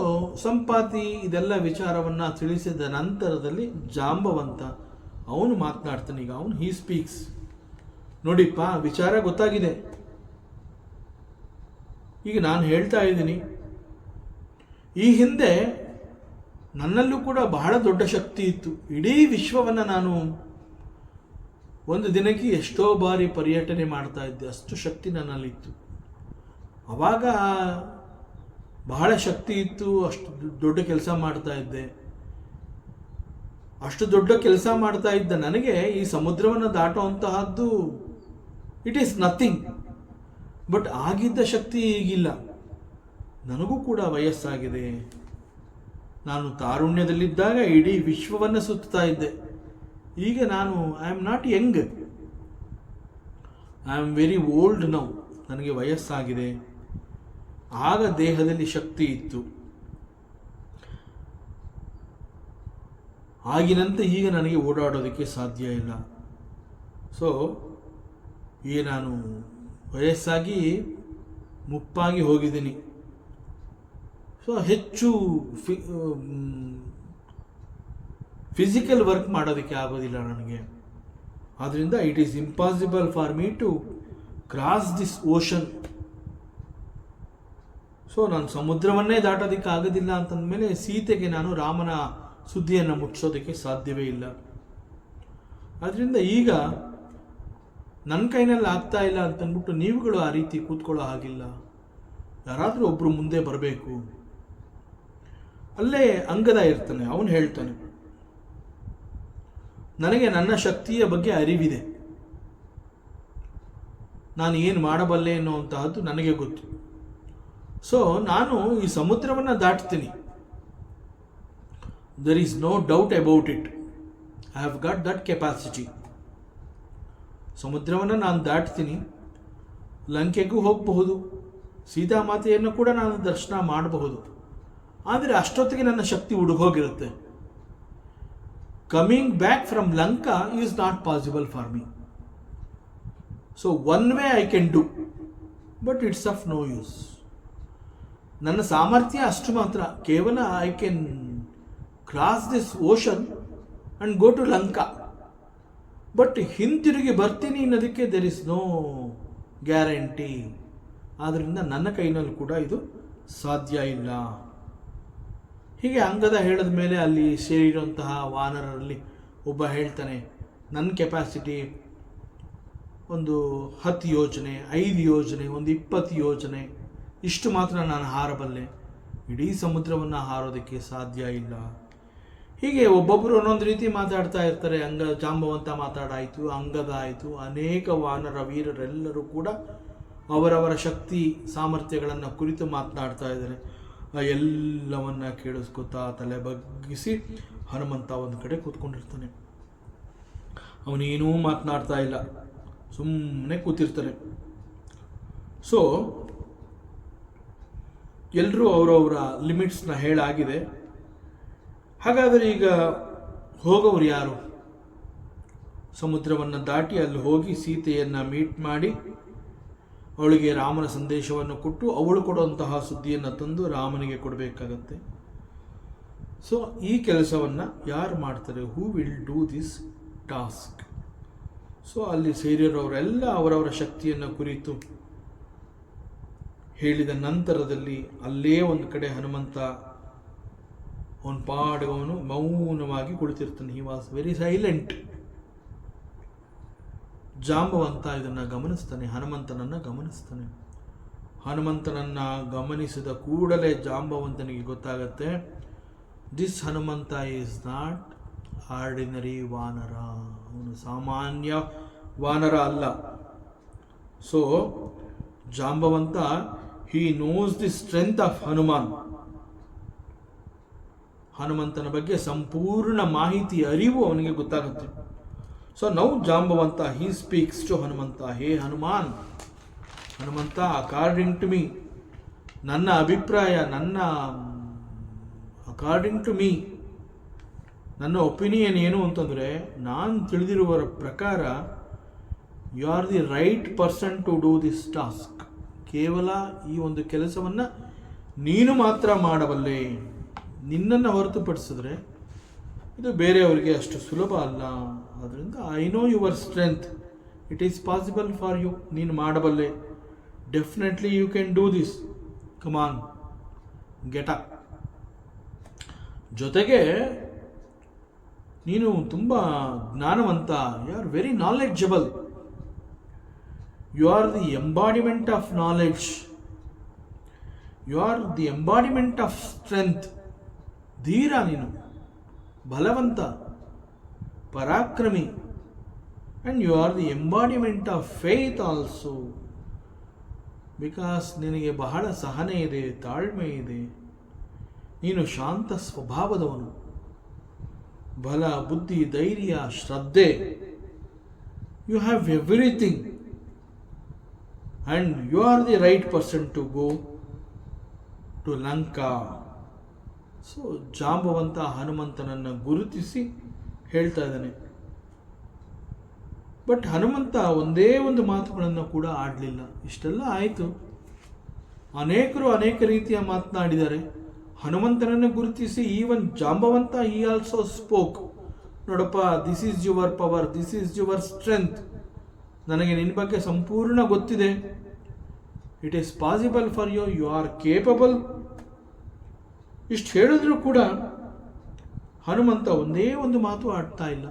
ಸಂಪಾತಿ ಇದೆಲ್ಲ ವಿಚಾರವನ್ನು ತಿಳಿಸಿದ ನಂತರದಲ್ಲಿ ಜಾಂಬವಂತ ಅವನು ಮಾತನಾಡ್ತಾನೆ. ಈಗ ಅವನು ಹೀ ಸ್ಪೀಕ್ಸ್. ನೋಡಿಪ್ಪ, ವಿಚಾರ ಗೊತ್ತಾಗಿದೆ. ಈಗ ನಾನು ಹೇಳ್ತಾ ಇದ್ದೀನಿ, ಈ ಹಿಂದೆ ನನ್ನಲ್ಲೂ ಕೂಡ ಬಹಳ ದೊಡ್ಡ ಶಕ್ತಿ ಇತ್ತು. ಇಡೀ ವಿಶ್ವವನ್ನು ನಾನು ಒಂದು ದಿನಕ್ಕೆ ಎಷ್ಟೋ ಬಾರಿ ಪರ್ಯಟನೆ ಮಾಡ್ತಾ ಇದ್ದೆ. ಅಷ್ಟು ಶಕ್ತಿ ನನ್ನಲ್ಲಿತ್ತು. ಆವಾಗ ಬಹಳ ಶಕ್ತಿ ಇತ್ತು, ಅಷ್ಟು ದೊಡ್ಡ ಕೆಲಸ ಮಾಡ್ತಾ ಇದ್ದೆ. ಅಷ್ಟು ದೊಡ್ಡ ಕೆಲಸ ಮಾಡ್ತಾ ಇದ್ದ ನನಗೆ ಈ ಸಮುದ್ರವನ್ನು ದಾಟುವಂತಹದ್ದು ಇಟ್ ಈಸ್ ನಥಿಂಗ್. ಬಟ್ ಆಗಿದ್ದ ಶಕ್ತಿ ಈಗಿಲ್ಲ. ನನಗೂ ಕೂಡ ವಯಸ್ಸಾಗಿದೆ. ನಾನು ತಾರುಣ್ಯದಲ್ಲಿದ್ದಾಗ ಇಡೀ ವಿಶ್ವವನ್ನು ಸುತ್ತಾ ಇದ್ದೆ. ಈಗ ನಾನು I am not Young, I am very old now. ನನಗೆ ವಯಸ್ಸಾಗಿದೆ. ಆಗ ದೇಹದಲ್ಲಿ ಶಕ್ತಿ ಇತ್ತು. ಆಗಿನಂತೆ ಈಗ ನನಗೆ ಓಡಾಡೋದಕ್ಕೆ ಸಾಧ್ಯ ಇಲ್ಲ. ಸೊ ಈಗ ನಾನು ವಯಸ್ಸಾಗಿ ಮುಪ್ಪಾಗಿ ಹೋಗಿದ್ದೀನಿ. ಸೊ ಹೆಚ್ಚು ಫಿಸಿಕಲ್ ವರ್ಕ್ ಮಾಡೋದಕ್ಕೆ ಆಗೋದಿಲ್ಲ ನನಗೆ. ಆದ್ದರಿಂದ it is impossible for me to cross this ocean. So ನಾನು ಸಮುದ್ರವನ್ನೇ ದಾಟೋದಕ್ಕೆ ಆಗೋದಿಲ್ಲ ಅಂತಂದಮೇಲೆ ಸೀತೆಗೆ ನಾನು ರಾಮನ ಸುದ್ದಿಯನ್ನು ಮುಟ್ಟಿಸೋದಕ್ಕೆ ಸಾಧ್ಯವೇ ಇಲ್ಲ. ಆದ್ದರಿಂದ ಈಗ ನನ್ನ ಕೈನಲ್ಲಿ ಆಗ್ತಾ ಇಲ್ಲ ಅಂತಂದ್ಬಿಟ್ಟು ನೀವುಗಳು ಆ ರೀತಿ ಕೂತ್ಕೊಳ್ಳೋ ಹಾಗಿಲ್ಲ. ಯಾರಾದರೂ ಒಬ್ಬರು ಮುಂದೆ ಬರಬೇಕು. ಅಲ್ಲೇ ಅಂಗದ ಇರ್ತಾನೆ. ಅವನು ಹೇಳ್ತಾನೆ, ನನಗೆ ನನ್ನ ಶಕ್ತಿಯ ಬಗ್ಗೆ ಅರಿವಿದೆ. ನಾನು ಏನು ಮಾಡಬಲ್ಲೆ ಅನ್ನುವಂತಹದ್ದು ನನಗೆ ಗೊತ್ತು. ಸೊ ನಾನು ಈ ಸಮುದ್ರವನ್ನು ದಾಟ್ತೀನಿ. there is no doubt about it. I have got that capacity. ಸಮುದ್ರವನ್ನು ನಾನು ದಾಟ್ತೀನಿ. ಲಂಕೆಗೂ ಹೋಗಬಹುದು, ಸೀತಾಮಾತೆಯನ್ನು ಕೂಡ ನಾನು ದರ್ಶನ ಮಾಡಬಹುದು. ಆದರೆ ಅಷ್ಟೊತ್ತಿಗೆ ನನ್ನ ಶಕ್ತಿ ಉಡುಗೋಗಿರುತ್ತೆ. Coming back from Lanka is not possible for me. So one way I can do, but it's of no use. ನನ್ನ ಸಾಮರ್ಥ್ಯ ಅಷ್ಟು ಮಾತ್ರ. ಕೇವಲ I can cross this ocean and go to Lanka. But ಹಿಂತಿರುಗಿ ಬರ್ತೀನಿ ಅನ್ನೋದಕ್ಕೆ ದೆರ್ ಇಸ್ ನೋ ಗ್ಯಾರಂಟಿ. ಆದ್ದರಿಂದ ನನ್ನ ಕೈನಲ್ಲಿ ಕೂಡ ಇದು ಸಾಧ್ಯ ಇಲ್ಲ. ಹೀಗೆ ಅಂಗದ ಹೇಳಿದ ಮೇಲೆ ಅಲ್ಲಿ ಸೇರಿರುವಂತಹ ವಾನರರಲ್ಲಿ ಒಬ್ಬ ಹೇಳ್ತಾನೆ, ನನ್ನ ಕೆಪಾಸಿಟಿ ಒಂದು 10 ಯೋಜನೆ, 5 ಯೋಜನೆ, ಒಂದು 20 ಯೋಜನೆ, ಇಷ್ಟು ಮಾತ್ರ ನಾನು ಹಾರಬಲ್ಲೆ, ಇಡೀ ಸಮುದ್ರವನ್ನು ಹಾರೋದಕ್ಕೆ ಸಾಧ್ಯ ಇಲ್ಲ. ಹೀಗೆ ಒಬ್ಬೊಬ್ಬರು ಒಂದೊಂದು ರೀತಿ ಮಾತಾಡ್ತಾ ಇರ್ತಾರೆ. ಜಾಂಬವಂತ ಮಾತಾಡಾಯಿತು, ಅಂಗದ ಆಯಿತು, ಅನೇಕ ವಾನರ ವೀರರೆಲ್ಲರೂ ಕೂಡ ಅವರವರ ಶಕ್ತಿ ಸಾಮರ್ಥ್ಯಗಳನ್ನು ಕುರಿತು ಮಾತನಾಡ್ತಾ ಇದ್ದಾರೆ. ಎಲ್ಲವನ್ನ ಕೇಳಿಸ್ಕೊತಾ ತಲೆ ಬಗ್ಗಿಸಿ ಹನುಮಂತ ಒಂದು ಕಡೆ ಕೂತ್ಕೊಂಡಿರ್ತಾನೆ. ಅವನೇನೂ ಮಾತನಾಡ್ತಾ ಇಲ್ಲ, ಸುಮ್ಮನೆ ಕೂತಿರ್ತಾನೆ. ಸೊ ಎಲ್ಲರೂ ಅವರವರ ಲಿಮಿಟ್ಸ್ನ ಹೇಳಾಗಿದೆ. ಹಾಗಾದರೆ ಈಗ ಹೋಗೋರು ಯಾರು? ಸಮುದ್ರವನ್ನು ದಾಟಿ ಅಲ್ಲಿ ಹೋಗಿ ಸೀತೆಯನ್ನು ಮೀಟ್ ಮಾಡಿ ಅವಳಿಗೆ ರಾಮನ ಸಂದೇಶವನ್ನು ಕೊಟ್ಟು ಅವಳು ಕೊಡುವಂತಹ ಸುದ್ದಿಯನ್ನು ತಂದು ರಾಮನಿಗೆ ಕೊಡಬೇಕಾಗತ್ತೆ. ಸೊ ಈ ಕೆಲಸವನ್ನು ಯಾರು ಮಾಡ್ತಾರೆ? Who will do this task? So ಅಲ್ಲಿ ಸೇರಿರೋರೆಲ್ಲ ಅವರವರ ಶಕ್ತಿಯನ್ನು ಕುರಿತು ಹೇಳಿದ ನಂತರದಲ್ಲಿ ಅಲ್ಲೇ ಒಂದು ಕಡೆ ಹನುಮಂತ ಅವನ ಪಾಡವನು ಮೌನವಾಗಿ ಕುಳಿತಿರ್ತಾನೆ. He was very silent. Jambavanta ಇದನ್ನು ಗಮನಿಸ್ತಾನೆ, ಹನುಮಂತನನ್ನು ಗಮನಿಸ್ತಾನೆ. ಹನುಮಂತನನ್ನು ಗಮನಿಸಿದ ಕೂಡಲೇ ಜಾಂಬವಂತನಿಗೆ ಗೊತ್ತಾಗತ್ತೆ, this Hanumanta is not ordinary vanara, ಅವನು ಸಾಮಾನ್ಯ ವಾನರ ಅಲ್ಲ. So Jambavanta he knows the strength of Hanuman. ಹನುಮಂತನ ಬಗ್ಗೆ ಸಂಪೂರ್ಣ ಮಾಹಿತಿ ಅರಿವು ಅವನಿಗೆ ಗೊತ್ತಾಗುತ್ತೆ. So now Jambavanta he speaks to Hanumanta, ಹೇ Hanuman, Hanumanta, according to me, ನನ್ನ ಅಭಿಪ್ರಾಯ, ಅಕಾರ್ಡಿಂಗ್ ಟು ಮೀ, ನನ್ನ ಒಪಿನಿಯನ್ ಏನು ಅಂತಂದರೆ, ನಾನು ತಿಳಿದಿರುವ ಪ್ರಕಾರ you are the right person to do this task. ಕೇವಲ ಈ ಒಂದು ಕೆಲಸವನ್ನು ನೀನು ಮಾತ್ರ ಮಾಡಬಲ್ಲೆ. ನಿನ್ನನ್ನು ಹೊರತುಪಡಿಸಿದ್ರೆ ಇದು ಬೇರೆಯವರಿಗೆ ಅಷ್ಟು ಸುಲಭ ಅಲ್ಲ. ಆದ್ದರಿಂದ I know your strength, it is possible for you, ನೀನು ಮಾಡಬಲ್ಲೆ. Definitely you can do this, come on, get up. ಜೊತೆಗೆ ನೀನು ತುಂಬ ಜ್ಞಾನವಂತ, you are very knowledgeable, you are the embodiment of knowledge, you are the embodiment of strength. ಧೀರ ನೀನು, ಬಲವಂತ, ಪರಾಕ್ರಮಿ, and you are the embodiment of faith also, because ನಿನಗೆ ಬಹಳ ಸಹನೆ ಇದೆ, ತಾಳ್ಮೆ ಇದೆ, ನೀನು ಶಾಂತ ಸ್ವಭಾವದವನು, ಬಲ, ಬುದ್ಧಿ, ಧೈರ್ಯ, ಶ್ರದ್ಧೆ, you have everything, and you are the right person to go to Lanka. So Jambavanta ಹನುಮಂತನನ್ನು ಗುರುತಿಸಿ ಹೇಳ್ತಾ ಇದ್ದಾನೆ. ಬಟ್ ಹನುಮಂತ ಒಂದೇ ಒಂದು ಮಾತುಗಳನ್ನು ಕೂಡ ಆಡಲಿಲ್ಲ. ಇಷ್ಟೆಲ್ಲ ಆಯಿತು, ಅನೇಕರು ಅನೇಕ ರೀತಿಯ ಮಾತನಾಡಿದ್ದಾರೆ. ಹನುಮಂತನನ್ನು ಗುರುತಿಸಿ ಈವನ್ ಜಾಂಬವಂತ ಈ ಆಲ್ಸೋ ಸ್ಪೋಕ್, ನೋಡಪ್ಪ, this is your power, this is your strength, ನನಗೆ ನಿನ್ನ ಬಗ್ಗೆ ಸಂಪೂರ್ಣ ಗೊತ್ತಿದೆ, it is possible for you, you are capable. ಇಷ್ಟು ಹೇಳಿದ್ರು ಕೂಡ ಹನುಮಂತ ಒಂದೇ ಒಂದು ಮಾತು ಆಡ್ತಾ ಇಲ್ಲ,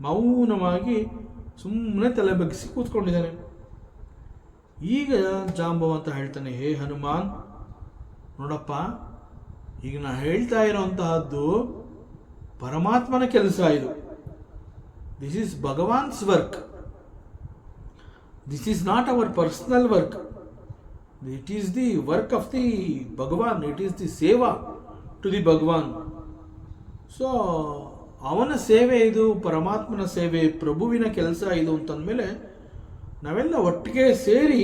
ಮೌನವಾಗಿ ಸುಮ್ಮನೆ ತಲೆ ಬಗ್ಗಿಸಿ ಕೂತ್ಕೊಂಡಿದ್ದಾನೆ. ಈಗ ಜಾಂಬವಂತ ಹೇಳ್ತಾನೆ, ಹೇ ಹನುಮಾನ್, ನೋಡಪ್ಪ, ಈಗ ನಾ ಹೇಳ್ತಾ ಇರೋಂತಹದ್ದು ಪರಮಾತ್ಮನ ಕೆಲಸ. ಇದು this is Bhagwan's work, this is not our personal work, it is the work of the Bhagwan, it is the seva to the Bhagwan. So ಅವನ ಸೇವೆ ಇದು, ಪರಮಾತ್ಮನ ಸೇವೆ, ಪ್ರಭುವಿನ ಕೆಲಸ ಇದು ಅಂತಂದಮೇಲೆ ನಾವೆಲ್ಲ ಒಟ್ಟಿಗೆ ಸೇರಿ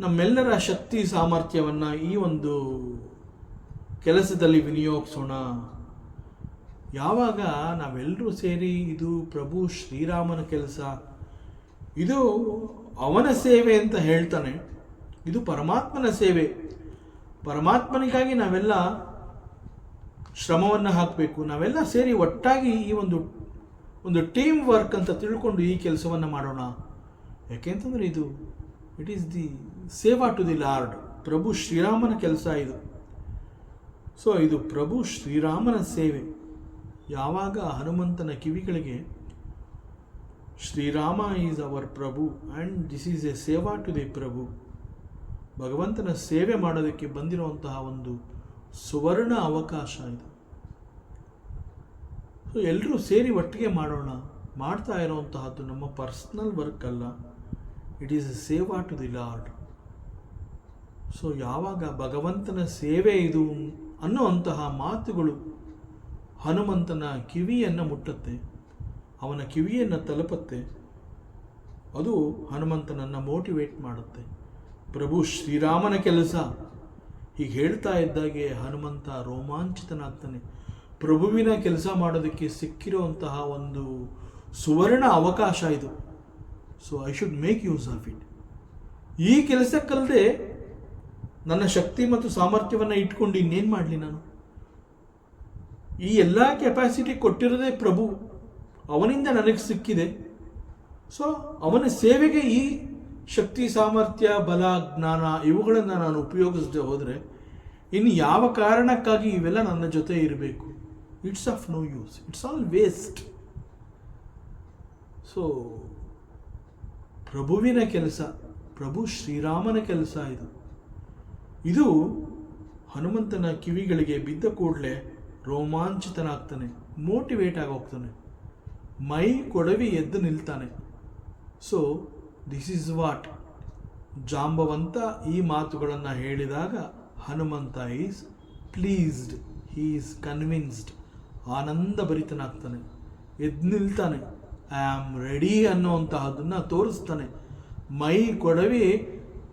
ನಮ್ಮೆಲ್ಲರ ಶಕ್ತಿ ಸಾಮರ್ಥ್ಯವನ್ನು ಈ ಒಂದು ಕೆಲಸದಲ್ಲಿ ವಿನಿಯೋಗಿಸೋಣ. ಯಾವಾಗ ನಾವೆಲ್ಲರೂ ಸೇರಿ ಇದು ಪ್ರಭು ಶ್ರೀರಾಮನ ಕೆಲಸ, ಇದು ಅವನ ಸೇವೆ ಅಂತ ಹೇಳ್ತಾನೆ, ಇದು ಪರಮಾತ್ಮನ ಸೇವೆ, ಪರಮಾತ್ಮನಿಗಾಗಿ ನಾವೆಲ್ಲ ಶ್ರಮವನ್ನು ಹಾಕಬೇಕು. ನಾವೆಲ್ಲ ಸೇರಿ ಒಟ್ಟಾಗಿ ಈ ಒಂದು ಟೀಮ್ ವರ್ಕ್ ಅಂತ ತಿಳ್ಕೊಂಡು ಈ ಕೆಲಸವನ್ನು ಮಾಡೋಣ. ಯಾಕೆಂತಂದರೆ it is the seva to the lord. ಪ್ರಭು ಶ್ರೀರಾಮನ ಕೆಲಸ ಇದು. ಸೊ ಇದು ಪ್ರಭು ಶ್ರೀರಾಮನ ಸೇವೆ. ಯಾವಾಗ ಹನುಮಂತನ ಕಿವಿಗಳಿಗೆ Shrirama is our prabhu and this is a seva to the prabhu, ಭಗವಂತನ ಸೇವೆ ಮಾಡೋದಕ್ಕೆ ಬಂದಿರುವಂತಹ ಒಂದು ಸುವರ್ಣ ಅವಕಾಶ ಇದು. ಸೊ ಎಲ್ಲರೂ ಸೇರಿ ಒಟ್ಟಿಗೆ ಮಾಡೋಣ. ಮಾಡ್ತಾ ಇರುವಂತಹದ್ದು ನಮ್ಮ ಪರ್ಸ್ನಲ್ ವರ್ಕ್ ಅಲ್ಲ, it is a seva to the lord. So ಯಾವಾಗ ಭಗವಂತನ ಸೇವೆ ಇದು ಅನ್ನುವಂತಹ ಮಾತುಗಳು ಹನುಮಂತನ ಕಿವಿಯನ್ನು ಮುಟ್ಟುತ್ತೆ, ಅವನ ಕಿವಿಯನ್ನು ತಲುಪುತ್ತೆ, ಅದು ಹನುಮಂತನನ್ನು ಮೋಟಿವೇಟ್ ಮಾಡುತ್ತೆ. ಪ್ರಭು ಶ್ರೀರಾಮನ ಕೆಲಸ ಹೀಗೆ ಹೇಳ್ತಾ ಇದ್ದಾಗೆ ಹನುಮಂತ ರೋಮಾಂಚಿತನಾಗ್ತಾನೆ. ಪ್ರಭುವಿನ ಕೆಲಸ ಮಾಡೋದಕ್ಕೆ ಸಿಕ್ಕಿರುವಂತಹ ಒಂದು ಸುವರ್ಣ ಅವಕಾಶ ಇದು. So I should make use of it. ಈ ಕೆಲಸಕ್ಕಲ್ಲದೆ ನನ್ನ ಶಕ್ತಿ ಮತ್ತು ಸಾಮರ್ಥ್ಯವನ್ನು ಇಟ್ಕೊಂಡು ಇನ್ನೇನು ಮಾಡಲಿ ನಾನು? ಈ ಎಲ್ಲ ಕೆಪಾಸಿಟಿ ಕೊಟ್ಟಿರೋದೇ ಪ್ರಭು, ಅವನಿಂದ ನನಗೆ ಸಿಕ್ಕಿದೆ. ಸೊ ಅವನ ಸೇವೆಗೆ ಈ ಶಕ್ತಿ, ಸಾಮರ್ಥ್ಯ, ಬಲ, ಜ್ಞಾನ ಇವುಗಳನ್ನು ನಾನು ಉಪಯೋಗಿಸದೆ ಹೋದರೆ ಇನ್ನು ಯಾವ ಕಾರಣಕ್ಕಾಗಿ ಇವೆಲ್ಲ ನನ್ನ ಜೊತೆ ಇರಬೇಕು? It's of no use, it's all waste. So ಪ್ರಭುವಿನ ಕೆಲಸ, ಪ್ರಭು ಶ್ರೀರಾಮನ ಕೆಲಸ ಇದು ಹನುಮಂತನ ಕಿವಿಗಳಿಗೆ ಬಿದ್ದ ಕೂಡಲೇ ರೋಮಾಂಚಿತನಾಗ್ತಾನೆ, ಮೋಟಿವೇಟ್ ಆಗಿ ಹೋಗ್ತಾನೆ, ಮೈ ಕೊಡವಿ ಎದ್ದು ನಿಲ್ತಾನೆ. So this is what Jambavanta ಈ ಮಾತುಗಳನ್ನು ಹೇಳಿದಾಗ Hanumanta is pleased, he is convinced, ಆನಂದ ಭರಿತನಾಗ್ತಾನೆ, ಎದ್ದು ನಿಲ್ತಾನೆ, ಐ ಆಮ್ ರೆಡಿ ಅನ್ನುವಂತಹದನ್ನು ತೋರಿಸ್ತಾನೆ. ಮೈ ಕೊಡವಿ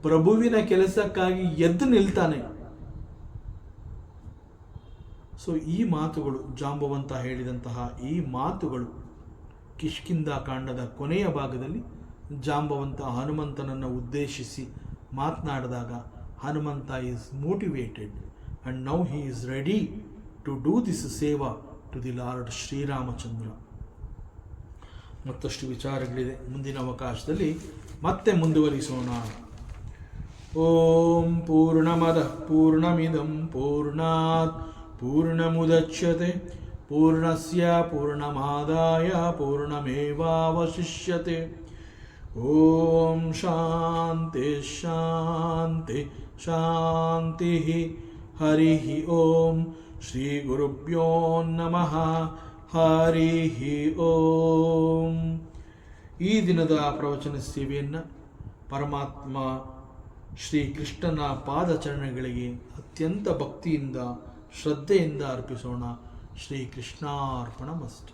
ಪ್ರಭುವಿನ ಕೆಲಸಕ್ಕಾಗಿ ಎದ್ದು ನಿಲ್ತಾನೆ. ಸೊ ಈ ಮಾತುಗಳು, ಜಾಂಬವಂತ ಹೇಳಿದಂತಹ ಈ ಮಾತುಗಳು ಕಿಷ್ಕಿಂಧ ಕಾಂಡದ ಕೊನೆಯ ಭಾಗದಲ್ಲಿ ಜಾಂಬವಂತ ಹನುಮಂತನನ್ನು ಉದ್ದೇಶಿಸಿ ಮಾತನಾಡಿದಾಗ Hanumanta is motivated and now he is ready to do this seva to the lord Shriramachandra. ಮತ್ತಷ್ಟು ವಿಚಾರಗಳಿದೆ, ಮುಂದಿನ ಅವಕಾಶದಲ್ಲಿ ಮತ್ತೆ ಮುಂದುವರಿಸೋಣ. ಓಂ ಪೂರ್ಣಮದಃ ಪೂರ್ಣಮಿದಂ ಪೂರ್ಣಾತ್ ಪೂರ್ಣಮುದಚ್ಯತೆ ಪೂರ್ಣಸ್ಯ ಪೂರ್ಣಮಾದಾಯ ಪೂರ್ಣಮೇವಾವಶಿಷ್ಯತೆ. ಓಂ ಶಾಂತಿ ಶಾಂತಿ ಶಾಂತಿ. ಹರಿ ಓಂ. ಶ್ರೀ ಗುರುಭ್ಯೋ ನಮಃ. ಹರಿ ಓಂ. ಈ ದಿನದ ಪ್ರವಚನ ಸೇವೆಯನ್ನು ಪರಮಾತ್ಮ ಶ್ರೀಕೃಷ್ಣನ ಪಾದಚರಣಗಳಿಗೆ ಅತ್ಯಂತ ಭಕ್ತಿಯಿಂದ ಶ್ರದ್ಧೆಯಿಂದ ಅರ್ಪಿಸೋಣ. ಶ್ರೀಕೃಷ್ಣಾರ್ಪಣಮಸ್ತು.